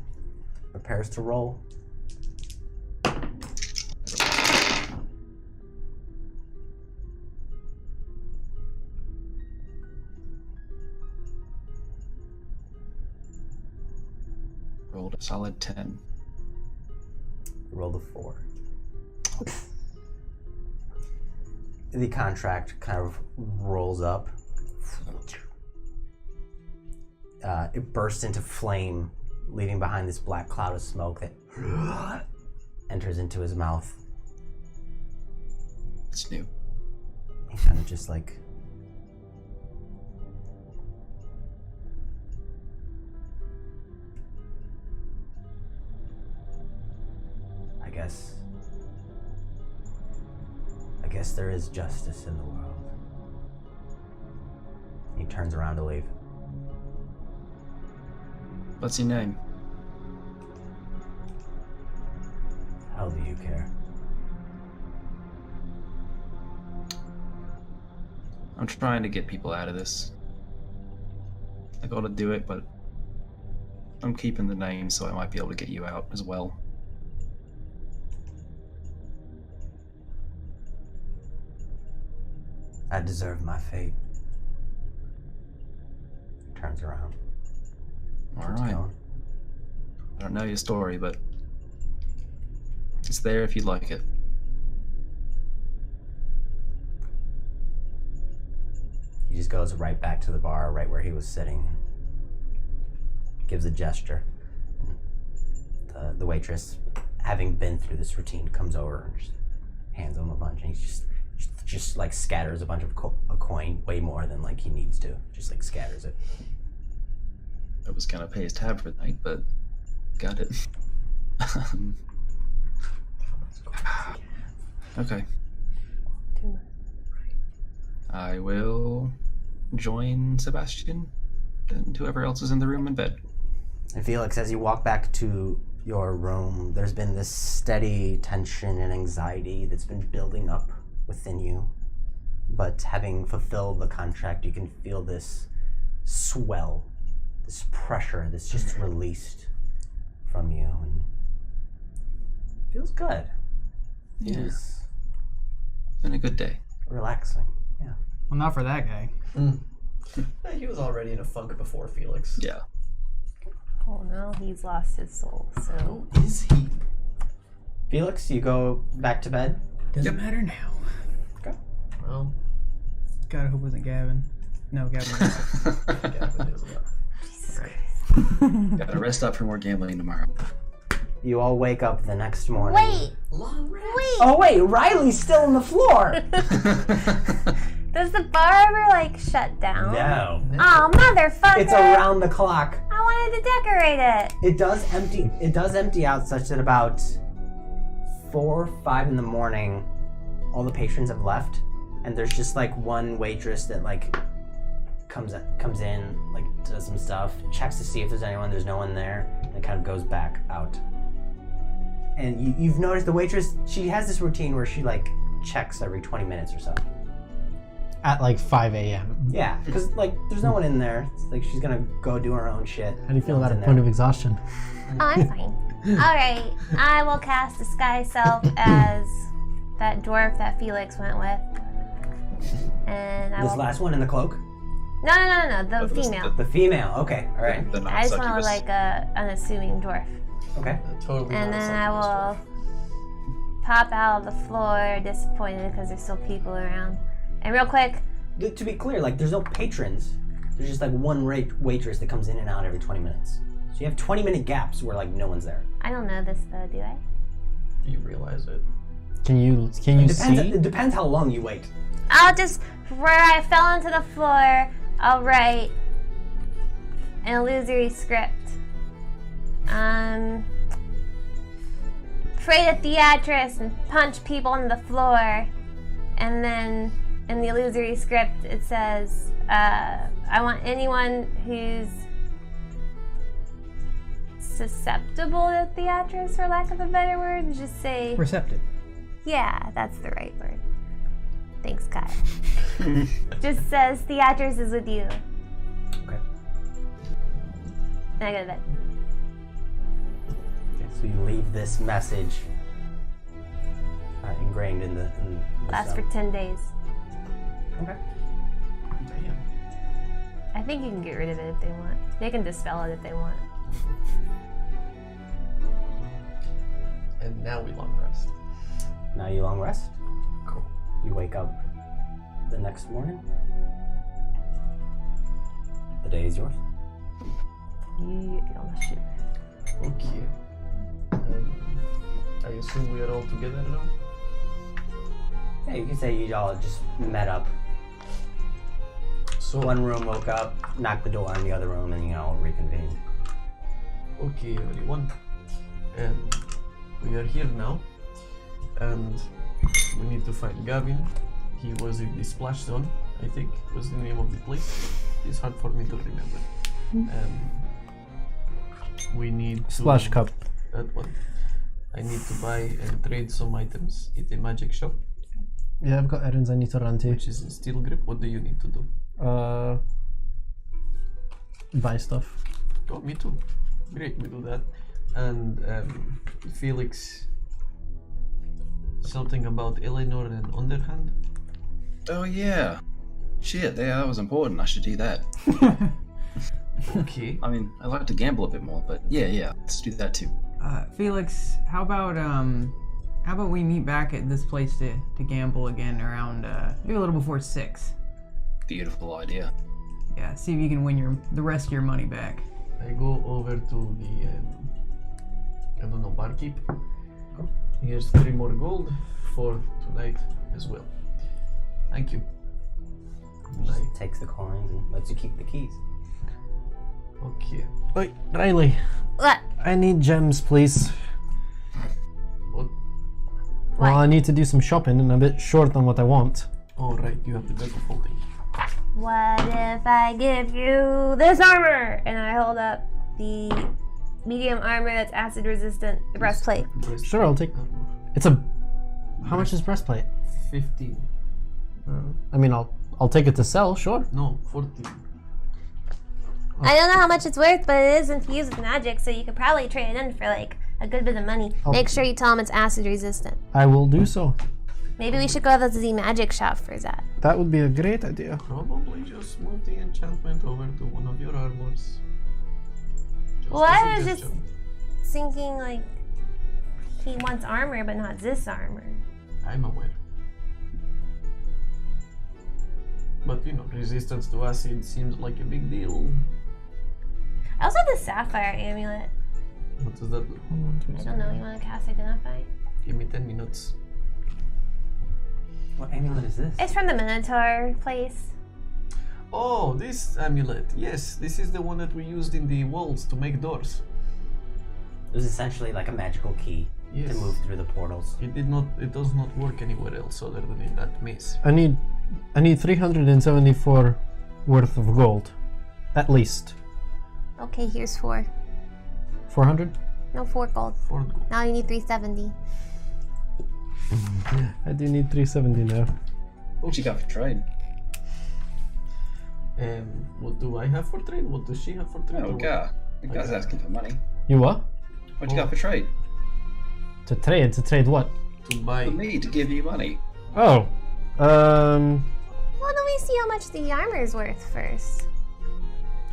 prepares to roll. Rolled a solid 10. Rolled a 4. The contract kind of rolls up. It bursts into flame, leaving behind this black cloud of smoke that enters into his mouth. It's new. He kind of just like I guess there is justice in the world. He turns around to leave. What's your name? How do you care? I'm trying to get people out of this. I gotta do it, but I'm keeping the name so I might be able to get you out as well. I deserve my fate. Turns around. Alright. I don't know your story, but it's there if you'd like it. He just goes right back to the bar, right where he was sitting. Gives a gesture. The waitress, having been through this routine, comes over and just hands him a bunch, and he's just like scatters a bunch of a coin, way more than like he needs to. Just like scatters it. I was gonna pay his tab for the night, but got it. Okay. I will join Sebastian and whoever else is in the room in bed. And Felix, as you walk back to your room, there's been this steady tension and anxiety that's been building up within you. But having fulfilled the contract, you can feel this swell, this pressure that's just released from you, and it feels good. Yeah. It's Been a good day. relaxing. Yeah. Well, not for that guy. He was already in a funk before Felix. Yeah. Oh no, he's lost his soul, so. Who is he? Felix, you go back to bed. Doesn't matter now. Well, Gotta hope it wasn't Gavin. No, Gavin. Gavin is not. Gotta rest up for more gambling tomorrow. You all wake up the next morning. Wait! Oh wait, Riley's still on the floor. Does the bar ever, like, shut down? No. Oh, motherfucker! It's around the clock. I wanted to decorate it. It does empty out such that about 4 or 5 in the morning, all the patrons have left, and there's just like one waitress that like comes in, like does some stuff, checks to see if there's anyone. There's no one there, and kind of goes back out. And you've noticed the waitress. She has this routine where she like checks every 20 minutes or so. At like 5 a.m. Yeah, because like there's no one in there. It's like she's gonna go do her own shit. How do you feel No about one's a in point there. of exhaustion? Oh, I'm fine. Alright, I will cast Disguise Self as that dwarf that Felix went with. And I This will... last one in the cloak? No, the female. The female. Okay, all right. The I just want to look non-succubus. like a unassuming dwarf. Okay. Totally. And not then a I succubus will pop out of the floor, disappointed because there's still people around. And real quick, To be clear, like there's no patrons. There's just like one waitress that comes in and out every 20 minutes. So you have 20-minute gaps where like no one's there. I don't know this though, do I? Do you realize it? Can you see? It depends how long you wait. I'll just, where I fell into the floor, I'll write an illusory script. Pray to Theatress and punch people on the floor. And then in the illusory script it says, I want anyone who's susceptible to Theatress, for lack of a better word, just say, Receptive. yeah, that's the right word. Thanks, Kyle. Just says Theatress is with you. Okay. And I go to bed. Okay, so you leave this message ingrained in the Lasts stuff. for 10 days. Okay. Damn. I think you can get rid of it if they want. They can dispel it if they want. And now we long rest. Now you long rest. Cool. You wake up the next morning. The day is yours. You get on the ship. Okay. I assume we are all together now? Yeah, you can say you all just met up. So, One room woke up, knocked the door in the other room, and you all reconvened. okay, everyone. We are here now. And we need to find Gavin. He was in the Splash Zone, I think was the name of the place. It's hard for me to remember. We need to... Splash cup. That one. I need to buy and trade some items at the magic shop, Yeah, I've got errands I need to run to. which is in Steel Grip. What do you need to do? Buy stuff. Oh, me too. Great, we do that. And Felix, something about Eleanor and Underhand? Oh yeah. Shit, yeah, that was important. I should do that. Okay. I mean, I like to gamble a bit more, but yeah, let's do that too. Felix, how about we meet back at this place to gamble again around maybe a little before 6? Beautiful idea. Yeah, see if you can win the rest of your money back. I go over to the, I don't know, barkeep. Here's 3 more gold for tonight as well. Thank you. Just takes the coins and lets you keep the keys. Okay. Wait, Riley, What? I need gems, please. What? Why? Well, I need to do some shopping and I'm a bit short on what I want. Oh, right, you have the bag of holding. What if I give you this armor? And I hold up the medium armor that's acid resistant, the breastplate. Sure, I'll take. It's a. How much is breastplate? 15. I mean, I'll take it to sell. Sure. No, 14. I don't know how much it's worth, but it is infused with magic, so you could probably trade it in for like a good bit of money. Make sure you tell them it's acid resistant. I will do so. Maybe we should go to the magic shop for that. That would be a great idea. Probably just move the enchantment over to one of your armors. Just Well, a I was just suggestion. thinking like he wants armor, but not this armor. I'm aware. But you know, resistance to acid seems like a big deal. I also have the sapphire amulet. What does that do? I don't know. You want to cast Identify? Give me 10 minutes. What amulet is this? It's from the Minotaur place. Oh, this amulet. Yes, this is the one that we used in the walls to make doors. It was essentially like a magical key Yes. to move through the portals. It does not work anywhere else other than in that maze. I need 374 worth of gold. At least. Okay, here's 4. 400? No, 4 gold. 4 gold. Now you need 370. I do need 370 now. What you got for trade? What do I have for trade? What does she have for trade? Oh, God. The guy's asking for money. You what? What you got for trade? To trade what? To buy. For me to give you money. Oh. Why don't we see how much the armor is worth first?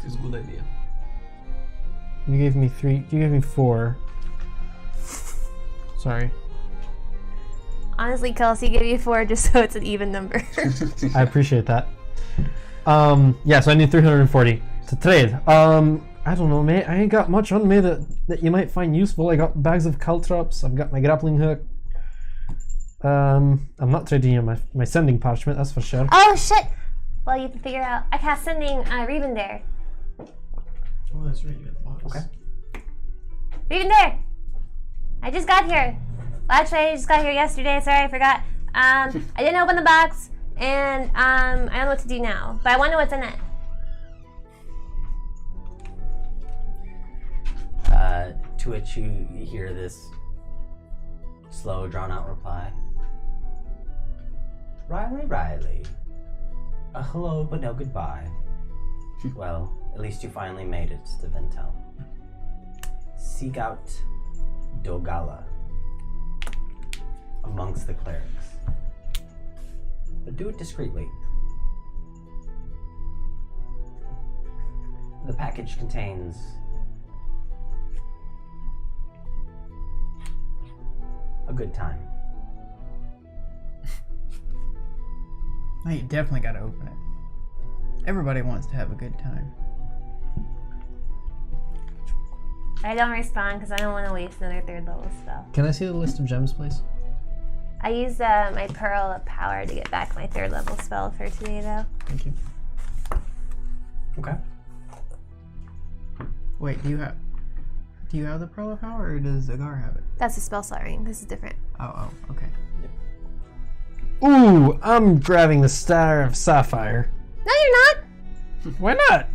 This is a good idea. You gave me 3, you gave me 4. Sorry. Honestly, Kelsey gave you 4 just so it's an even number. I appreciate that. Yeah, so I need 340 to trade. I don't know, mate. I ain't got much on me that you might find useful. I got bags of caltrops. I've got my grappling hook. I'm not trading you my sending parchment, that's for sure. Oh shit! Well, you can figure it out. I cast sending Revendare. Oh, that's right. You got the box. Okay. Revendare! I just got here. Well, actually, I just got here yesterday. Sorry, I forgot. I didn't open the box, and I don't know what to do now. But I wonder what's in it. To which you hear this slow, drawn-out reply. Riley. A hello, but no goodbye. Well, at least you finally made it to Vin'Tell. Seek out Dogala amongst the clerics. But do it discreetly. The package contains a good time. Now you definitely gotta open it. Everybody wants to have a good time. I don't respond because I don't want to waste another 3rd level spell. Can I see the list of gems, please? I used my Pearl of Power to get back my 3rd level spell for today, though. Thank you. Okay. Wait, do you have the Pearl of Power, or does Agar have it? That's a spell slot ring. This is different. Oh, okay. Ooh, I'm grabbing the Star of Sapphire. No, you're not. Why not?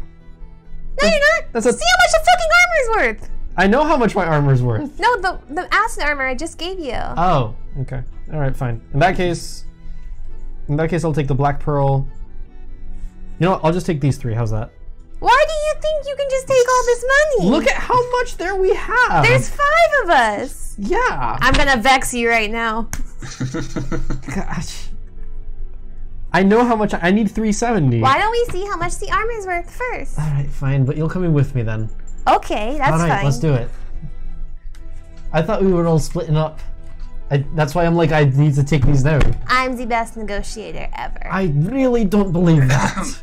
No, you're not. That's a- See how much the fucking armor is worth. I know how much my armor's worth. No, the acid armor I just gave you. Oh, okay. All right, fine. In that case, I'll take the Black Pearl. You know what? I'll just take these 3. How's that? Why do you think you can just take all this money? Look at how much there we have. There's 5 of us. Yeah. I'm gonna vex you right now. Gosh. I know how much I need 370. Why don't we see how much the armor is worth first? All right, fine, but you'll come in with me then. Okay, that's All right, fine. let's do it. I thought we were all splitting up. That's why I'm like, I need to take these now. I'm the best negotiator ever. I really don't believe that.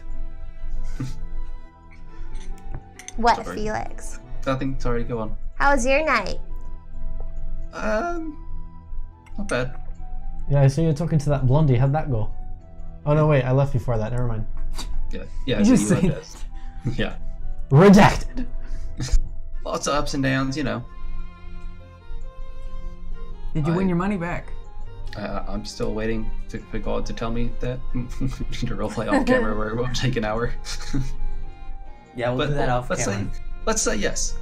What, Sorry. Felix? Nothing. Sorry, go on. How was your night? Not bad. Yeah, I see you talking to that blondie. How'd that go? Oh no, wait, I left before that. Never mind. Yeah. You so just went say best. Yeah. Redacted. Lots of ups and downs, you know. Did you win your money back? I'm still waiting for God to tell me that. To roleplay off camera where it won't take an hour. Yeah, we'll do that off camera. Let's say yes.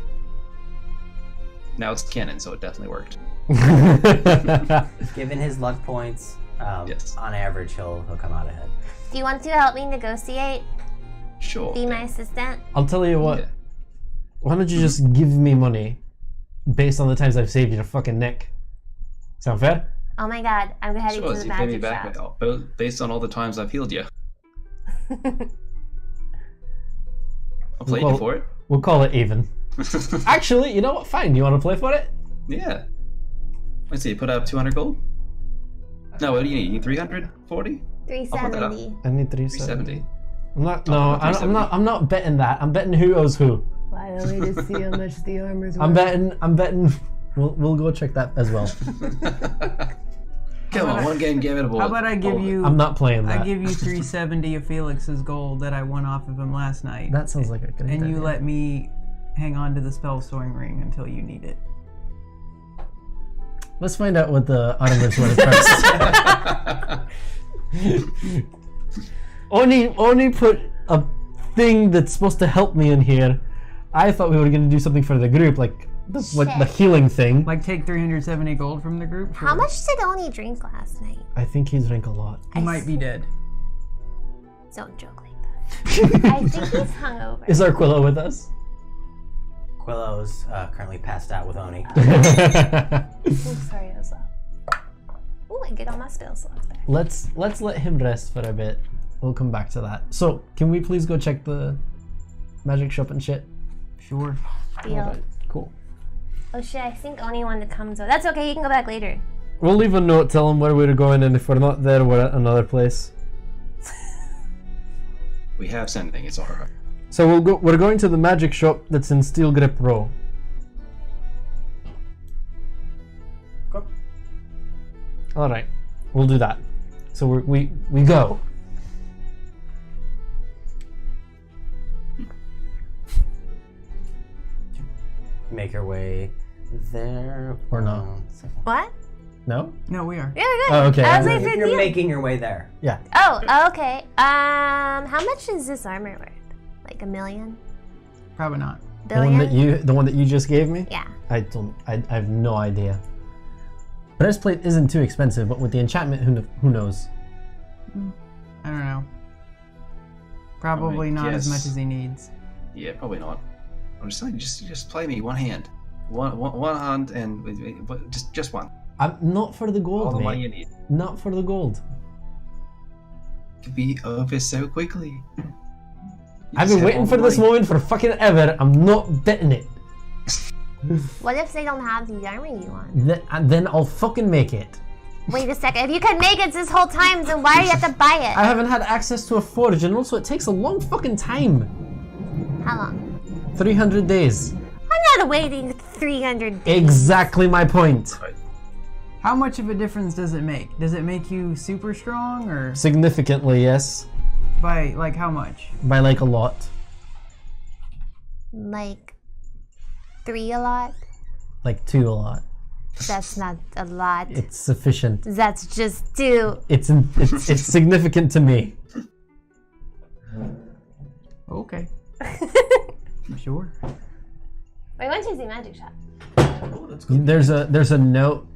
Now it's canon, so it definitely worked. Given his luck points, Yes. on average, he'll come out ahead. Do you want to help me negotiate? Sure. Be my assistant? I'll tell you what. Yeah. Why don't you just give me money based on the times I've saved you to fucking Nick? Sound fair? Oh my god, I'm heading Sure, to so the you pay me magic back shop. based on all the times I've healed you. I'll play you Well- for it. We'll call it even. Actually, you know what? Fine. You want to play for it? Yeah. Let's see, you put up 200 gold? No, what do you need? You need 340? 370. I need 370. 370. I'm not. Oh, No, not 370. I'm not betting that. I'm betting who owes who. Finally, to see how much the armor's I'm betting. We'll go check that as well. Come on, one game, give it a How about I give you? I'm not playing that. I give you 370 of Felix's gold that I won off of him last night. That sounds like a good idea. And you let me hang on to the spell storing ring until you need it. Let's find out what the Ottomans wanted first. Oni put a thing that's supposed to help me in here. I thought we were going to do something for the group, like the healing thing. Like take 370 gold from the group? How much did Oni drink last night? I think he drank a lot. He might be dead. Don't joke like that. I think he's hungover. Is Arquilla with us? Quillo's currently passed out with Oni. Ooh, sorry, I was loud. Ooh, I get all my spell slots back. Let's let him rest for a bit. We'll come back to that. So, can we please go check the magic shop and shit? Sure. Deal. Alright, cool. Oh shit, I think Oni wanted to come, so that's okay, you can go back later. We'll leave a note, tell him where we're going, and if we're not there, we're at another place. We have sending, it's alright. So we're going to the magic shop that's in Steel Grip Row. Go. Alright, we'll do that. So we go. Make your way there. Or not. What? No? No, we are. Yeah, we're good. Oh, okay. I was waiting for You're you. making your way there. Yeah. Oh, okay. How much is this armor worth? Like $1 million? Probably not. The one that you just gave me? Yeah. I have no idea. Breastplate isn't too expensive, but with the enchantment, who knows? I don't know. Probably not as much as he needs. Yeah, probably not. I'm just saying, just play me one hand. One hand and just one. I'm not for the gold, All the mate. money you need. Not for the gold. To be over so quickly. I've been waiting for this moment for fucking ever. I'm not betting it. What if they don't have the armor you want? Then I'll fucking make it. Wait a second, if you could make it this whole time, then why do you have to buy it? I haven't had access to a forge, and also it takes a long fucking time. How long? 300 days. I'm not waiting 300 days. Exactly my point. How much of a difference does it make? Does it make you super strong or Significantly, yes. by like how much? By like a lot. Like 3 a lot? Like 2 a lot. That's not a lot. It's sufficient. That's just 2. It's significant to me. Okay. Sure. Wait, when's the magic shop? Oh, that's good. There's a note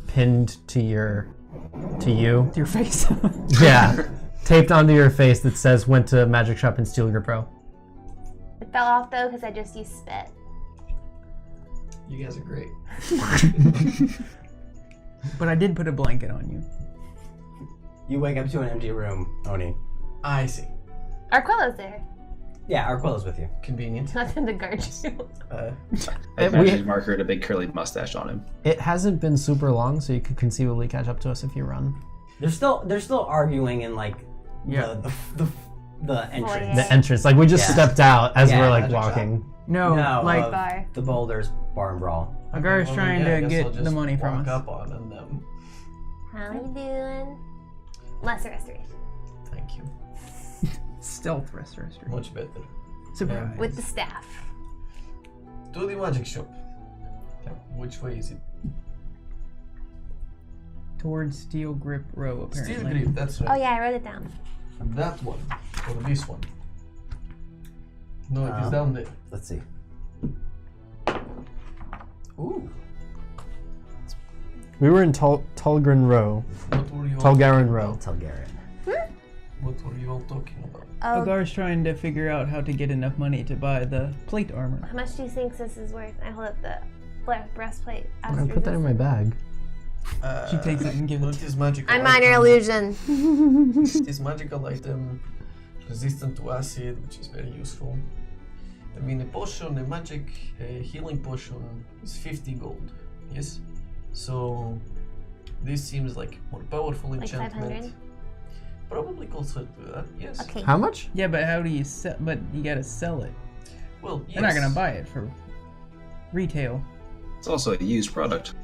pinned to you. To your face. Yeah. Taped onto your face that says went to magic shop in Steel Grip Pro. It fell off though because I just used spit. You guys are great. But I did put a blanket on you. You wake up to an empty room, Oni. I see. Arquilla's there. Yeah, Arquilla's with you. Convenient. Nothing to guard you. I we- imagine Marker had a big curly mustache on him. It hasn't been super long, so you could conceivably catch up to us if you run. They're still arguing in like Yeah. the entrance. The entrance, like we just Yeah. stepped out as Yeah, we're like magic shop. walking. No, like Bar. The Boulders Barn Brawl. Agar's Well, trying yeah, I to guess I'll get the just money from walk us. up on them. How you doing? Lesser restoration. Thank you. Stealth restoration. Much better. Surprise. With the staff. To the magic shop. Which way is it? Towards Steel Grip Row, apparently. Steel grip, that's right. Oh yeah, I wrote it down. That one. Or this one. No, it is down there. Let's see. Ooh. We were in Talgren Row. What were you all Talgarin Row. Tell Garrett. What were you all talking about? Oh, Agar's trying to figure out how to get enough money to buy the plate armor. how much do you think this is worth? I hold up the breastplate. I'm gonna put that in my bag. She takes it and gives No, it it is magical. I'm minor item. illusion. It is magical item, resistant to acid, which is very useful. I mean, a potion, a magic healing potion is 50 gold. Yes? So, this seems like more powerful Like enchantment. 500? Probably closer to that, yes. Okay. How much? Yeah, but how do you sell? But you gotta sell it. Well, yes. They're not gonna buy it for retail. It's also a used product.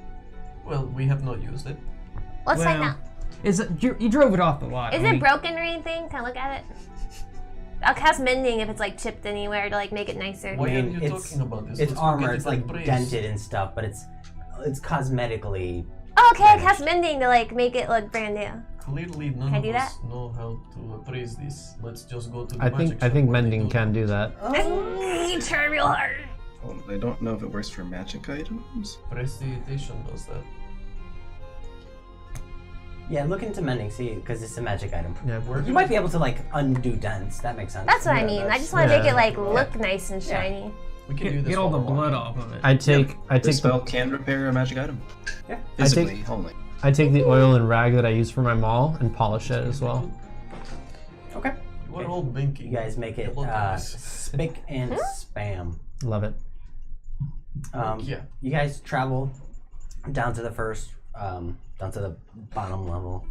Well, we have not used it. Let's find Well, out. Is it? You drove it off the lot. Is it broken or anything? Can I look at it? I'll cast mending if it's like chipped anywhere to like make it nicer. Why I are mean, you it's- talking about this? It's Let's armor. forget It's it like and praise. dented and stuff, but it's cosmetically. Oh, okay, I cast mending to like make it look brand new. Clearly, none Can I of do us know how to appraise this. Let's just go to the I magic think shop where they mending do can it. do that. You try real hard. Well, I don't know if it works for magic items. Prestidigitation does that. Yeah, look into mending, see, because it's a magic item. Yeah. You might be able to like undo dents. That makes sense. That's what I mean. I just want to make it like look nice and Yeah. shiny. We can do Get, this. get all the while we're blood walking. off of it. I take This the spell can repair a magic item. Yeah. Physically only. I take the oil and rag that I use for my maul and polish it as well. Okay. We're all blinking. You guys make it spick and spam. Love it. Yeah. You guys travel down to the first, down to the bottom level.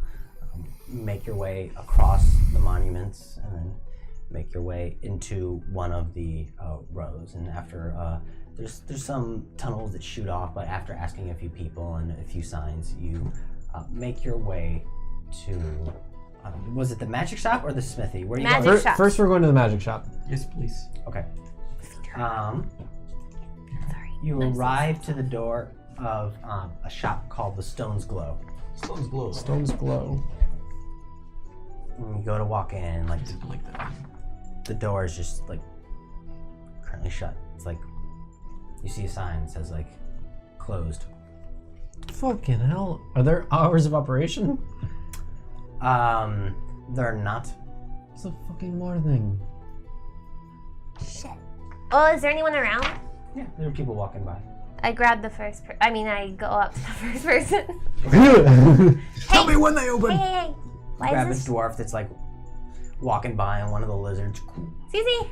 Make your way across the monuments, and then make your way into one of the rows. And after there's some tunnels that shoot off, but after asking a few people and a few signs, you make your way to. Was it the magic shop or the smithy? Where are you Magic going? shop. First, we're going to the magic shop. Yes, please. Okay. Sorry. You arrive to the door of a shop called the Stone's Glow. Stones glow. Stones glow. And you go to walk in, like I like that. the door is just like currently shut. It's like you see a sign that says like closed. Fucking hell. Are there hours of operation? They're not. It's a fucking morning. Shit. Oh, is there anyone around? Yeah, there are people walking by. I grab the first I go up to the first person. Tell me when they open. Hey. Why Grab is this this? dwarf that's like walking by, and one of the lizards, Susie!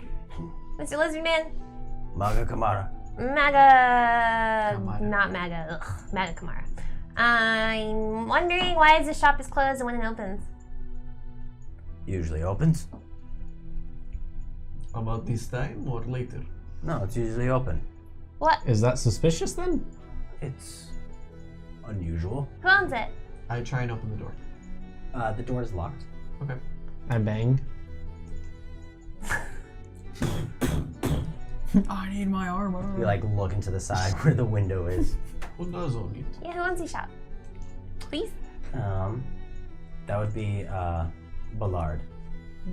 Mr. Lizard Man. Maga Kamara. Maga. Kamara. Not Maga. Ugh. Maga Kamara. I'm wondering why this shop is closed and when it opens. Usually opens. About this time or later? No, it's usually open. What? Is that suspicious then? It's unusual. Who owns it? I try and open the door. The door is locked. Okay. I bang. I need my armor. You like look into the side where the window is. Who does own it? Yeah, who owns the shop? Please? That would be Ballard.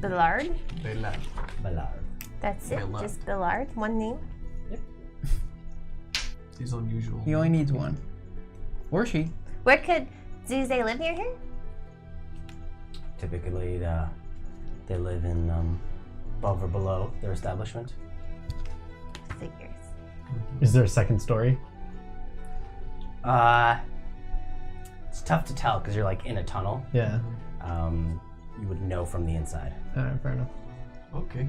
Billard? Bella. Ballard. That's it. Billard. Just Billard. One name. Is unusual. He only needs one. Or she. Where could do they live near here? Typically, they live in above or below their establishment. Figures. Is there a second story? It's tough to tell because you're like in a tunnel. Yeah. You would know from the inside. Alright, fair enough. Okay.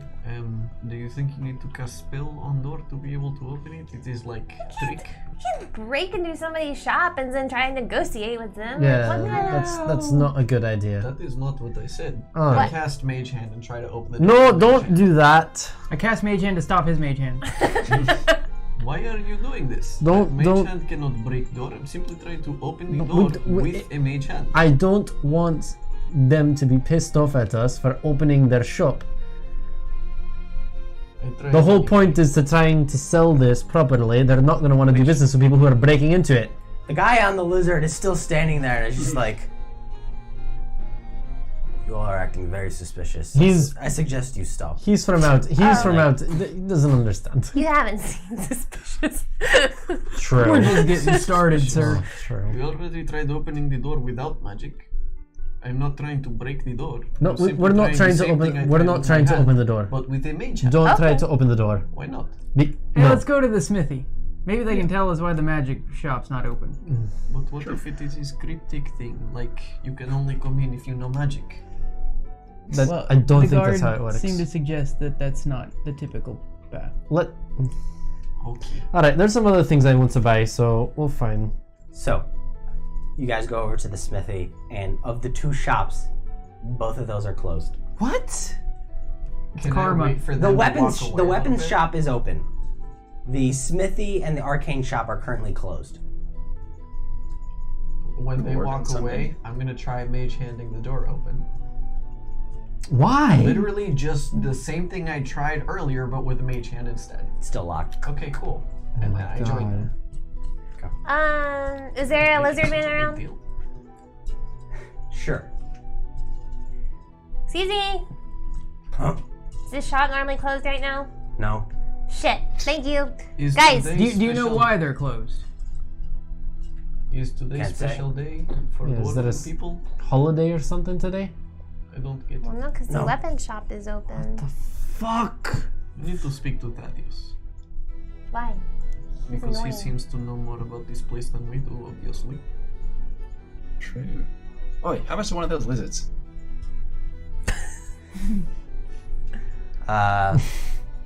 Do you think you need to cast spell on door to be able to open it? It is like trick. You can't break into somebody's shop and then try and negotiate with them. Yeah, Like, what the that's hell? not a good idea. That is not what I said. Oh. I What? cast Mage Hand and try to open the No, door with Mage don't Hand. do that. I cast Mage Hand to stop his Mage Hand. Why are you doing this? Don't- Mage don't- Hand cannot break door. I'm simply trying to open the But door we- with a Mage Hand. I don't want them to be pissed off at us for opening their shop. I tried The whole to- point is to trying to sell this properly. They're not going to want to do business with people who are breaking into it. The guy on the lizard is still standing there and it's just like, you all are acting very suspicious. I suggest you stop. He's from out. He's from out. He doesn't understand. You haven't seen suspicious. True. We're just getting started, sir. Oh, true. We already tried opening the door without magic. I'm not trying to break the door. No, I'm simply we're not the trying to same thing I open. We're tried not with trying my to hand, open the door. But with a Mage Hand. Don't try Okay. to open the door. Why not? Hey, No. let's go to the smithy. Maybe they can tell us why the magic shop's not open. But what if it is this cryptic thing? Like, you can only come in if you know magic. That, I don't the think that's how guard it works. seemed to suggest that that's not the typical path. Let. Okay. All right. There's some other things I want to buy, so we'll find. So, you guys go over to the smithy, and of the two shops, both of those are closed. What? Can karma. I wait for them The to weapons walk away the a little weapons bit? shop is open. The smithy and the arcane shop are currently closed. When they Work on walk something. away, I'm gonna try mage handing the door open. Why? Literally just the same thing I tried earlier, but with a mage hand instead. It's still locked. Okay, cool. Oh And my then I join them. God. Is there a lizard man Such a big around? deal. Sure. Excuse me. Huh? Is this shop normally closed right now? No. Shit. Thank you. Is Guys, today Do you know special- why they're closed? Is today Can't say. special day for Yeah, is that a dwarven people? Holiday or something today? I don't get Well, it. no, because No. the weapon shop is open. Fuck. You need to speak to Thaddeus. Why? Because he annoying. seems to know more about this place than we do, obviously. True. Oi, how much is one of those lizards? I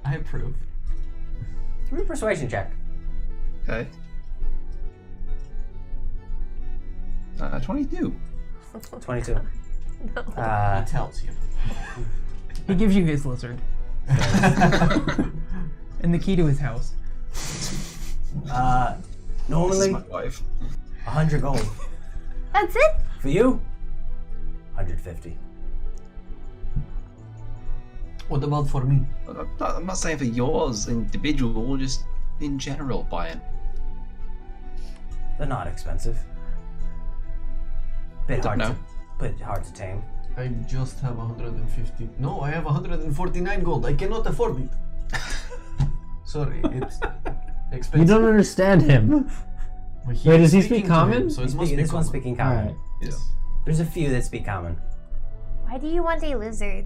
approve. Give me a persuasion check. Okay. 22. 22. No. He tells you. He gives you his lizard and the key to his house. This Normally is my wife. 100 gold. That's it? For you, 150. What about for me? I'm not saying for yours individual, just in general buying. They're not expensive. Bit hard No. bit hard to tame. I just have 150. No, I have 149 gold. I cannot afford it. Sorry, it's expensive. You don't understand him. But he's Wait, does he speaking speak to common? him, so it must be This one's common. speaking common. Alright. Yes. There's a few that speak common. Why do you want a lizard?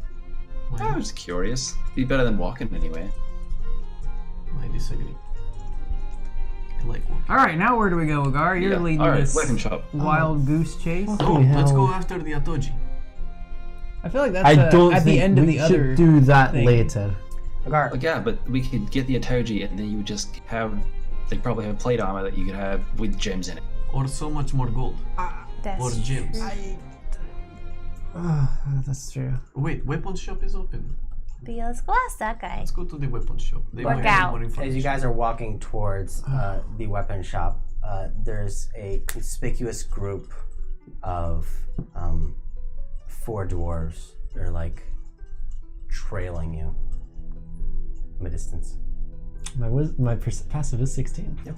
I was curious. Be better than walking anyway. I disagree. I like walking. All right, now where do we go, Agar? You're leading Alright, this weapon shop. wild goose chase. Oh, Holy let's hell. go after the Atoji. I feel like that's I don't at think the end of we the should other. do that thing. later. Agar, Like, yeah, but we could get the Atoji and then you would just have, they probably have plate armor that you could have with gems in it. Or so much more gold. That's Or gems. That's true. Wait, weapon shop is open. But yeah, let's go ask that guy. Let's go to the weapon shop. They Work might have out. more information. as you guys are walking towards the weapon shop, there's a conspicuous group of 4 dwarves. They're like trailing you from a distance. My passive is 16. Yep.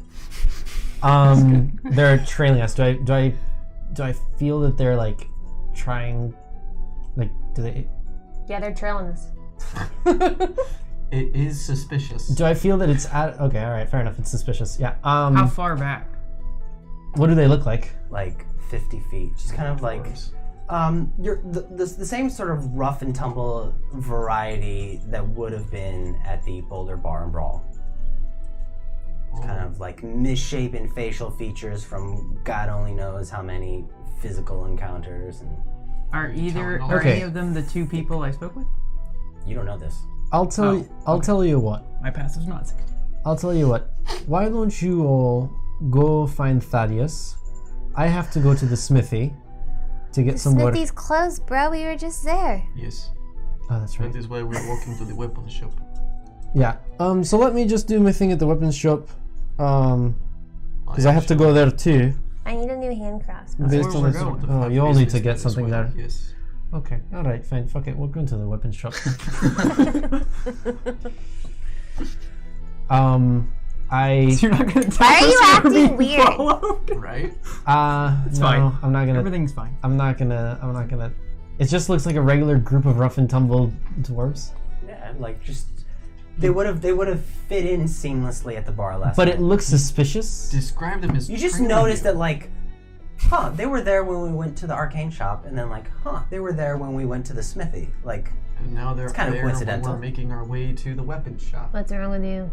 They're trailing us. Do I feel that they're like trying, like, do they? Yeah, they're trailing us. It is suspicious. Do I feel that it's at? Okay, all right, fair enough. It's suspicious. Yeah. How far back? What do they look like? Like 50 feet. Just kind of like you're the same sort of rough and tumble variety that would have been at the Boulder Bar and Brawl. Kind of like misshapen facial features from God only knows how many physical encounters, and Are either Tell are Okay. any of them the 2 people I spoke with? you don't know this. I'll tell. I'll tell you what. My passive's not 16. I'll tell you what. Why don't you all go find Thaddeus? I have to go to the smithy to get some more. Smithy's closed, bro. We were just there. Yes. Oh, that's right. That is why we're walking to the weapon shop. Yeah. So let me just do my thing at the weapons shop. Because I have to go there too. I need a new hand crossbow. Based where on we're this. going. Oh, you all need to Business get as something well. there. Yes. Okay. All right. Fine. Fuck it. We're going to the weapons shop. You're not gonna tell Why are you us we're acting being weird? followed? Right? It's no, fine. I'm not gonna. Everything's fine. I'm not gonna. It just looks like a regular group of rough and tumble dwarves. Yeah, like just they would have fit in seamlessly at the bar last But night. it looks suspicious. Describe them as. You just training noticed you. that, like, they were there when we went to the arcane shop, and then, like, they were there when we went to the smithy. Like, And now they're kind of there when coincidental. we're making our way to the weapon shop. What's wrong with you?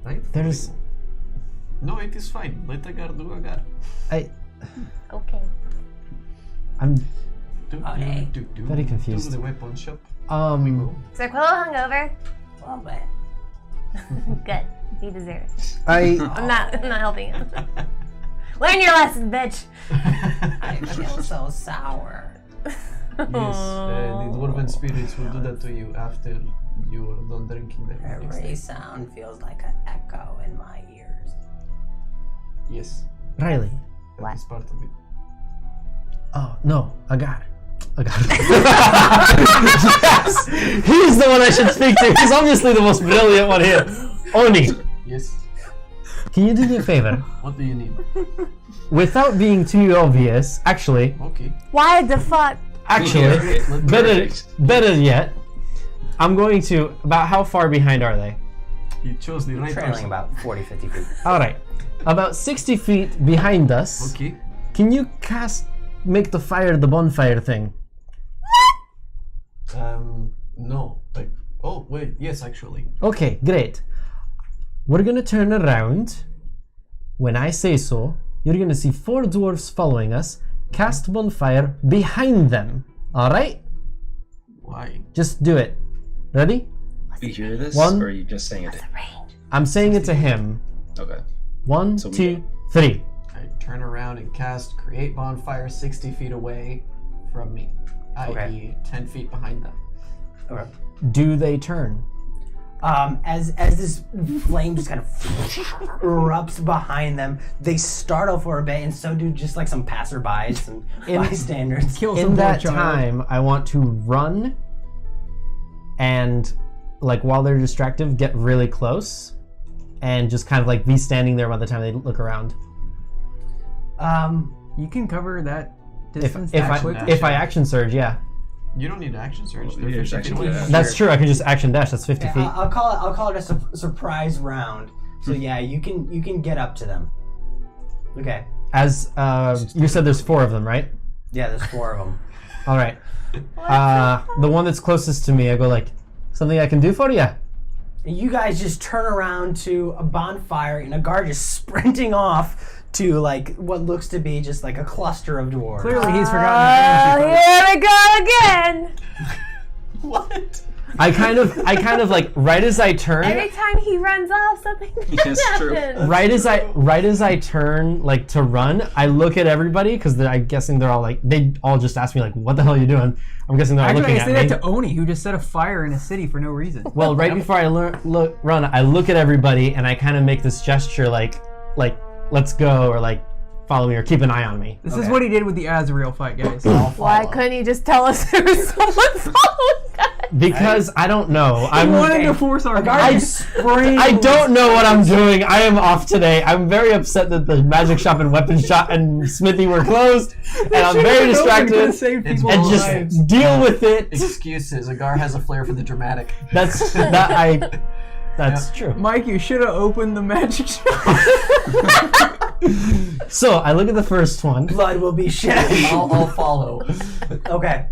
Right? There's- No, it is fine. Let Agar do Agar. Okay. I'm Okay. Very confused. To the weapon shop. We go. Is Aquila hungover? a little bit. Good. He deserves it. I I'm not helping him. Learn your lesson, bitch. I feel so sour. Yes, the dwarven spirits will do that to you after you are done drinking them. next Every day. sound feels like an echo in my ears. Yes, Riley. that is part of it. Oh, no, I got it. Yes! He's the one I should speak to. He's obviously the most brilliant one here. Oni, Yes. can you do me a favor? What do you need? Without being too obvious, actually, Okay. Why the fuck? better yet, I'm going to, about how far behind are they? You chose the right Trailing person. about 40, 50 feet. Alright, about 60 feet behind us. Okay. Can you make the bonfire thing? No. Like. Oh wait. Yes, actually. Okay, great. We're gonna turn around. When I say so, you're gonna see 4 dwarves following us. Cast bonfire behind them. Alright? Why? Just do it. Ready? Do you hear this, One. or are you just saying it? I'm saying it to him. Okay. 1, So we 2, 3. I turn around and cast create bonfire 60 feet away from me, i.e. Okay. 10 feet behind them. Okay. Do they turn? As this flame just kind of erupts behind them, they startle for a bit, and so do just like some passerbys and bystanders. Kill In some that poor child. time, I want to run and, like, while they're distracted, get really close and just kind of like be standing there by the time they look around. You can cover that If, distance if, that I, quick. if I action surge, yeah. You don't need action surge. Well, They're yeah, 50 action feet away. dash. That's true. I can just action dash. That's 50 feet. I'll call it a surprise round. So yeah, you can get up to them. Okay. As you said, there's 4 of them, right? Yeah, there's 4 of them. All right. The one that's closest to me, I go like, something I can do for you? And you guys just turn around to a bonfire, and a guard just sprinting off to like what looks to be just like a cluster of dwarves. Clearly, he's forgotten. Here we go again. What? I kind of like right as I turn, Every time he runs off, something Yes, true. happens. right as I turn like to run, I look at everybody because I'm guessing they're all like, they all just ask me like, what the hell are you doing? I'm guessing they're all Actually, looking I at say me. that to Oni, who just set a fire in a city for no reason. Well, right before I run, I look at everybody and I kind of make this gesture like let's go, or like follow me, or keep an eye on me. This is what he did with the Azrael fight, guys. Why couldn't you just tell us there was someone following us? Because I don't know. I wanted to force our I don't know what I'm doing. I am off today. I'm very upset that the magic shop and weapon shop and smithy were closed, and I'm very distracted. It's And just deal with it. Excuses. Agar has a flair for the dramatic. That's true. Mike, you should have opened the magic shop. So I look at the first one. Blood will be shed. I'll follow. Okay.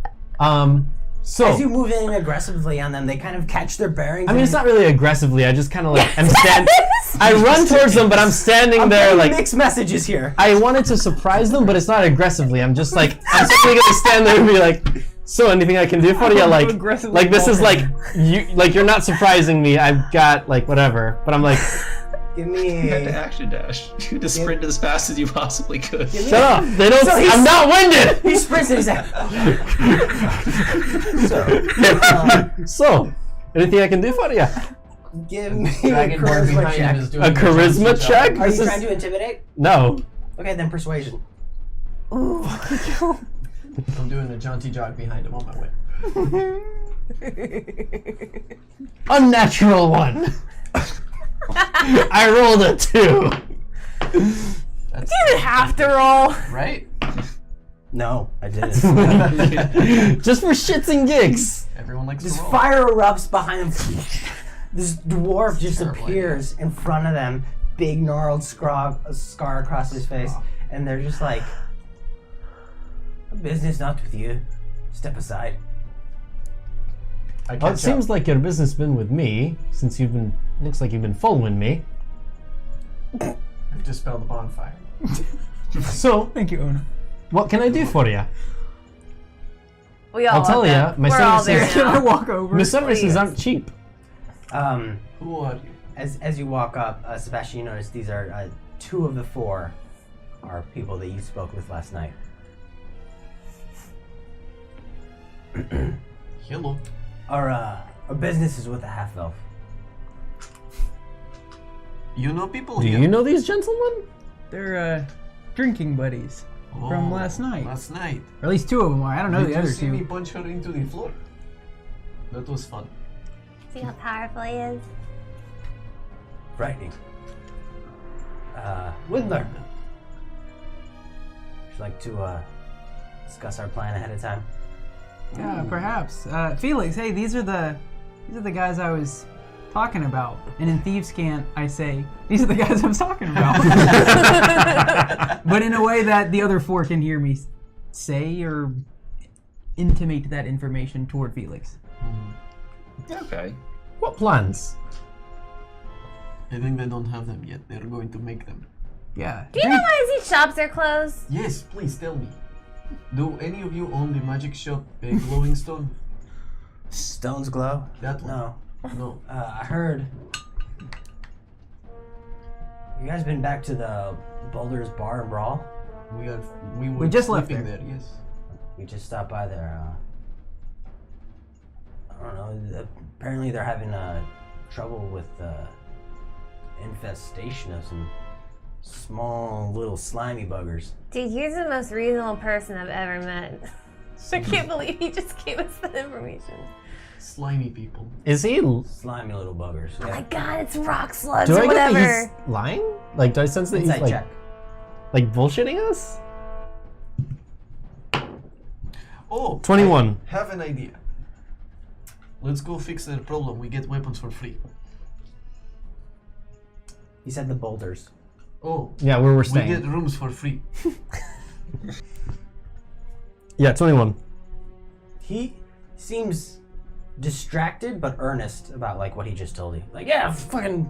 So As you move in aggressively on them, they kind of catch their bearings. I mean, it's not really aggressively. I just kind of like I run towards them, but I'm standing there like mixed messages here. I wanted to surprise them, but it's not aggressively. I'm just like I'm simply gonna stand there and be like, so anything I can do for you? Like this is like you're not surprising me. I've got like whatever, but I'm like, Give me. You had to action dash. You had to sprint as fast as you possibly could. shut up. They don't. So I'm not winded. He sprints and he's like. So, anything I can do for you? Give me a Dragonborn charisma behind him check. is doing A charisma check? Are This you is- trying to intimidate? No. Okay, then persuasion. I'm doing a jaunty jog behind him on my way. Unnatural one. I rolled a 2. That's You didn't have to roll. right. No, I didn't. Just for shits and gigs. Everyone likes This to roll. fire erupts behind them. This dwarf just Terrible appears in front of them, big gnarled scar across his face, and they're just like, "Business not with you. Step aside." I Well, it catch seems up. like your business been with me since looks like you've been following me. I've dispelled the bonfire. So, Thank you, Ona. what can I do for you? We all I'll tell love ya, them. my We're all there services- Can I now. walk over? My services please. aren't cheap. Who are you? As you walk up, Sebastian, you notice these are 2 of the 4 are people that you spoke with last night. Hello. Our business is with a half elf. You know people Do here? you know these gentlemen? They're drinking buddies from last night. Last night. Or at least two of them are. I don't know Did the other you see me two. punch her into the floor? That was fun. See how powerful he is? Frightening. Windler. Would you like to discuss our plan ahead of time? Yeah, perhaps. Felix, hey, these are the guys I was talking about. And in Thieves' Cant, I say, these are the guys I was talking about. But in a way that the other four can hear me say or intimate that information toward Felix. Okay. What plans? I think they don't have them yet. They're going to make them. Yeah. Do you know why these shops are closed? Yes, please tell me. Do any of you own the magic shop glowing stone? Stones glow? That one? No. No. I heard. You guys been back to the Boulders Bar and Brawl? We were just left sleeping there. there. Yes. We just stopped by there. I don't know. Apparently they're having trouble with infestation of some small little slimy buggers. Dude, you're the most reasonable person I've ever met. I can't believe he just gave us that information. Slimy people. Is he? Slimy little buggers. Oh Yeah. my god, it's rock slugs Do or I get that whatever. he's lying? Like, do I sense that Inside he's check. like bullshitting us? Oh, 21. I have an idea. Let's go fix their problem. We get weapons for free. He said the boulders. Oh, Yeah, where we're we staying. get rooms for free. Yeah, 21. He seems distracted but earnest about like what he just told you. Like, yeah, fucking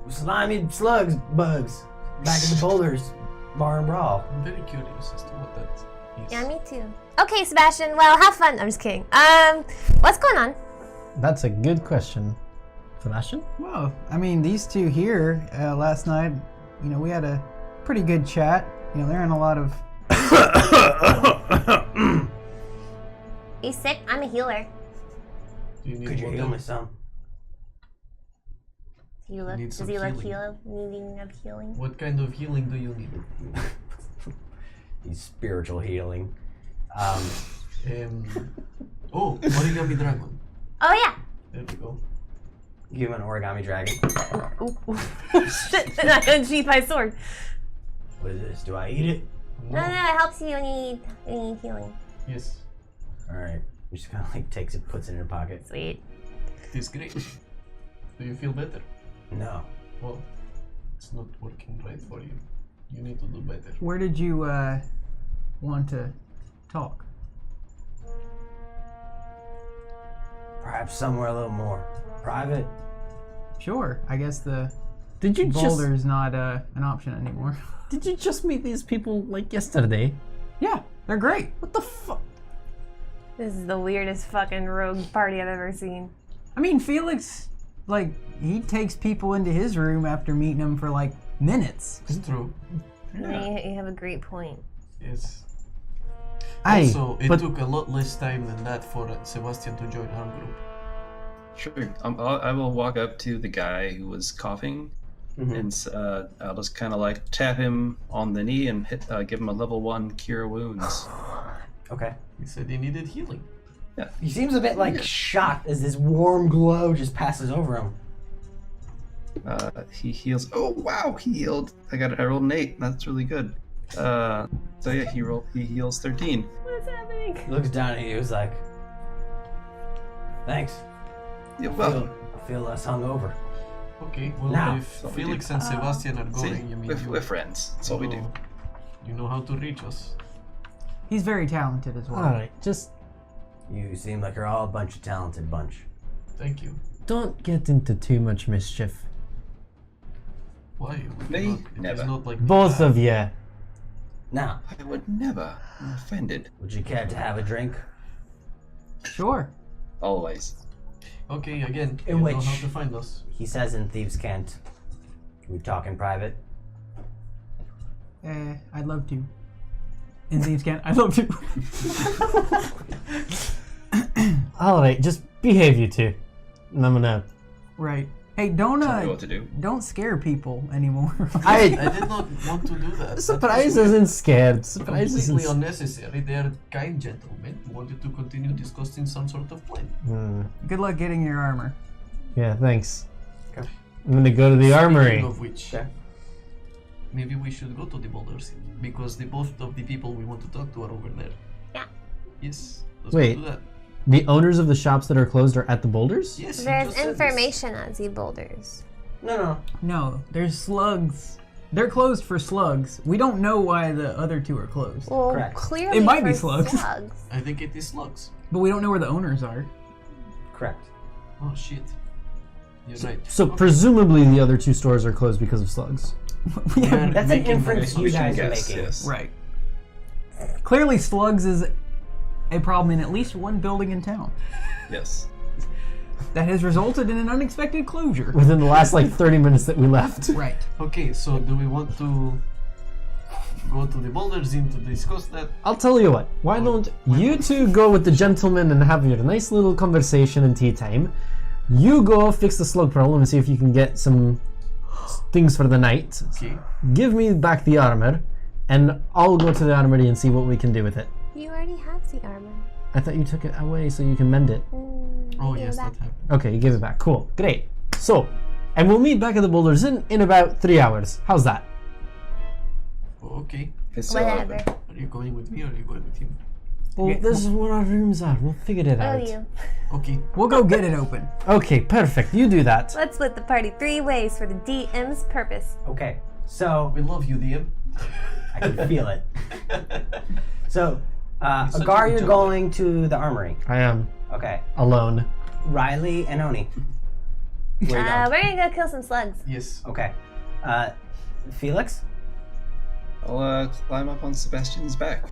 slimy slugs, bugs, back in the Boulders Bar and Brawl. I'm very curious as to what that is. Yeah, me too. Okay, Sebastian, well, have fun. I'm just kidding. What's going on? That's a good question. Sebastian? Well, I mean, these two here last night, you know, we had a pretty good chat. You know, they're in a lot of. You sick? I'm a healer. Do you need Could you water? heal me some? Do you look? Need Does some he look healing. needing of healing? What kind of healing do you need? He's spiritual healing. Oh, origami dragon. Oh yeah. There we go. Give him an origami dragon. Shit! And I unsheath my sword. What is this? Do I eat it? No, it helps you when you need healing. Yes, Alright. He just kind of like takes it, puts it in her pocket. Sweet. it is great. Do you feel better? No. Well, it's not working right for you. You need to do better. Where did you want to talk? Perhaps somewhere a little more private. Sure. I guess the Did you boulder's not an option anymore. Did you just meet these people like yesterday? Yeah, they're great. What the fuck? This is the weirdest fucking rogue party I've ever seen. I mean, Felix, like, he takes people into his room after meeting them for like minutes. It's true. You have a great point. Yes. Aye, Also, it but took a lot less time than that for Sebastian to join our group. Sure. I will walk up to the guy who was coughing, and I'll just kind of like tap him on the knee and give him a level 1 cure wounds. Okay. He said he needed healing. He seems a bit like shocked as this warm glow just passes over him. He heals. Oh wow, he healed. I rolled an 8. That's really good. So yeah, he heals 13. What's happening? He looks down at you. He's like, "Thanks. Yeah, I well, feel less hungover." Okay, well, Now. if What we Felix do. and Sebastian are see, going, you mean we're friends. That's what we do. You know how to reach us. He's very talented as well. alright, just You seem like you're all a bunch of talented bunch. Thank you. don't get into too much mischief. Why? Me? It is Never. not like Both of you. Now, I would never. I'm offended. would you care to have a drink? Sure. Always. Okay, again, In you which- know how to find us. He says in Thieves' Cant. Can we talk in private? I'd love to. in these can. I love you. All right, just behave, you two. And I'm gonna. Right. Hey, don't Tell me what to do. don't scare people anymore. I did not want to do that. Surprise isn't scared. Surprise Completely isn't. unnecessary. They are kind gentlemen who wanted to continue discussing some sort of plan. Good luck getting your armor. Yeah, thanks. Okay. I'm gonna go to the armory. Speaking of which, Okay. maybe we should go to the boulders because both of the people we want to talk to are over there. Yeah. Yes. Let's Wait. go do that. The owners of the shops that are closed are at the boulders? Yes. you There's just said this. information on the boulders. No. No, there's slugs. They're closed for slugs. We don't know why the other two are closed. Well, Correct. clearly It might be for slugs. I think it is slugs. But we don't know where the owners are. Correct. Oh shit. You're right. So Okay. presumably the other two stores are closed because of slugs. We are That's an making inference you assumptions. guys are Yes, making. yes. Right. Clearly, slugs is a problem in at least one building in town. Yes. That has resulted in an unexpected closure. Within the last like 30 minutes that we left. Right. Okay, so do we want to go to the boulders in to discuss that? I'll tell you what. Why don't you two go with the gentlemen and have your nice little conversation and tea time? You go fix the slug problem and see if you can get some things for the night. Okay. Give me back the armor, and I'll go to the armory and see what we can do with it. You already have the armor. I thought you took it away so you can mend it. Oh give yes, it back. that happened. Okay, you give it back. Cool. Great. So, and we'll meet back at the boulders in about 3 hours. How's that? Okay. It's still Whatever. open. Are you going with me or are you going with him? Well, this is where our rooms are. We'll figure it Oh, out. you. Okay. We'll go get it open. Okay, perfect. You do that. Let's split the party 3 ways for the DM's purpose. Okay. So We love you, DM. I can feel it. So, such a Agar, good you're job. going to the armory. I am Okay. alone. Riley and Oni. Where you going? We're gonna go kill some slugs. Yes. Okay. Felix? I'll climb up on Sebastian's back.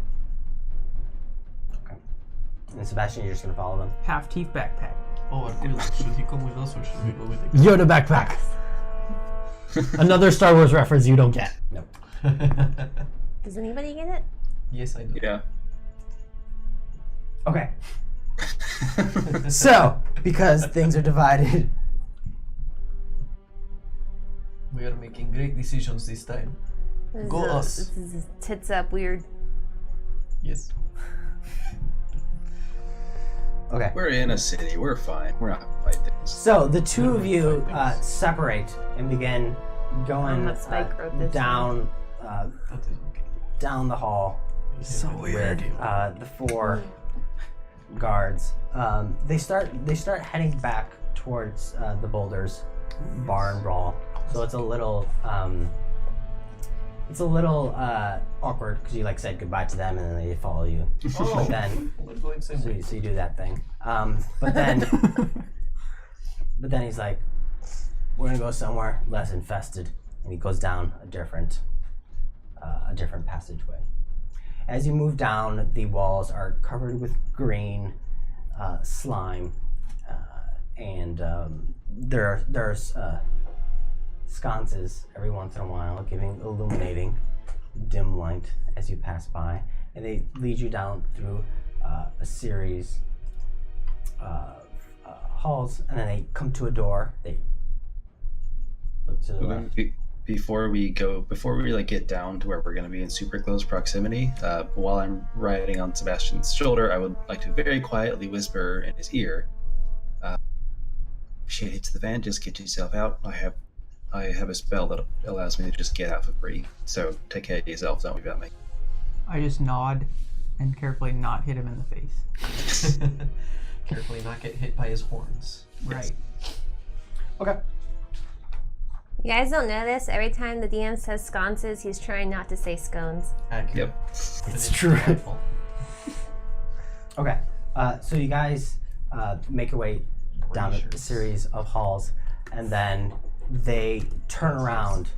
And Sebastian, you're just going to follow them? Half teeth backpack. Oh, Arturo, should he come with us or should we go with him? Yoda backpack. Another Star Wars reference you don't get. Nope. Does anybody get it? Yes, I do. Yeah. Okay. So, because things are divided, We are making great decisions this time. Go us. This is tits up weird. Yes. okay. We're in a city. We're fine. We're not fighting things. So the two of you separate and begin going That Spike wrote this down That is okay. down the hall So with the 4 guards. They start heading back towards the boulders barn brawl. So it's a little awkward because you like said goodbye to them and then they follow you. Oh, But then we're going same way. so you do that thing. But then he's like, we're gonna go somewhere less infested, and he goes down a different passageway. As you move down, the walls are covered with green slime, and there's sconces every once in a while, illuminating dim light as you pass by, and they lead you down through a series of halls, and then they come to a door. They look to the left. Before we like get down to where we're going to be in super close proximity, while I'm riding on Sebastian's shoulder, I would like to very quietly whisper in his ear, "Shit hits the fan. Just get yourself out. I have a spell that allows me to just get out for free. So take care of yourself. Don't worry about me." I just nod and carefully not hit him in the face. Carefully not get hit by his horns. Right. Okay. You guys don't know this. Every time the DM says sconces, he's trying not to say scones. Accurate. Yep. But It's true. delightful. Okay. So you guys make your way down a Braziers. series of halls, and then they turn around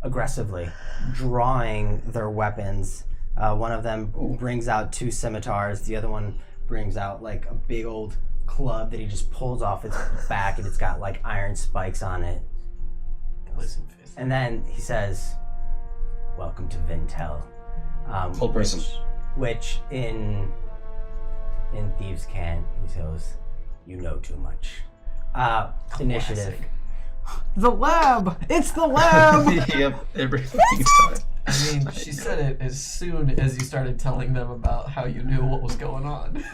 aggressively, drawing their weapons. One of them brings out 2 scimitars. The other one brings out like a big old club that he just pulls off its back, and it's got like iron spikes on it. Listen, fist. And then he says, "Welcome to Vin'Tell. Whole person. Which in Thieves' Cant, he goes, "You know too much." Initiative. The lab! It's the lab! Yep, everything's done. I mean, she said it as soon as you started telling them about how you knew what was going on.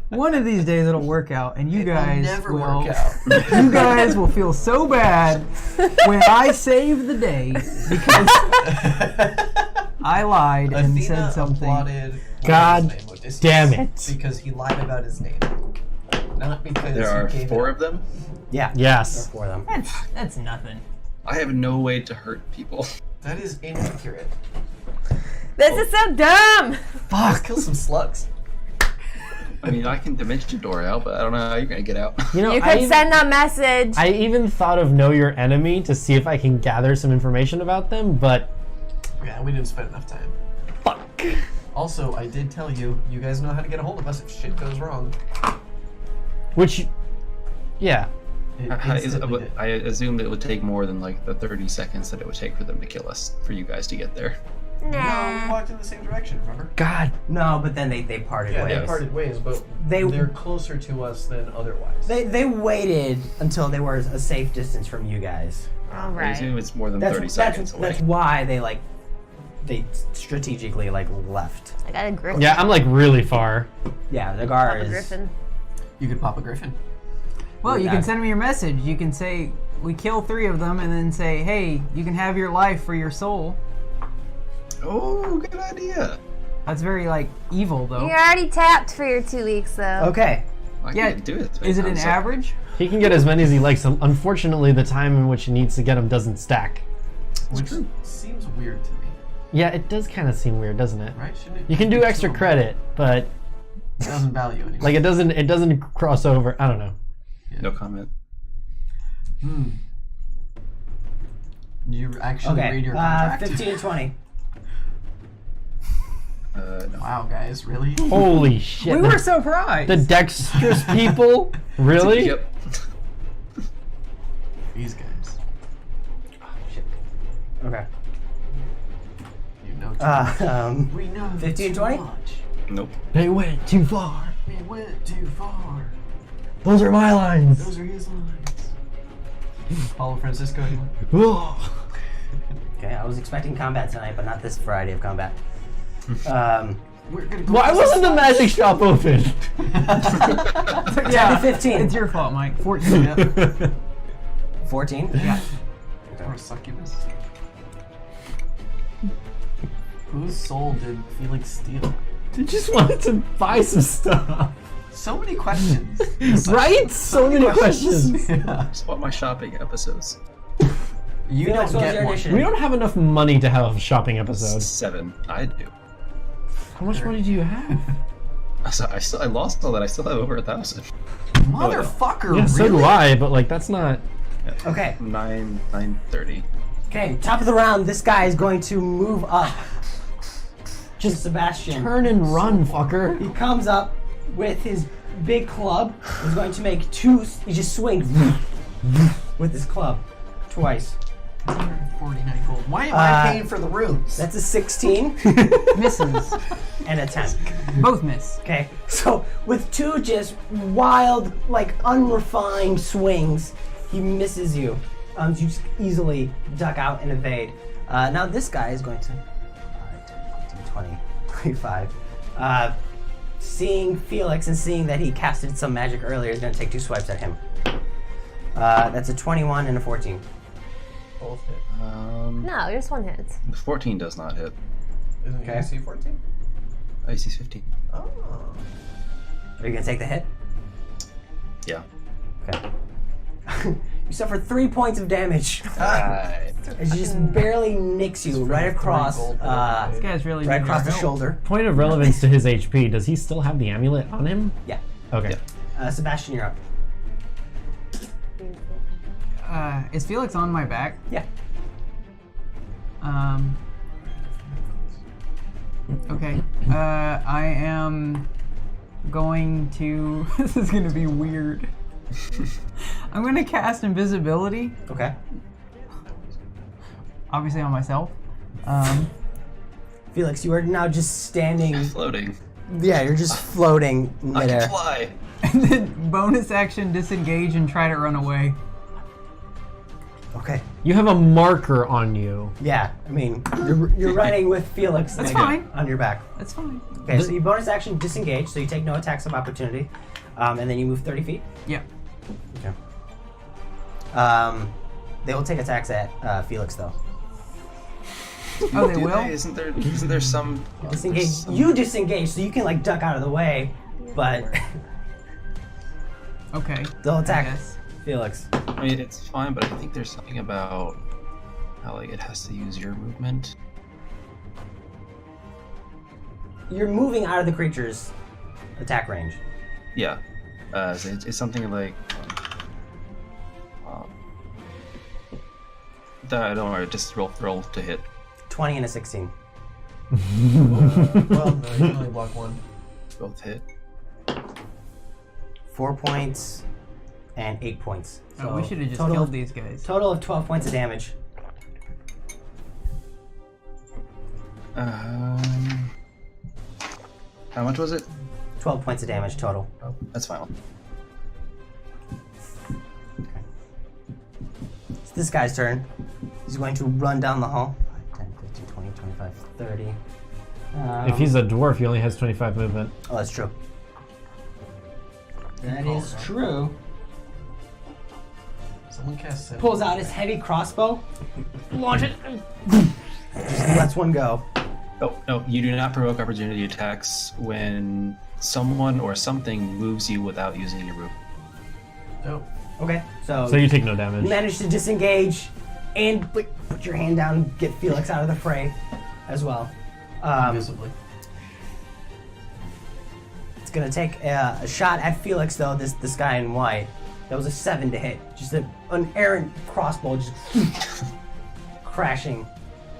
One of these days it'll work out, and you guys never will. work out. You guys will feel so bad when I save the day because I lied and Athena said something. applauded God his name, Odysseus, damn it. because he lied about his name. Not because There are he gave 4 it of them. Yeah. Yes. There are 4 of them. That's nothing. I have no way to hurt people. That is inaccurate. This is so dumb. Let's kill some slugs. I mean, I can dimension door out, but I don't know how you're gonna get out. You know, You could send a message. I even thought of know your enemy to see if I can gather some information about them, but Yeah, we didn't spend enough time. fuck. Also, I did tell you, you guys know how to get a hold of us if shit goes wrong. Which, yeah. It I instantly did. assumed it would take more than like the 30 seconds that it would take for them to kill us, for you guys to get there. No, we Nah. walked in the same direction, remember? God. No, but then they parted Yeah, ways. they parted ways, but They- they're closer to us than otherwise. They waited until they were a safe distance from you guys. All I right. assume it's more than 30 seconds away. That's why they strategically left. I got a griffin. Yeah, I'm like really far. Yeah, the Nagar Pop a is. griffin. You could pop a griffin. Well, you Yeah. can send me your message. You can say, we kill 3 of them, and then say, hey, you can have your life for your soul. Oh, good idea. That's very, evil, though. You're already tapped for your 2 weeks, though. Okay. I Yeah, can't do it. Is it an I'm so- average? He can get as many as he likes. Unfortunately, the time in which he needs to get them doesn't stack. Which seems weird to me, Yeah, it does kind of seem weird, doesn't it? right? Shouldn't it You can do be extra two of them? credit, but It doesn't value anything. like it doesn't cross over. I don't know. No comment. You actually read Okay. your contract? 15 to 20. No. Wow, guys, really? Holy shit! We were surprised. the dexterous people, really? Yep. These guys. Okay. You know too much. We know 15, too 20? much. Nope. They went too far. We went too far. Those are my lines. Those are his lines. Paulo Francisco. Ugh. Okay, I was expecting combat tonight, but not this variety of combat. We're gonna go. Why wasn't the magic shop open? yeah, 15. It's your fault, Mike. 14. 14? Yeah. Or a succubus? Whose soul did Felix steal? They just wanted to buy some stuff. So many questions. Right? So many questions. Yeah. Just want my shopping episodes. You Felix, don't what was get your one. initiative? We don't have enough money to have a shopping episode. 7. I do. How much money do you have? So I lost all that. I still have over 1,000. Motherfucker, Yeah, so do I, but that's not. Okay. 9:30. Okay, top of the round, this guy is going to move up. Just Sebastian. Turn and run, fucker. He comes up with his big club. He's going to make 2. He just swings with his club twice. 149 gold. Why am I paying for the rooms? That's a 16 Misses. and a 10. Both miss. Okay, so with 2 just wild, unrefined swings, he misses you. You just easily duck out and evade. Now this guy is going to 10, 15, 20, 25. Seeing Felix and seeing that he casted some magic earlier, is going to take 2 swipes at him. That's a 21 and a 14. Both hit. No, just one hit. The 14 does not hit. Isn't Okay. AC 14? AC 15. Oh. Are you going to take the hit? Yeah. Okay. You suffer 3 points of damage. Right. As he just barely nicks you right across, This guy's really right needing across our the help. shoulder. Point of relevance to his HP. Does he still have the amulet on him? Yeah. Okay. Yeah. Sebastian, you're up. Is Felix on my back? Yeah. Okay. I am going to. This is gonna be weird. I'm gonna cast invisibility, Okay. obviously on myself, Felix, you are now just standing. Floating. Yeah, you're just floating in I midair. can fly. And then bonus action, disengage and try to run away. Okay. You have a marker on you. Yeah, I mean, you're running with Felix That's fine. on your back. That's fine. Okay, so you bonus action disengage, so you take no attacks of opportunity, and then you move 30 feet. Yeah. Okay. They will take attacks at Felix though. Oh, they Do will? Isn't there some Disengage. some- You disengage, so you can like duck out of the way, but Okay. they'll I attack guess. Felix. I mean, it's fine, but I think there's something about how like it has to use your movement. You're moving out of the creature's attack range. Yeah. So it's something like. Don't worry, just roll to hit. 20 and a 16. Well, no, you can only block one. Both hit. 4 points and 8 points. Oh, we should have just total killed of, these guys. Total of 12 points of damage. How much was it? 12 points of damage total. Oh, that's fine. It's this guy's turn. He's going to run down the hall. 5, 10, 15, 20, 25, 30. If he's a dwarf, he only has 25 movement. Oh, that's true. That is true. Someone cast 7. Pulls out his heavy crossbow. Launch it. Just lets one go. Oh, no, you do not provoke opportunity attacks when someone or something moves you without using your move. Oh, Okay, so So you take no you damage. manage to disengage and put your hand down and get Felix out of the fray as well. invisibly. It's gonna take a shot at Felix though. This guy in white. That was a 7 to hit. Just an errant crossbow, just crashing.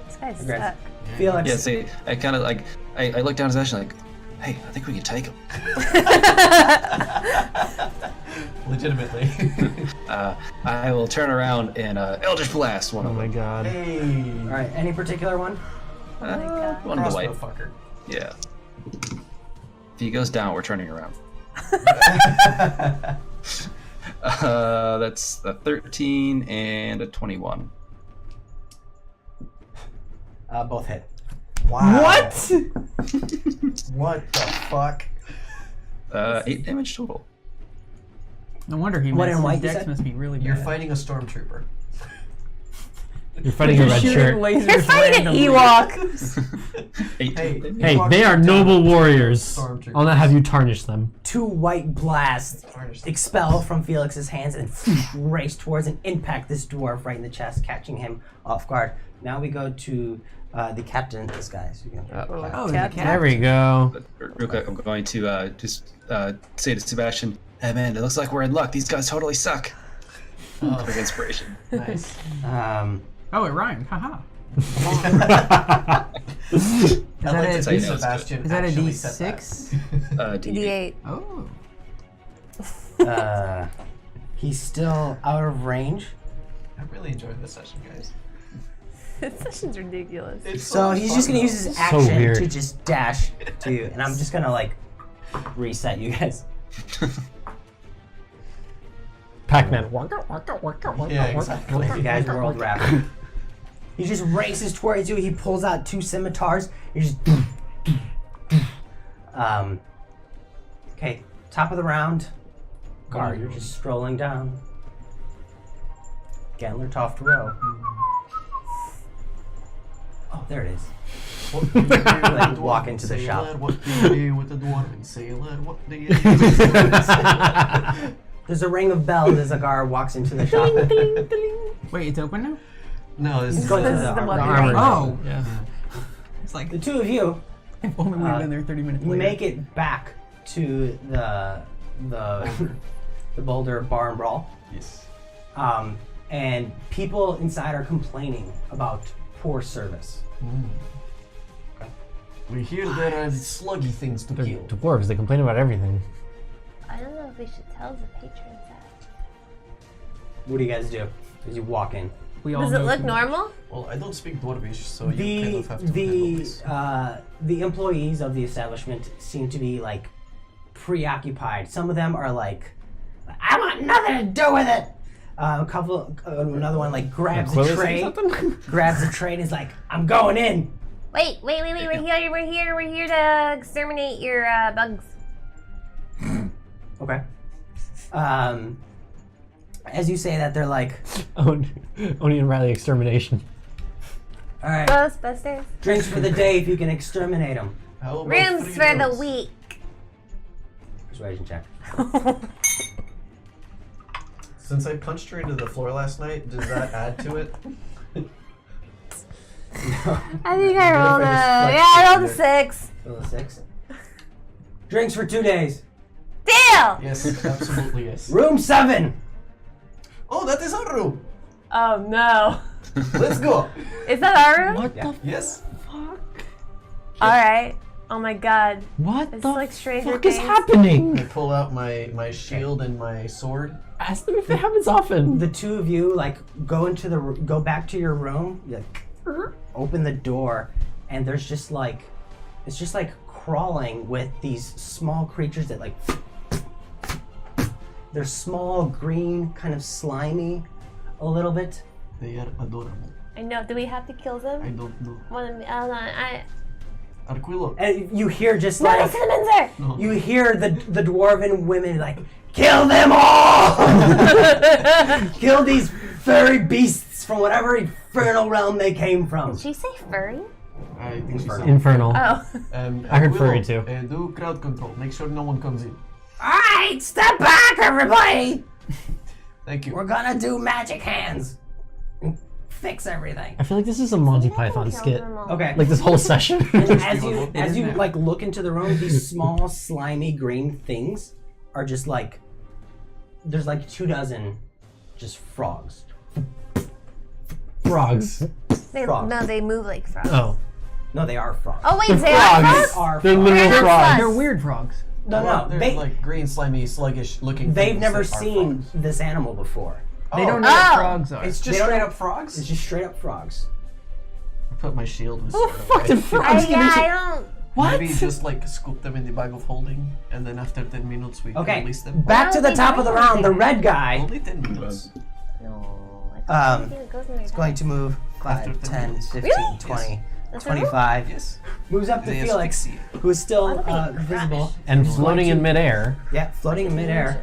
This guy's Congrats. stuck. Felix. Yeah, see, I kind of like, I looked down his action like, hey, I think we can take him. Legitimately. I will turn around and Eldritch Blast one Oh of my them. god. Hey. All right. Any particular one? One of the white. fucker. Yeah. If he goes down, we're turning around. That's a 13 and a 21. Both hit. Wow. What? What the fuck? 8 damage total. No wonder he What missed. in white His you dex said? must be really bad. You're fighting a stormtrooper. You're fighting a red shooting shirt. lasers You're fighting an randomly. Ewok. 8 Hey, damage. Hey, Ewoks they are noble warriors. Stormtroopers. I'll not have you tarnish them. 2 white blasts expel from Felix's hands and race towards and impact this dwarf right in the chest, catching him off guard. Now we go to the captain of this guy. So you can Oh, the Captain. cat. There we go. Real quick, I'm going to just say to Sebastian, hey man, it looks like we're in luck. These guys totally suck. Quick inspiration. Nice. Oh, it rhymed. Haha. Is that a D- Sebastian Is that a actually said that. D6? D8. D8. Oh. he's still out of range. I really enjoyed this session, guys. This session's ridiculous. It's So fun he's just gonna though. use his action weird. to just dash to you, and I'm just gonna like reset you guys. Pac-Man. Yeah, exactly. You guys world rap. He just races towards you. He pulls out 2 scimitars. He just. Okay, top of the round. Guard, you're just strolling down. Gantler Toft Row. Oh, there it is. What do you do with Like, the walk dwarven into the sailor? shop. What do you do with the dwarven sailor? What do you do with the dwarven sailor? There's a ring of bells as a guard walks into the shop. Wait, it's open now? No, this is Going to This the is the armor. one Armor. right. Oh. Yeah. It's like, The 2 of you if only we'd been there 30 minutes later. make it back to the Boulder Bar and Brawl. yes. And people inside are complaining about poor service. We hear there are sluggy things to They're kill. dwarves. They complain about everything. I don't know if we should tell the patrons that. What do you guys do as you walk in? We all Does know it look who- normal? Well, I don't speak Dwarvish, so you kind of have to handle this. The employees of the establishment seem to be like preoccupied. Some of them are like, I want nothing to do with it. Another one like grabs a Aquila tray, saying something? grabs a tray and is like, I'm going in. Wait, we're here to exterminate your bugs. Okay. As you say that, they're like, Oni and Riley extermination. all right, Ghostbusters. drinks for the day if you can exterminate them. How about Rooms free for the roads? week. Persuasion check. Since I punched her into the floor last night, does that add to it? I think I rolled a... Like, Yeah, I rolled a 6. Roll a 6. Drinks for 2 days. Deal! Yes, absolutely yes. Room 7. Oh, that is our room. Oh, no. Let's go. Is that our room? What Yeah. the Yes. Alright. Oh my god. What It's the like Stranger fuck is Things. happening? I pull out my shield and my sword. Ask them if it happens often. The two of you like go back to your room. You like, open the door, and there's just like it's just like crawling with these small creatures that like they're small, green, kind of slimy, a little bit. They are adorable. I know. Do we have to kill them? I don't know. Hold on. Arquillo. And you hear just No, like the cinnamons are! you hear the dwarven women like, kill them all! Kill these furry beasts from whatever infernal realm they came from. Did she say furry? I think she said. Infernal. Oh. I heard Arquillo, furry too. Do crowd control. Make sure no one comes in. Alright, step back, everybody! Thank you. We're gonna do magic hands and fix everything. I feel like this is a Monty Python skit. Okay. Like this whole session. As you like look into the room, these small slimy green things are just like there's like 24 just frogs. Frogs. Frogs. No, they move like frogs. Oh. No, they are frogs. Oh, wait, they Frogs. are They frogs? are They're frogs. literal They're frogs. They're weird frogs. No, They're they like green, slimy, sluggish looking. they've things never that are seen frogs. this animal before. They Oh. don't know what Oh. frogs are. It's They just don't straight know- up frogs. It's just straight up frogs. I put my shield and Oh, sword fuck away. the Oh, frogs. yeah, I don't... What? Maybe just like scoop them in the bag of holding, and then after 10 minutes we can Okay, release them. back to the top of the round. The red guy Only 10 minutes. No. I think it goes in their going to move After 5, 10 10, minutes. 15, Really? 20, Yes. 25. Yes. Moves up to They Felix, asphyxiate. who is still Oh, they visible. And floating in midair. Yeah, floating in midair.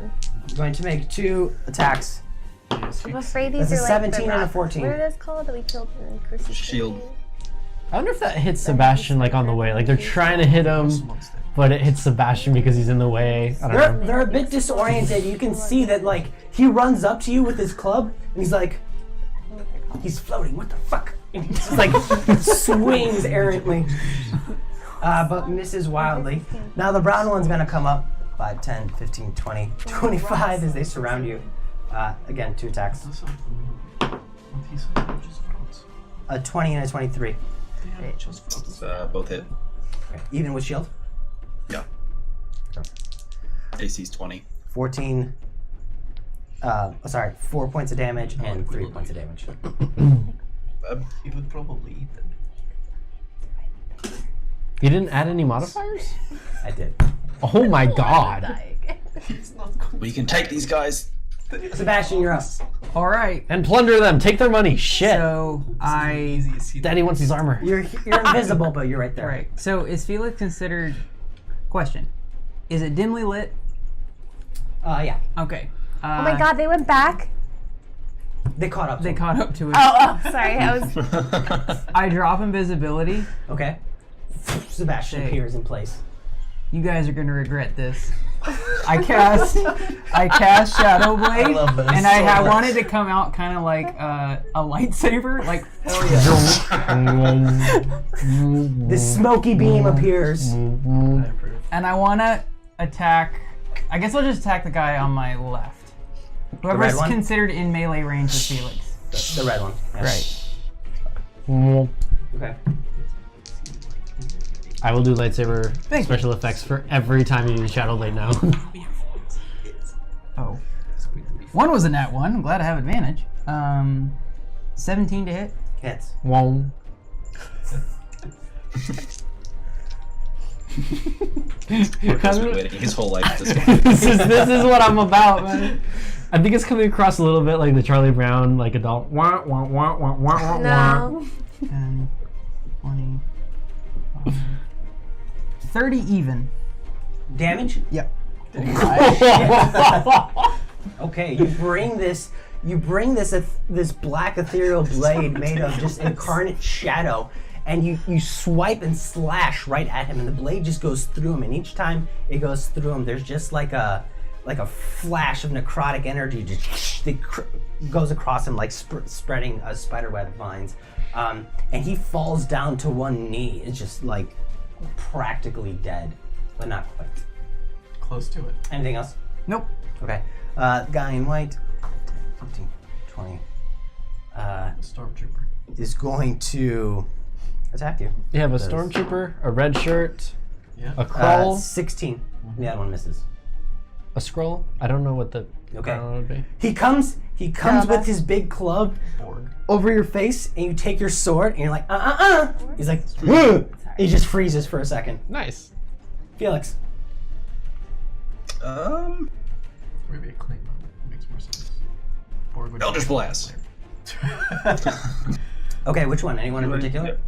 Going to make 2 attacks. Yes. I'm afraid these That's a are like 17 the and a rocks. 14. What are those called that we killed in Crucible? Shield. I wonder if that hits Sebastian like on the way. Like they're trying to hit him, Monster. but it hits Sebastian because he's in the way. I don't know. They're a bit disoriented. You can see that like he runs up to you with his club and he's like, he's floating. What the fuck? And he just like swings errantly, but misses wildly. Now the brown one's gonna come up. 5, 10, 15, 20, 25 as they surround you. Again, 2 attacks. That's not what he said. They're just frogs. A 20 and a 23. They are just frogs. Both hit. Even with shield. Yeah. AC's 20. 14. 4 points of damage and 3 points of damage. He would probably eat them. You didn't add any modifiers? I did. Oh my god. He's not going We can take these guys. Sebastian, you're up. All right. And plunder them. Take their money. Shit. So I. easy as he Daddy wants his armor. You're invisible, but you're right there. Right. So is Felix considered? Question. Is it dimly lit? Yeah. Okay. Oh my god, they went back? They caught up. to They him. caught up to it. Oh, sorry. I was... I drop invisibility. Okay. Sebastian Say. appears in place. You guys are gonna regret this. I cast Shadow Blade, love this and I so had much. wanted to come out kind of like a lightsaber, like This smoky beam appears. and I want to attack. I guess I'll just attack the guy on my left. Whoever's red one? considered in melee range of Felix. The red one. Yeah. Right. Okay. I will do lightsaber Thank you. special effects for every time you use Shadow Blade now. Oh. One was a nat one. I'm glad I have advantage. 17 to hit. Hits. Whoa. He's been waiting his whole life for this one. this is what I'm about, man. I think it's coming across a little bit like the Charlie Brown, like adult. Wah, wah, wah, wah, wah, wah, No. 10, 20, 30 even. Damage? Yep. Okay, you bring this this black ethereal blade made of just incarnate shadow, and you swipe and slash right at him, and the blade just goes through him, and each time it goes through him, there's just like a flash of necrotic energy just goes across him like spreading spiderweb vines, and he falls down to one knee. It's just like practically dead, but not quite. Close to it. Anything else? Nope. Okay. Guy in white, 15, 20, Stormtrooper. is going to attack you. You have a stormtrooper, a red shirt, Yeah. a crawl, 16. The other one misses. a scroll. I don't know what the Okay. would be. He comes with his big club Borg. over your face, and you take your sword, and you're like, He's like, he just freezes for a second. Nice. Felix. Maybe a Klingon. Makes more sense. Borg would be Eldritch Blast. Okay, which one? Anyone in particular?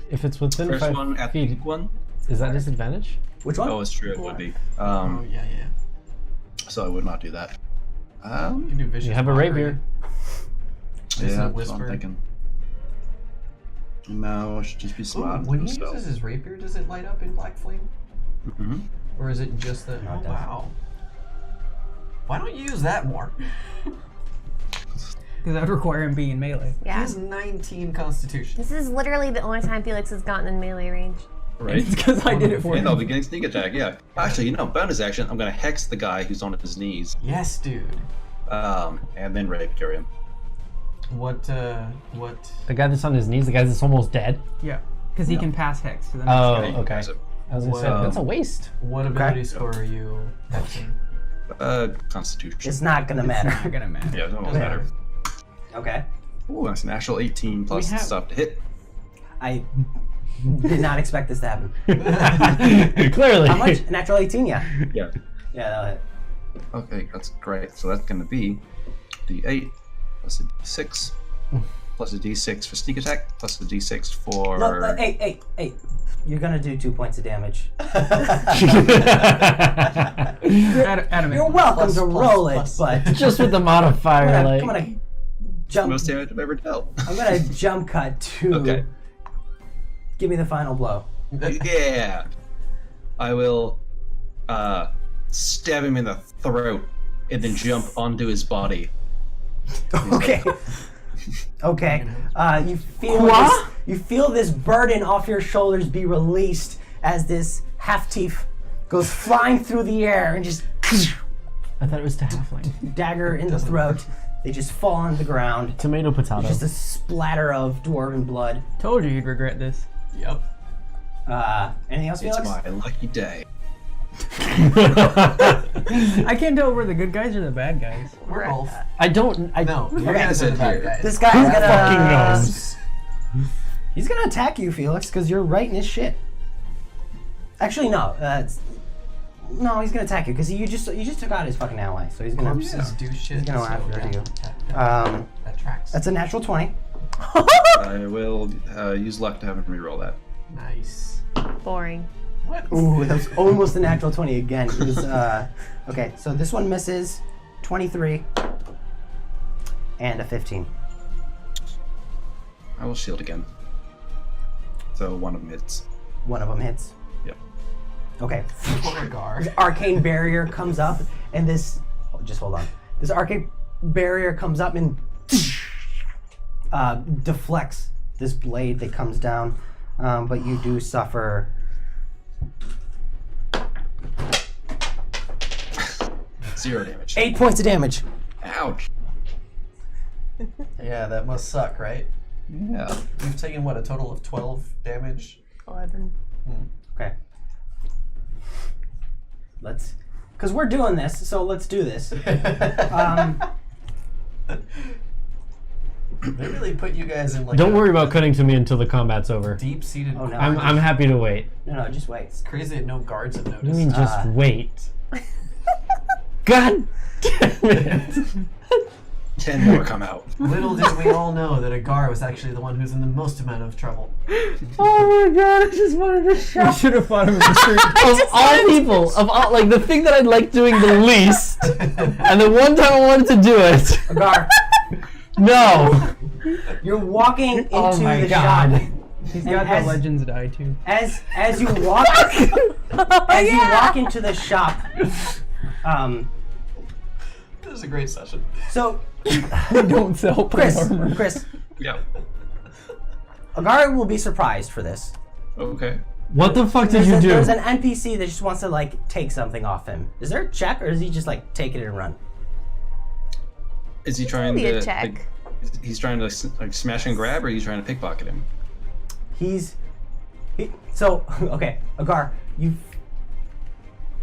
If it's within First 5 one, at feet, one. is that disadvantage? Which one? Oh, it's true. It would be. Oh, yeah. So I would not do that. You can do vicious You have a mockery. rapier. Isn't Yeah, it that's what I'm whisper? thinking. No, it should just be Ooh, smart. when he uses his rapier, does it light up in black flame? Mm-hmm. Or is it just the... No, it Oh, doesn't. wow. Why don't you use that more? Because that would require him being in melee. He Yeah. has 19 constitution. This is literally the only time Felix has gotten in melee range. Right? It's because I did it for And I'll him. be getting sneak attack, yeah. Actually, bonus action, I'm going to hex the guy who's on his knees. Yes, dude. And then rapier him. What? The guy that's on his knees, the guy that's almost dead. Yeah. Because he can pass hex to the next Oh, guy. You okay. guys have, I was gonna say, Well- that's a waste. What ability score are you hexing? Constitution. It's not gonna matter. Not gonna matter. Yeah, it don't Doesn't matter. Okay. Ooh, that's an actual 18 plus We have- stuff to hit. I did not expect this to happen. Clearly. How much? Natural 18, yeah. Yeah. Yeah, that'll hit. Okay, that's great. So that's going to be D8 plus a D6 plus a D6 for sneak attack plus a D6 for. No, hey. You're gonna do 2 points of damage. Adam, You're welcome to roll it, but Just with the modifier, I'm like. gonna jump. Most damage I've ever dealt. I'm gonna jump cut to. Okay. Give me the final blow. Yeah. I will stab him in the throat and then jump onto his body. Okay. Okay. You feel this burden off your shoulders be released as this half-tief goes flying through the air and just I thought it was to halfling. dagger in the throat. They just fall on the ground. Tomato, potato. Just a splatter of dwarven blood. told you you'd regret this. Yep. Anything else, It's Felix? my lucky day. I can't tell if we're the good guys or the bad guys. We're both. I don't. No, you're Okay, gonna say the bad guy. This guy's gonna fucking knows? He's gonna attack you, Felix, because you're right in his shit. Actually, no. No, he's gonna attack you because you just took out his fucking ally, so he's gonna. Corpses do shit. He's gonna after you. That tracks. That's a natural 20. I will use luck to have him reroll that. Nice. Boring. What? Ooh, that was almost a natural 20 again. It was, okay, so this one misses 23 and a 15. I will shield again. So one of them hits. One of them hits. Yep. Okay. Poor Gar. Arcane barrier comes up, and this. Oh, just hold on. This arcane barrier comes up and deflects this blade that comes down, but you do suffer. 0 damage. 8 points of damage. Ouch. Yeah, that must suck, right? Yeah. You've taken what, a total of 12 damage? 11. Okay. Let's, because we're doing this, so let's do this. They really put you guys in like. Don't worry about cutting to me until the combat's over. Deep-seated. Oh, no. I'm happy to wait. No, just wait. It's crazy that no guards have noticed. You mean just wait? God damn it! 10 more come out. Little did we all know that Agar was actually the one who's in the most amount of trouble. Oh my god! I just wanted to We shout. should have fought him in the street. Of all people, of all, like the thing that I'd like doing the least, and the one time I wanted to do it. Agar, No. you're walking into Oh my the god. shop. He's And got the as- legends die too. As you walk you walk into the shop, This is a great session. so Don't sell Chris, armor. Yeah. Agar will be surprised for this. Okay. What the fuck did you do? There's an NPC that just wants to like take something off him. Is there a check, or is he just like take it and run? Is he trying Be a to? check. Like, he's trying to like smash and grab, or he's trying to pickpocket him? So okay, Agar, you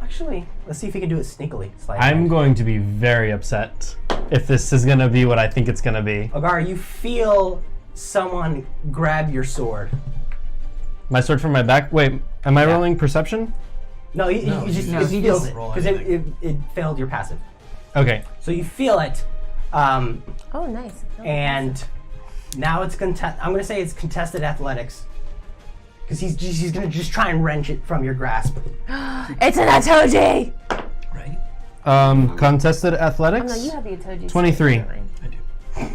actually let's see if he can do it sneakily. I'm going to be very upset if this is gonna be what I think it's gonna be. Agar, you feel someone grab your sword. My sword from my back. Wait, am I Yeah. rolling perception? No, you just no, it he feels just it roll because anything. it failed your passive. Okay. So you feel it, Oh, nice. and now it's I'm gonna say it's contested athletics because he's gonna just try and wrench it from your grasp. It's an Atoji! Right? Contested Oh, athletics. no, you have the Atoji. 23. I do.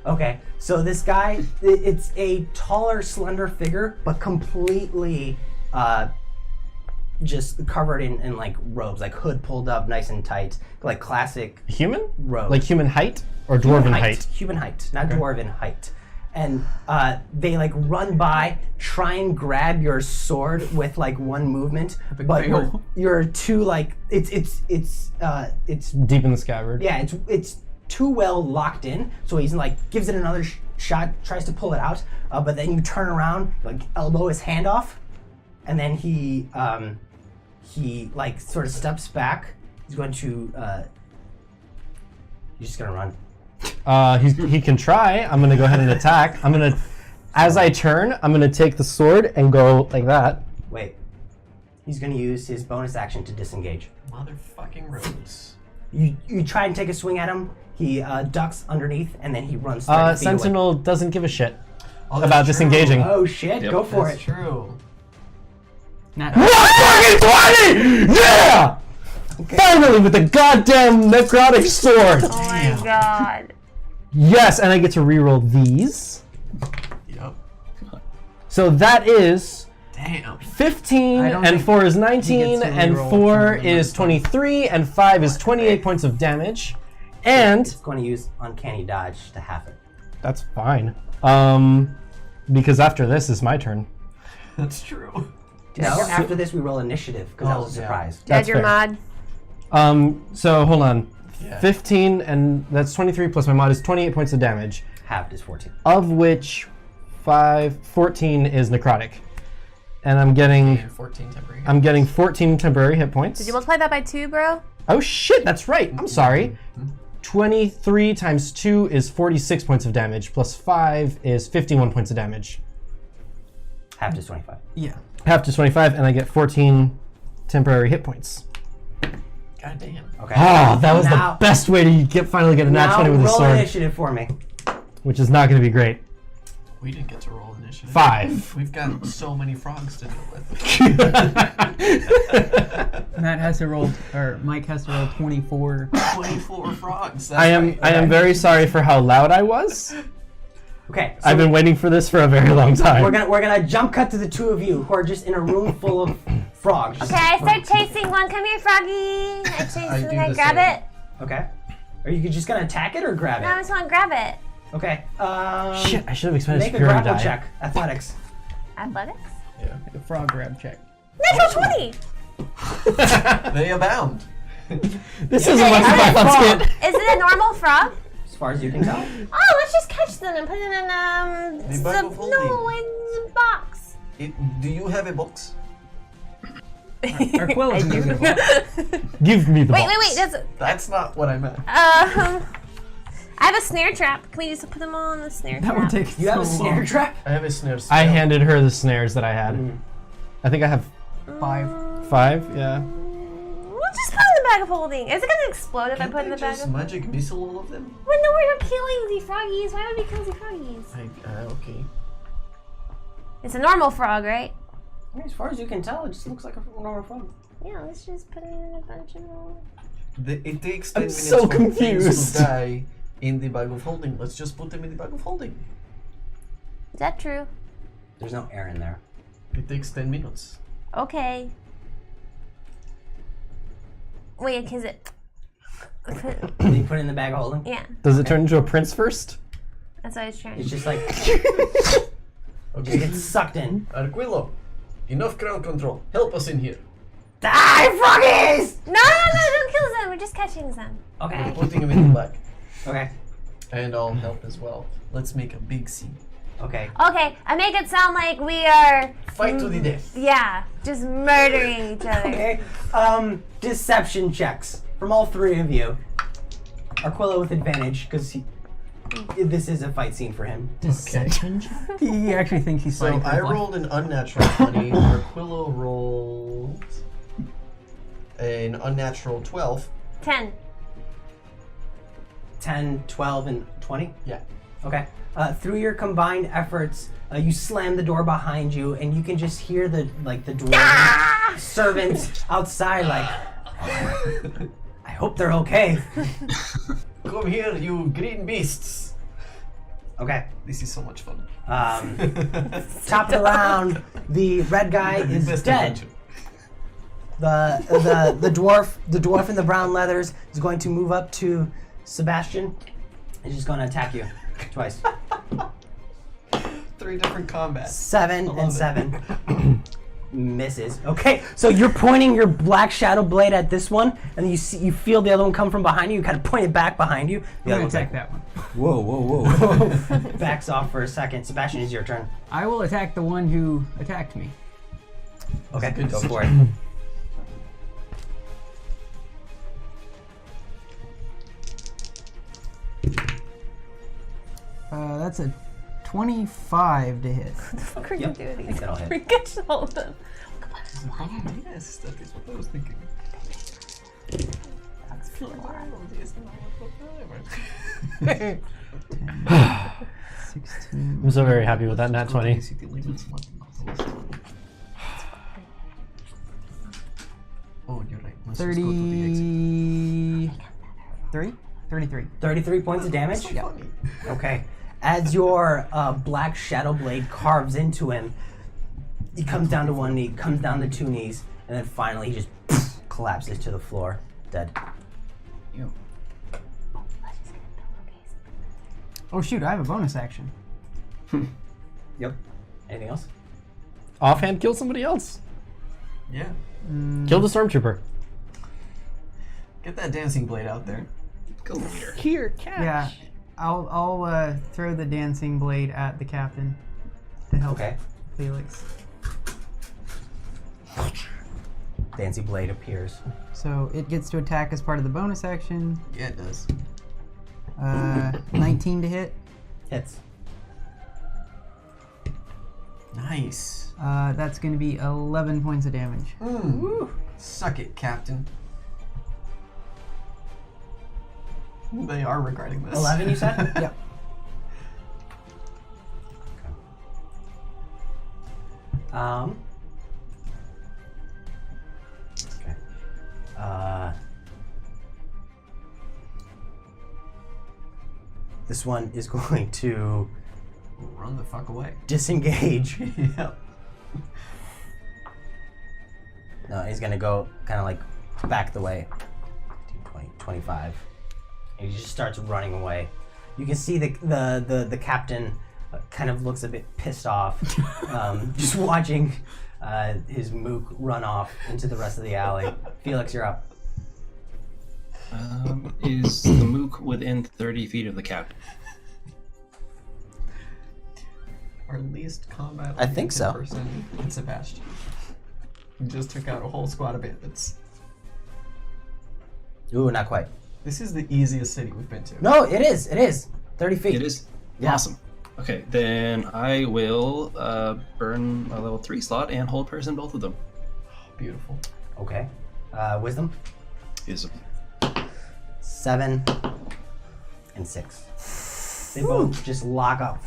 Okay, so this guy, it's a taller, slender figure, but completely just covered in like robes, like hood pulled up nice and tight, like classic Human? robe. Like human height or dwarven height? Human height, not dwarven height. And they like run by, try and grab your sword with like one movement, but fail. you're too like it's Deep in the scabbard. yeah, it's too well locked in. So he's like gives it another shot, tries to pull it out, but then you turn around, like elbow his hand off, and then he like sort of steps back. He's going to he's just gonna run. He can try. I'm gonna go ahead and attack. As I turn, I'm gonna take the sword and go like that. Wait, he's gonna use his bonus action to disengage. Motherfucking roads. You try and take a swing at him. He ducks underneath, and then he runs. 30 feet away. Sentinel doesn't give a shit Oh, about that's true. disengaging. Oh shit! Yep. Go for That's it. true. Not Fucking 20! Yeah! Finally, with the goddamn necrotic sword. Oh my god. Yes, and I get to reroll these. Yep. So that is Damn. 15, I don't and think 4 is he 19, gets to and reroll 4 some of them, is but- 23, and 5 is 28 points of damage. And It's going to use uncanny dodge to half it. that's fine. Because after this is my turn. That's true. No, after this we roll initiative because that was a yeah. surprise. Dad, That's your fair. mod. So hold on. Yeah. 15, and that's 23 plus my mod is 28 points of damage, Halved is 14. of which 14 is necrotic. And I'm getting 14 temporary. 14 temporary hit points. Did you multiply that by 2, bro? Oh shit, that's right. I'm sorry. 23 times 2 is 46 points of damage, plus 5 is 51 points of damage. Halved is 25. yeah. Half to 25, and I get 14 temporary hit points. God damn. Okay. Oh, that was Now- the best way to finally get a nat Now 20 with a roll sword, initiative for me. which is not going to be great. We didn't get to roll initiative. 5. We've got so many frogs to deal with. Matt has to roll, or Mike has to roll 24. 24 frogs. That's I am very sorry for how loud I was. Okay. So I've been waiting for this for a very long time. we're gonna jump cut to the two of you who are just in a room full of frogs. Okay, I start chasing one. Come here, Froggy. I chase I it do and I the grab same. it. Okay. Are you just gonna attack it or grab No, I it? just want to grab it. Okay. Shit, I should have expended Make a superiority grapple die. check. Athletics. Athletics? Make a frog grab check. Natural 20. They abound. This isn't much of my fun skit. Is it a normal frog? As far as you can tell. Oh, let's just catch them and put it in They bag of holding. in the box. Do you have a box? Arquella's I do. invisible. Give me the Wait, box. wait, wait. That's not what I meant. I have a snare trap. Can we just put them all in the snare That trap? would take You have a so snare long. trap? I have a snare. I handed her the snares that I had. I think I have 5. 5. Yeah. We'll just put in the bag of holding. Is it gonna explode if I put in the bag just of magic missile all of them? Well, no, we're killing the froggies. Why would we kill the froggies? Okay. It's a normal frog, right? I mean, as far as you can tell, it just looks like a normal frog. Yeah, let's just put it in a bunch of little... It takes 10 I'm minutes so for things confused. to die in the bag of holding. Let's just put them in the bag of holding. Is that true? There's no air in there. It takes 10 minutes. Okay. Wait, because it... Did you put it in the bag of holding? Yeah, Does it turn into a prince first? that's what I was trying It's to... just like, Okay. it gets sucked in. Arquillo, enough crowd control. Help us in here. Die, froggies! No, don't kill them. We're just catching them. Okay. Putting them in the bag. Okay. And I'll help as well. Let's make a big scene. Okay. Okay, I make it sound like we are... Fight to the death. Yeah, just murdering each other. Okay. Deception checks from all three of you. Arquillo with advantage because this is a fight scene for him. Deception. He actually thinks he's So fighting for I his life. rolled an unnatural 20. Arquillo rolled an unnatural 12. 10. 10, 12, and 20. Yeah. Okay. Through your combined efforts, you slam the door behind you, and you can just hear the dwarven servants outside, like, I hope they're okay. Come here, you green beasts. Okay. This is so much fun. Top of the round, the red guy is Best dead. adventure. The dwarf in the brown leathers is going to move up to Sebastian. He's just going to attack you twice. 3 different combats. 7 love and it. 7. Misses. Okay, so you're pointing your black shadow blade at this one, and you feel the other one come from behind you. You kind of point it back behind you. The I'm other gonna one's attack like, that one. whoa, backs off for a second. Sebastian, it's your turn. I will attack the one who attacked me. Okay, good go decision. for it. That's a 25 to hit. What the fuck are you Yep, doing? I think that'll hit. We can show them. Yes, that is what I was thinking. Oh, 16. I'm so very happy with that nat 20. Oh, you're right. Let's just go to the exit. 33? 33. 33 points of damage? So funny. Okay. As your black shadow blade carves into him, he comes down to one knee, comes down to 2 knees, and then finally he just collapses to the floor, dead. Ew. Oh shoot, I have a bonus action. Yep. Anything else? Offhand, kill somebody else. Yeah. Kill the stormtrooper. Get that dancing blade out there. Go later. Here, catch. Yeah, I'll throw the dancing blade at the captain to help Okay. Felix. Dancy blade appears. So it gets to attack as part of the bonus action. Yeah, it does. 19 to hit. Hits. Nice. That's going to be 11 points of damage. Suck it, Captain. They are regarding this. 11, you said? Yep. Okay. This one is going to Run the fuck away. disengage. Yep. No, he's gonna go kind of like back the way. 20, 25. And he just starts running away. You can see the captain kind of looks a bit pissed off, just watching his mook run off into the rest of the alley. Felix, you're up. Is the mook within 30 feet of the captain? Our least combat. I think so. Person in Sebastian. We just took out a whole squad of bandits. Ooh, not quite. This is the easiest city we've been to. No, it is. It is. 30 feet. It is? Yeah. Awesome. Okay, then I will burn a level 3 slot and hold person both of them. Beautiful. Okay. Wisdom? Is 7 and 6. They both just lock up.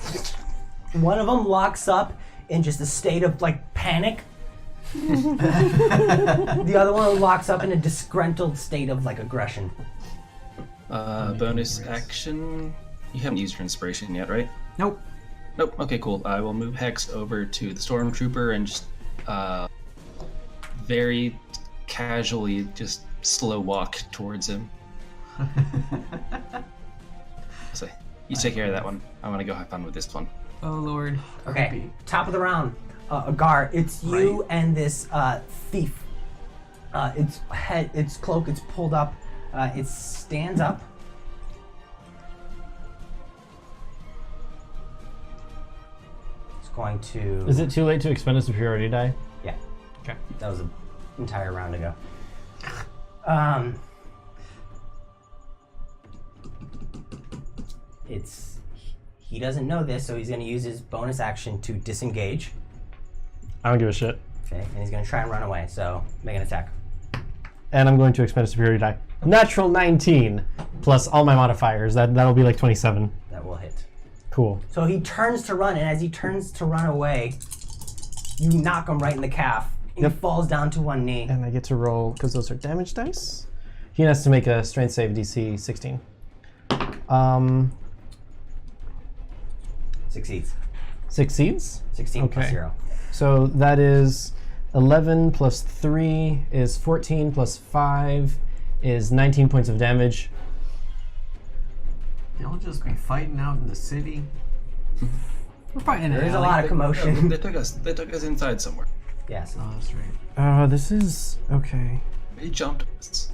One of them locks up in just a state of like panic. The other one locks up in a disgruntled state of like aggression. bonus action. You haven't used your inspiration yet, right? Nope. Nope. Okay, cool. I will move Hex over to the Stormtrooper and just very casually just slow walk towards him. So, you take care of that one. I want to go have fun with this one. Oh lord. Okay, top of the round. Agar, it's you and this thief. Its cloak, it's pulled up. It stands up. It's going to. Is it too late to expend a superiority die? Yeah. Okay. That was an entire round ago. He doesn't know this, so he's going to use his bonus action to disengage. I don't give a shit. Okay, and he's going to try and run away. So make an attack. And I'm going to expend a superiority die. Natural 19 plus all my modifiers. That'll be like 27. That will hit. Cool. So he turns to run, and as he turns to run away, you knock him right in the calf. And Yep. he falls down to one knee. And I get to roll, because those are damage dice. He has to make a strength save DC 16. Succeeds. Succeeds? 16 plus Okay. 0. So that is 11 plus 3 is 14 plus 5 is 19 points of damage. Y'all just be fighting out in the city. We're fighting in There an is a alley. lot of commotion. They took us inside somewhere. Yes. Oh, that's right. This is okay. They jumped us.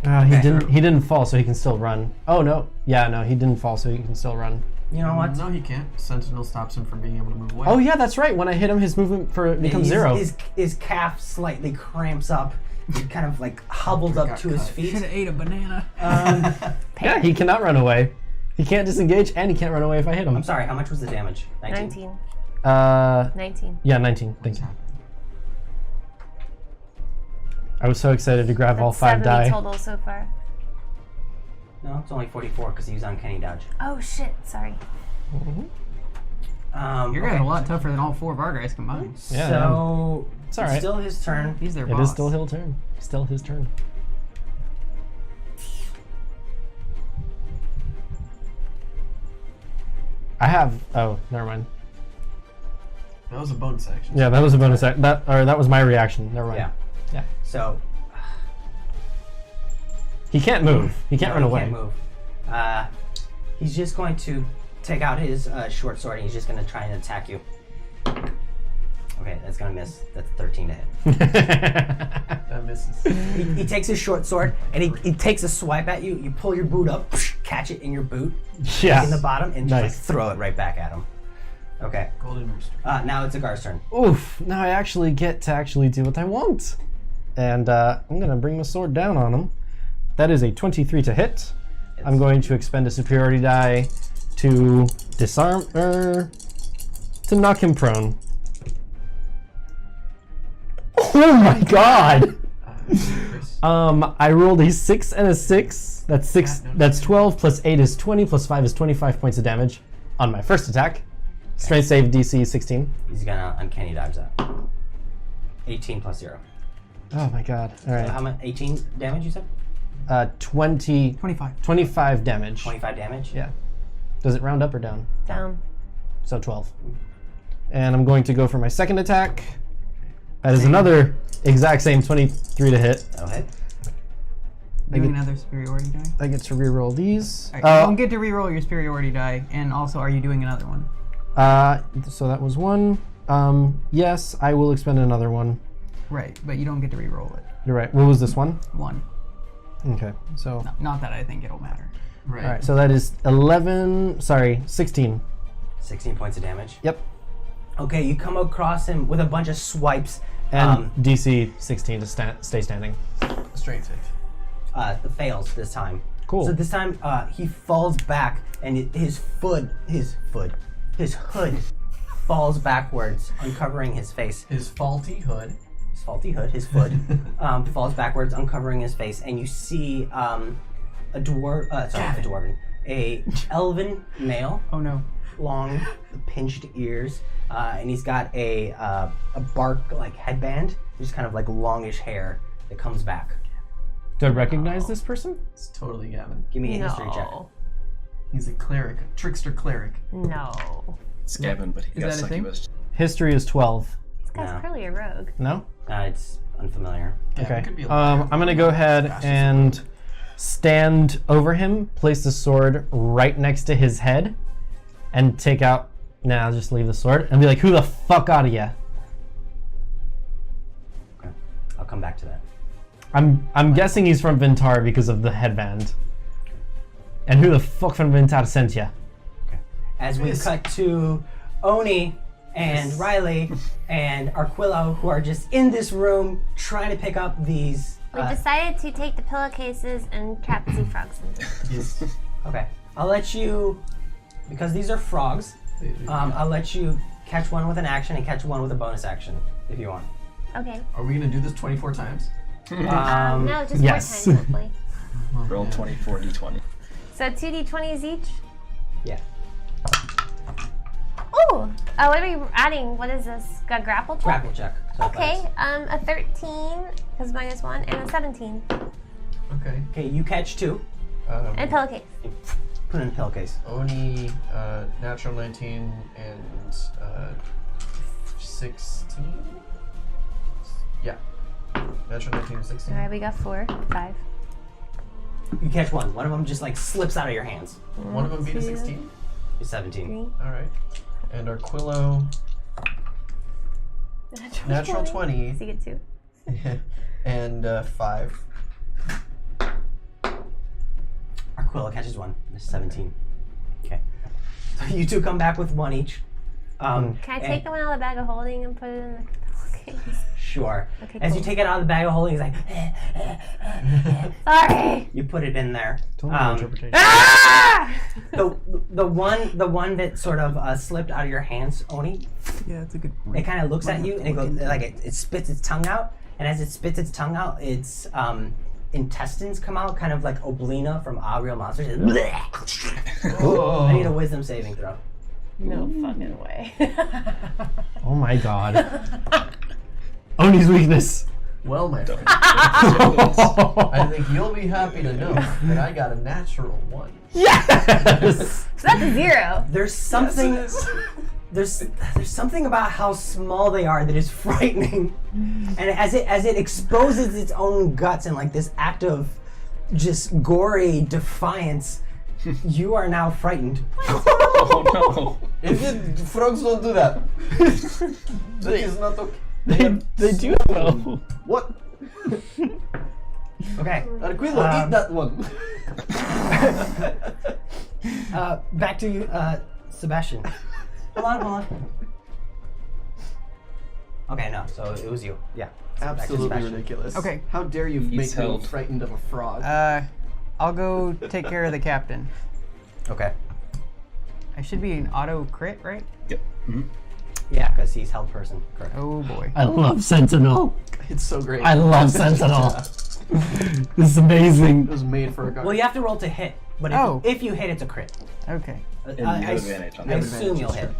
He didn't fall, so he can still run. Oh no, yeah, no, he didn't fall, so he can still run. You know what? No, he can't. Sentinel stops him from being able to move away. Oh yeah, that's right. When I hit him, his movement becomes 0. His calf slightly cramps up. He kind of like hobbles up Got to his cut. feet. Should have ate a banana. Yeah, he cannot run away. He can't disengage, and he can't run away if I hit him. I'm sorry, how much was the damage? 19. 19. Yeah, 19. Thank you. I was so excited to grab all That's 5 70 die. total so far. No, it's only 44 because he used uncanny dodge. Oh shit, sorry. Your guy's a lot tougher than all 4 of our guys combined. Yeah, So It's all right. still his turn. He's their It boss. is still his turn. Still his turn. I have. Oh, never mind. That was a bonus action. Yeah, that was a bonus. That was my reaction. Never mind. Yeah. Yeah. So He can't move. He can't no, run he away. Can't move. He's just going to take out his short sword and he's just going to try and attack you. Okay, that's going to miss. That's 13 to hit. That misses. He takes his short sword and he takes a swipe at you. You pull your boot up, catch it in your boot, Yeah. in the bottom, and just like Nice. throw it right back at him. Okay. Golden Rooster. Now it's Agar's turn. Oof! Now I actually get to do what I want, and I'm gonna bring my sword down on him. That is a 23 to hit. I'm going to expend a superiority die to disarm to knock him prone. Oh my god! Chris. I rolled a 6 and a 6. That's 6. That's 12 plus 8 is 20 plus 5 is 25 points of damage on my first attack. Strength save DC 16. He's going to uncanny dodge that. 18 plus 0. Oh my god! All So right. how much? 18 damage you said? 25. 25 damage. 25 damage? Yeah. Does it round up or down? Down. So 12. And I'm going to go for my second attack. That is another exact same 23 to hit. That'll hit. Doing another superiority die. I get to reroll these. All right, you don't get to reroll your superiority die, and also, are you doing another one? So that was one. Yes, I will expend another one. Right, but you don't get to reroll it. You're right. What was this one? 1. Okay. So, Not that I think it'll matter. Right. all right. So that is 16. 16 points of damage. Yep. Okay, you come across him with a bunch of swipes. And DC 16 to stay standing. Strength save. fails this time. Cool. So this time he falls back, and his hood falls backwards, uncovering his face. His faulty hood. His foot falls backwards, uncovering his face, and you see a elven male, Oh no. long, pinched ears, and he's got a bark like headband, just kind of like longish hair that comes back. Do I recognize this person? It's totally Gavin. Give me a history check. No. He's a cleric, a trickster cleric. No. It's Gavin, but he Is got that a thing? succubus. History is 12. This guy's No. probably a rogue. No? It's unfamiliar. Okay. could be a I'm gonna go ahead and stand over him, place the sword right next to his head, and take out. Nah, I'll just leave the sword and be like, "Who the fuck out of ya?" Okay. I'll come back to that. I'm guessing he's from Vin'Tar because of the headband. And who the fuck from Vin'Tar sent ya? As we cut to Oni and Riley and Arquillo, who are just in this room trying to pick up these. We decided to take the pillowcases and trap sea frogs in them. Okay, I'll let you, because these are frogs. I'll let you catch one with an action and catch one with a bonus action if you want. Okay. Are we gonna do this 24 times? No, just yes. 4 times, hopefully. Roll 24 d20. So 2d20s each? Yeah. Ooh! What are we adding? What is this? A grapple check? Grapple check. So Okay, that's- a 13, because -1, and a 17. Okay. Okay, you catch two. And pillowcase. Put in the pillowcase. Oni, natural 19 and 16? Yeah. Natural 19 and 16. Alright, we got 4, 5. You catch one. One of them just like slips out of your hands. One of them beat a 2, 16? You're 17. 3. Alright. And Arquillo, natural 20. So you get 2. and 5. Arquillo catches one. It's 17. Okay. So you two come back with one each. Can I take the one out of the bag of holding and put it in the pillowcase? Sure. Okay, As you cool. take it out of the bag of holding, he's like, Sorry! you put it in there. Interpretation. Ah! The one that sort of slipped out of your hands, Oni, Yeah, that's a good point. it kind of looks at you and it goes like it spits its tongue out, and as it spits its tongue out, its intestines come out, kind of like Oblina from Ah Real Monsters. I need a wisdom saving throw. No fucking way. Oh my god. Oni's weakness. Well, my friend, I think you'll be happy to know that I got a natural 1. Yes! So that's a 0. There's something. There's something about how small they are that is frightening, and as it exposes its own guts in like this act of just gory defiance, you are now frightened. Oh Frogs don't do that. That is not okay. They do though. What? Okay. Arquillo, eat that one. Back to you, Sebastian. Hold on. Okay, no. So it was you. Yeah. So back to Absolutely Sebastian. ridiculous. Okay. How dare you He's make me held. frightened of a frog? I'll go take care of the captain. Okay. I should be an auto crit, right? Yep. Yeah, because he's held person. Correct. Oh boy. I love Sentinel. It's so great. I love Sentinel. This is amazing. It was made for a guard. Well, you have to roll to hit, but if you hit, it's a crit. Okay. And you have advantage on I that. assume you'll hit.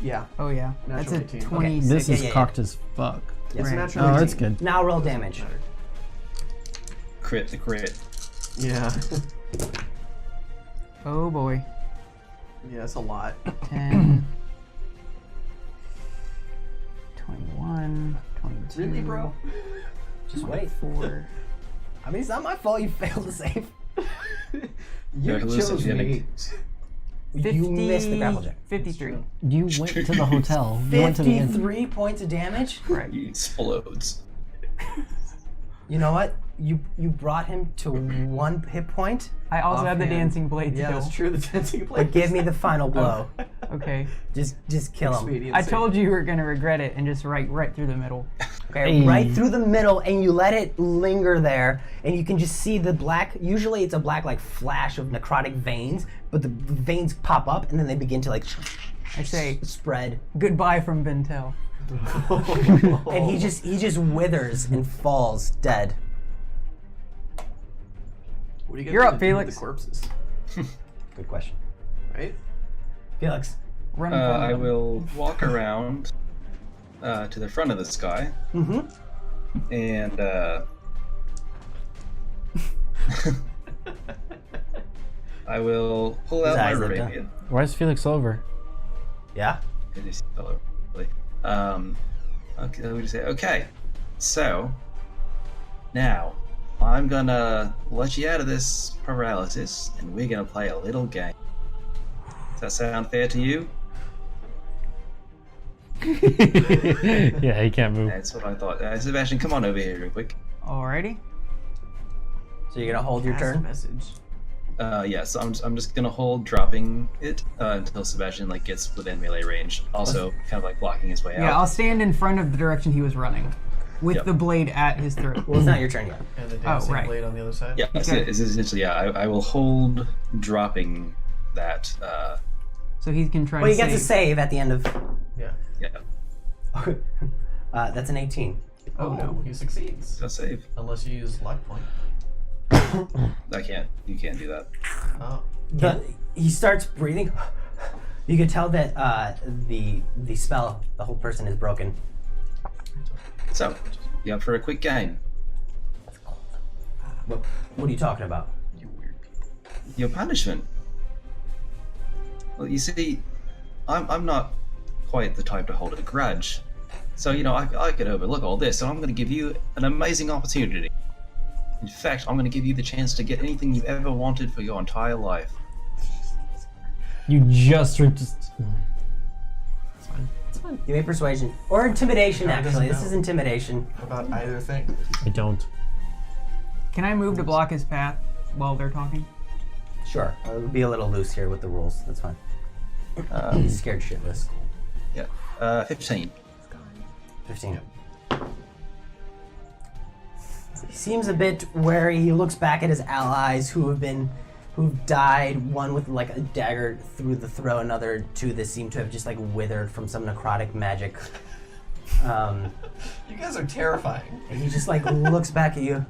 Yeah. Oh yeah. That's a Natural 18. 26. This is Yeah. cocked as fuck. It's Right. natural. Oh, 18. that's good. Now roll damage. Crit the crit. Yeah. Oh boy. Yeah, it's a lot. 10. 21. 22. Really, bro? Just wait. 4. I mean, it's not my fault you failed to save. You chose me. You missed the grapple check. 53. You went to the hotel. You went to the inn. 53 points of damage? He explodes. You know what? You brought him to 1 hit point, I also have the Offhand. dancing blade Yeah, still. that's true. The dancing blade. but give me the final blow. Okay. Just kill him. I told you you were gonna regret it and just right through the middle. Okay, right through the middle, and you let it linger there, and you can just see the black. Usually, it's a black like flash of necrotic veins, but the veins pop up, and then they begin to like. I say Spread. goodbye from Vin'Tell. And he just withers and falls dead. What do you guys You're do up, to Felix. The corpses, Good question. right? Felix. Run from I them. will walk around to the front of this guy. Mm-hmm. And I will pull out my eyes lit up. Arabian. Why is Felix over? Yeah. It is yellow, really. Okay, let me just say, okay, so now I'm gonna let you out of this paralysis, and we're gonna play a little game. Does that sound fair to you? Yeah, he can't move. That's what I thought. Sebastian, come on over here real quick. Alrighty. So you're gonna hold your Pass the turn. message. Yeah, so I'm just gonna hold dropping it until Sebastian like gets within melee range. Also, kind of like blocking his way out. Yeah, I'll stand in front of the direction he was running, with Yep. the blade at his throat. Well, it's not your turn yet. And the dancing right. blade on the other side. Yeah, Okay. it's essentially I will hold dropping that. So he can try Well, you to get to save. save at the end of. Yeah. Yeah, That's an 18. Oh no, he succeeds. that's save. Unless you use luck point. I can't. You can't do that. Oh. He starts breathing. You can tell that the spell, the whole person is broken. So, you up for a quick game? What are you talking about? You weird people. Your punishment. Well, you see, I'm not quite the type to hold a grudge. So, I could overlook all this, so I'm going to give you an amazing opportunity. In fact, I'm going to give you the chance to get anything you've ever wanted for your entire life. You just ripped his... It's fine. It's fine. You make persuasion or intimidation. No, he doesn't Actually, this know. is intimidation. About either thing. I don't. Can I move to block his path while they're talking? Sure, it'll be a little loose here with the rules. That's fine. He's scared shitless. Yeah, 15. 15. He seems a bit wary. He looks back at his allies who've died. One with like a dagger through the throat. Another two that seem to have just like withered from some necrotic magic. You guys are terrifying. And he just like looks back at you.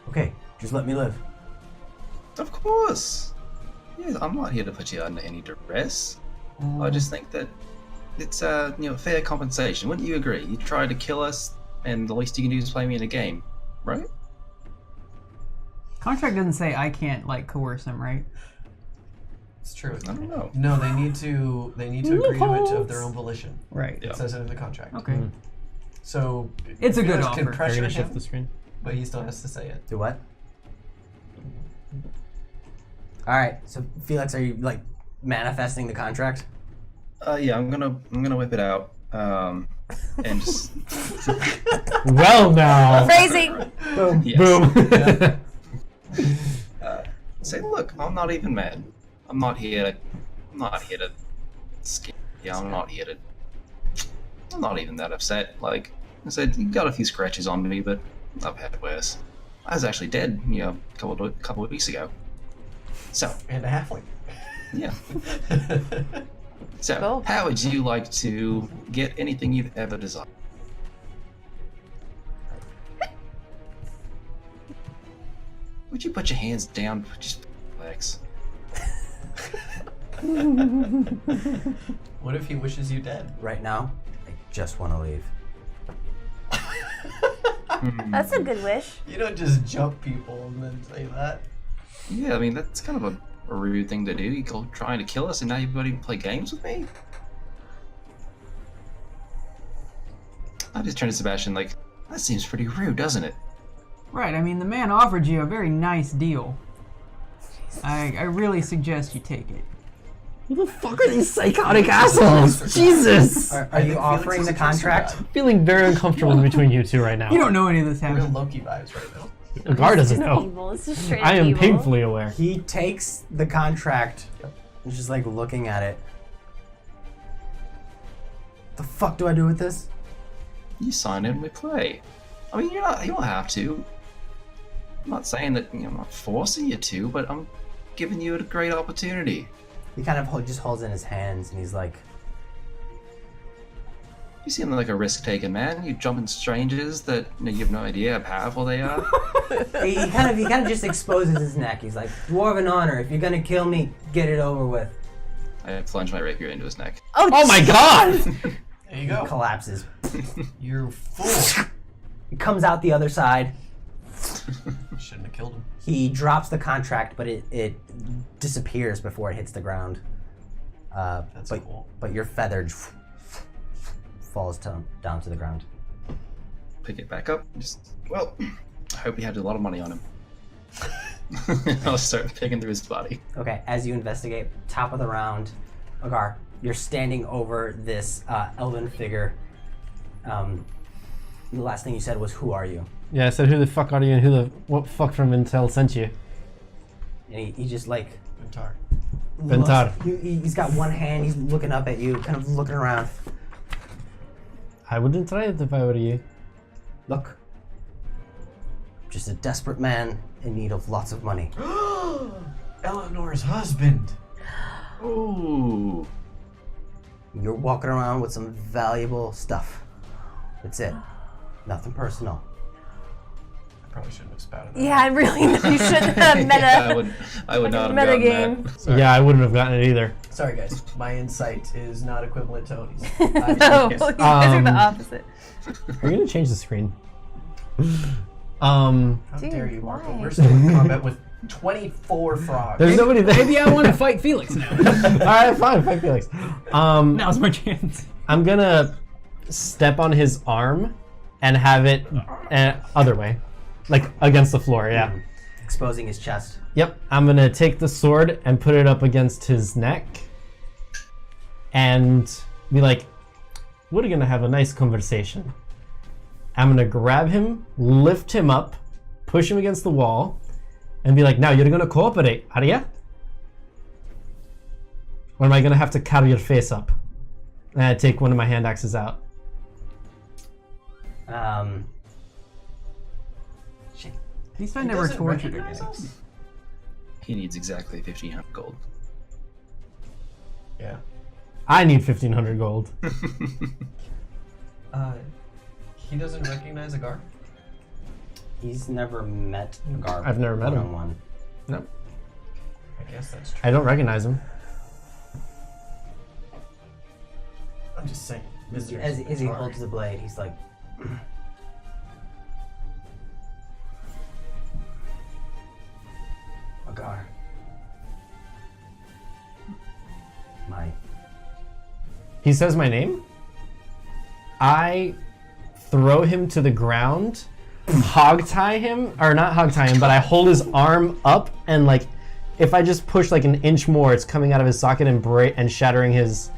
Okay, just let me live. Of course. Yeah, I'm not here to put you under any duress. I just think that it's fair compensation. Wouldn't you agree? You tried to kill us, and the least you can do is play me in a game, right? Contract doesn't say I can't like coerce him, right? It's true. I don't know. No, they need to agree to it of their own volition. Right. Yeah. It says it in the contract. Okay. So It's a good Felix offer. can You're You're pressure gonna shift him, the screen? but he still has to say it. Do what? All right. So Felix, are you like manifesting the contract? Yeah, I'm gonna whip it out. And just Well now. Phrasing. Boom. yes. Boom. Say, look, I'm not even mad. I'm not here to scare you. I'm not even that upset. Like I said, you got a few scratches on me, but I've had worse. I was actually dead, a couple of weeks ago. So, And a halfling. yeah. So, Cool. how would you like to get anything you've ever desired? Would you put your hands down? Just relax. What if he wishes you dead? Right now, I just want to leave. That's a good wish. You don't just jump people and then say that. Yeah, I mean, that's kind of a rude thing to do. You go trying to kill us, and now you won't even play games with me? I just turned to Sebastian like, that seems pretty rude, doesn't it? Right. I mean, the man offered you a very nice deal. I really suggest you take it. Who the fuck are these psychotic assholes? Jesus! Are I you think offering Felix the is a trickster contract? god. Feeling very uncomfortable between you two right now. You don't know any of this Real happened. Loki vibes right now. The guard doesn't It's know. evil. It's just straight I up am evil. painfully aware. He takes the contract. He's just like looking at it. The fuck do I do with this? You sign in, we play. I mean, you don't have to. I'm not saying that I'm not forcing you to, but I'm giving you a great opportunity. He kind of just holds in his hands and he's like, You seem like a risk-taking man. You jump in strangers that you have no idea how powerful they are. he kind of just exposes his neck. He's like, Dwarven honor, if you're gonna kill me, get it over with. I plunge my rapier into his neck. Oh my god! There you go. Collapses. You're fool. He comes out the other side. Shouldn't have killed him. He drops the contract, but it disappears before it hits the ground. That's cool. But your feather falls down to the ground. Pick it back up. Well, I hope he had a lot of money on him. I'll start picking through his body. Okay, as you investigate, top of the round, Agar, you're standing over this elven figure. The last thing you said was, "Who are you?" Yeah, I said, who the fuck are you and what fuck from Vin'Tell sent you? And he just like Vin'Tar. Vin'Tar. He's got one hand. He's looking up at you, kind of looking around. I wouldn't try it if I were you. Look, I'm just a desperate man in need of lots of money. Eleanor's husband. Ooh. You're walking around with some valuable stuff. That's it. Nothing personal. I probably shouldn't have spouted that. Yeah, I really you shouldn't have meta. I would not have meta gotten game. that. Sorry. Yeah, I wouldn't have gotten it either. Sorry, guys. My insight is not equivalent to Tony's. No, you guys are the opposite. Are you gonna change the screen? How Dude, dare you, Marco? why? We're still in combat with 24 frogs. There's nobody there. Maybe I want to fight Felix now. Alright, fine, fight Felix. Now's my chance. I'm gonna step on his arm and have it other way. Like against the floor, yeah. Exposing his chest. Yep, I'm gonna take the sword and put it up against his neck and be like, we're gonna have a nice conversation. I'm gonna grab him, lift him up, push him against the wall, and be like, now you're gonna cooperate, are ya? Or am I gonna have to carry your face up? And I take one of my hand axes out. Shit. At least I never tortured a guy. He needs exactly 1,500 gold. Yeah. I need 1,500 gold. He doesn't recognize Agar? He's never met Agar. I've never met him. one-on-one. No, I guess that's true. I don't recognize him. I'm just saying. Visitors. As he holds the blade, he's like, Agar. He says my name. I throw him to the ground, hog tie him, or not hog tie him, but I hold his arm up and like, if I just push like an inch more, it's coming out of his socket and shattering his.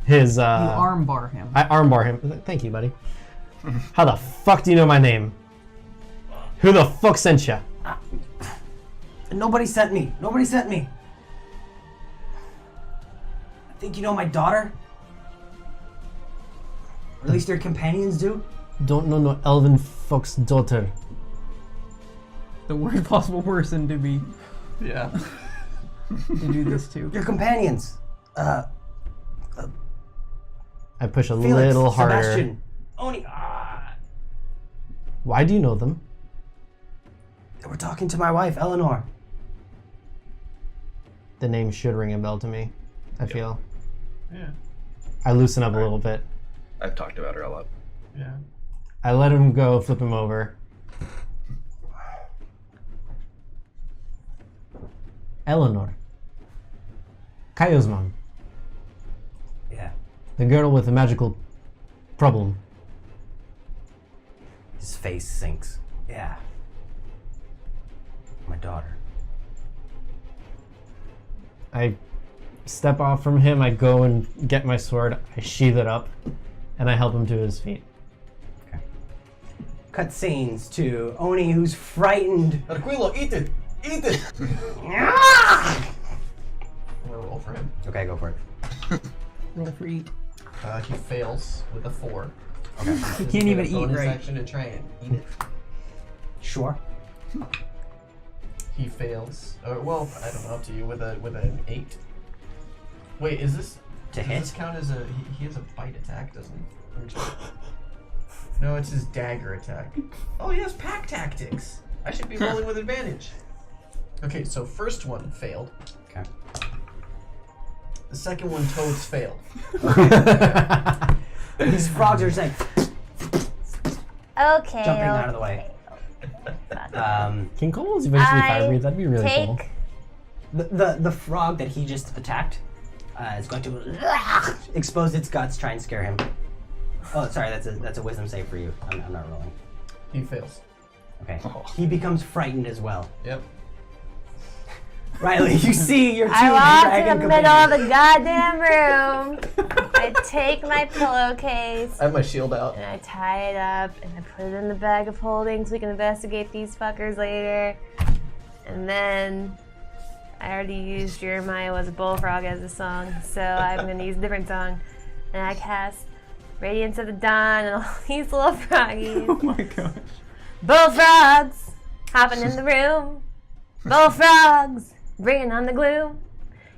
You arm bar him. I armbar him. Thank you, buddy. How the fuck do you know my name? Who the fuck sent you? Nobody sent me. Nobody sent me. I think you know my daughter. Or at least your companions do. Don't know no elven fuck's daughter. The worst possible person to be Yeah. to do this to. Your companions. I push a Felix, little harder. Sebastian, Oni. Why do you know them? They were talking to my wife, Eleanor. The name should ring a bell to me, I feel. Yeah. I loosen up a little bit. I've talked about her a lot. Yeah. I let him go, flip him over. Eleanor. Kaio's mom. Yeah. The girl with the magical problem. His face sinks. Yeah. My daughter. I step off from him, I go and get my sword, I sheath it up, and I help him to his feet. Okay. Cut scenes to Oni, who's frightened. Arquilo, eat it! Eat it! I'm gonna roll for him. Okay, go for it. Roll for eat. He fails with a 4. He can't even eat bonus right. action to try and eat it. Sure. He fails. Well, I don't know. Up to you with an 8. Wait, is this To does hit? this count as a? He has a bite attack, doesn't he? Let me check. No, it's his dagger attack. Oh, he has pack tactics. I should be rolling with advantage. Okay, so first one failed. Okay. The second one totes failed. These frogs are just like Okay. jumping out of the way. Can kobolds eventually I fire breathe? That'd be really cool. Take The frog that he just attacked is going to expose its guts, try and scare him. Oh, sorry, that's a wisdom save for you. I'm not rolling. He fails. Okay. He becomes frightened as well. Yep. Riley, you see your two I walk to dragon the middle of companions. the goddamn room. I take my pillowcase I have my shield out. and I tie it up and I put it in the bag of holding so we can investigate these fuckers later. And then I already used Jeremiah Was a Bullfrog as a song, so I'm gonna use a different song. And I cast Radiance of the Dawn and all these little froggies. Oh my gosh. Bullfrogs hopping in the room. Bullfrogs bringing on the gloom.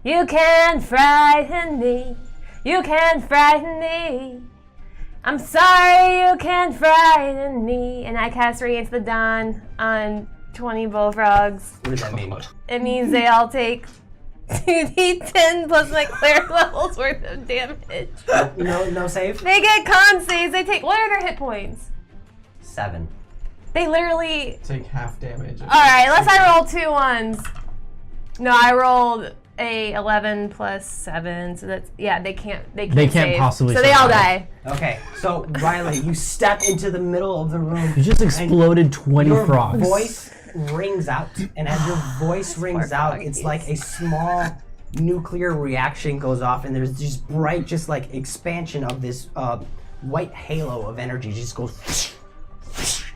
You can frighten me. You can frighten me. I'm sorry you can frighten me. And I cast Radiance of the Dawn on 20 bullfrogs. What does that mean? It means they all take 2d10 plus my cleric level's worth of damage. No save? They get con saves. They take, what are their hit points? 7. They literally. Take half damage. Alright, unless I roll 2 1s. No, I rolled a 11 plus 7, so that's, yeah, they can't can't save. possibly So they all survive. die. Okay, so Riley, you step into the middle of the room. You just exploded 20 Your frogs. voice rings out, and as your voice rings out, it's like a small nuclear reaction goes off, and there's this bright, just like expansion of this white halo of energy just goes,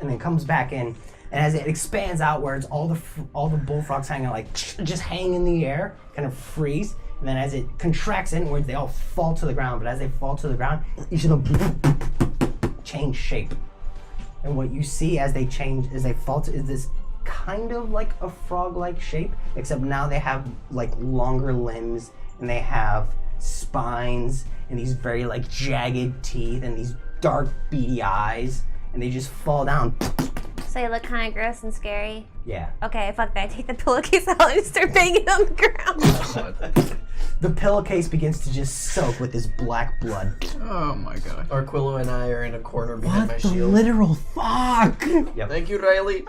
and then comes back in. And as it expands outwards, all the bullfrogs hanging like just hang in the air, kind of freeze. And then as it contracts inwards, they all fall to the ground. But as they fall to the ground, each of them change shape. And what you see as they fall to is this kind of like a frog-like shape, except now they have like longer limbs and they have spines and these very like jagged teeth and these dark beady eyes, and they just fall down. So they look kind of gross and scary. Yeah. Okay, fuck that. I take the pillowcase out and start banging on the ground. The pillowcase begins to just soak with this black blood. Oh my god. Arquillo and I are in a corner behind my What the shield. literal fuck? Thank you, Riley.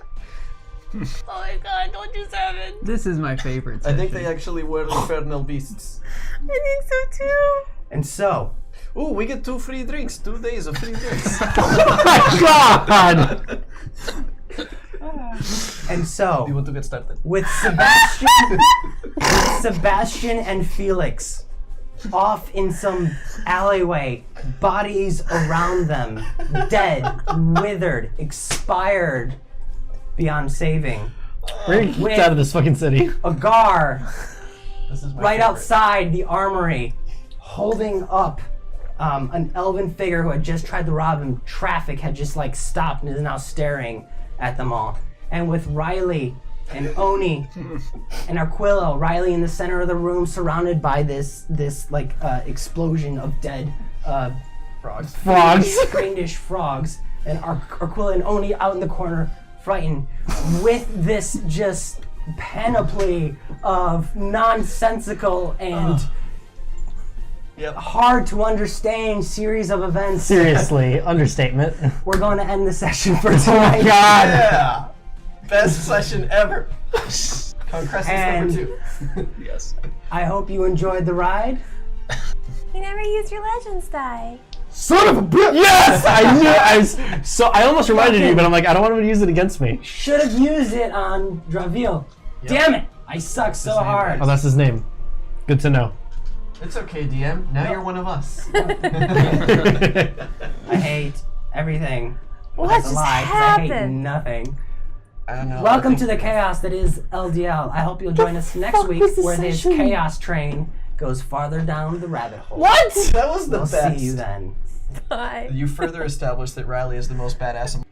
Oh my god, don't do 7. This is my favorite I think session. they actually were infernal beasts. I think so too. And so, Ooh, we get 2 free drinks. 2 days of free drinks. God! You want to get started? with Sebastian and Felix off in some alleyway, bodies around them, dead, withered, expired beyond saving. We're gonna get out of this fucking city. Agar, This is my right favorite. outside the armory, holding up an elven figure who had just tried to rob him. Traffic had just like stopped and is now staring at them all. And with Riley and Oni and Arquillo, Riley in the center of the room, surrounded by this like explosion of dead Frogs. fiendish frogs, and Arquillo and Oni out in the corner, frightened, with this just panoply of nonsensical and hard to understand series of events. Seriously, understatement. We're going to end the session for Oh tonight. my god! Yeah! Best session ever. Concrescence And- number 2. Yes. I hope you enjoyed the ride. You never used your Legends die. Son of a bitch! Yes! I knew I almost reminded you, but I'm like, I don't want him to use it against me. Should have used it on Dravil. Damn it! I suck so name, hard. Oh, that's his name. Good to know. It's okay, DM. Now you're one of us. I hate everything. What That's a just lie, 'cause I hate happened? nothing. I don't know. Welcome to the chaos that is LDL. I hope you'll join us next fuck week was this where this session? chaos train goes farther down the rabbit hole. What? That was the We'll best. see you then. Bye. You further establish that Riley is the most badass.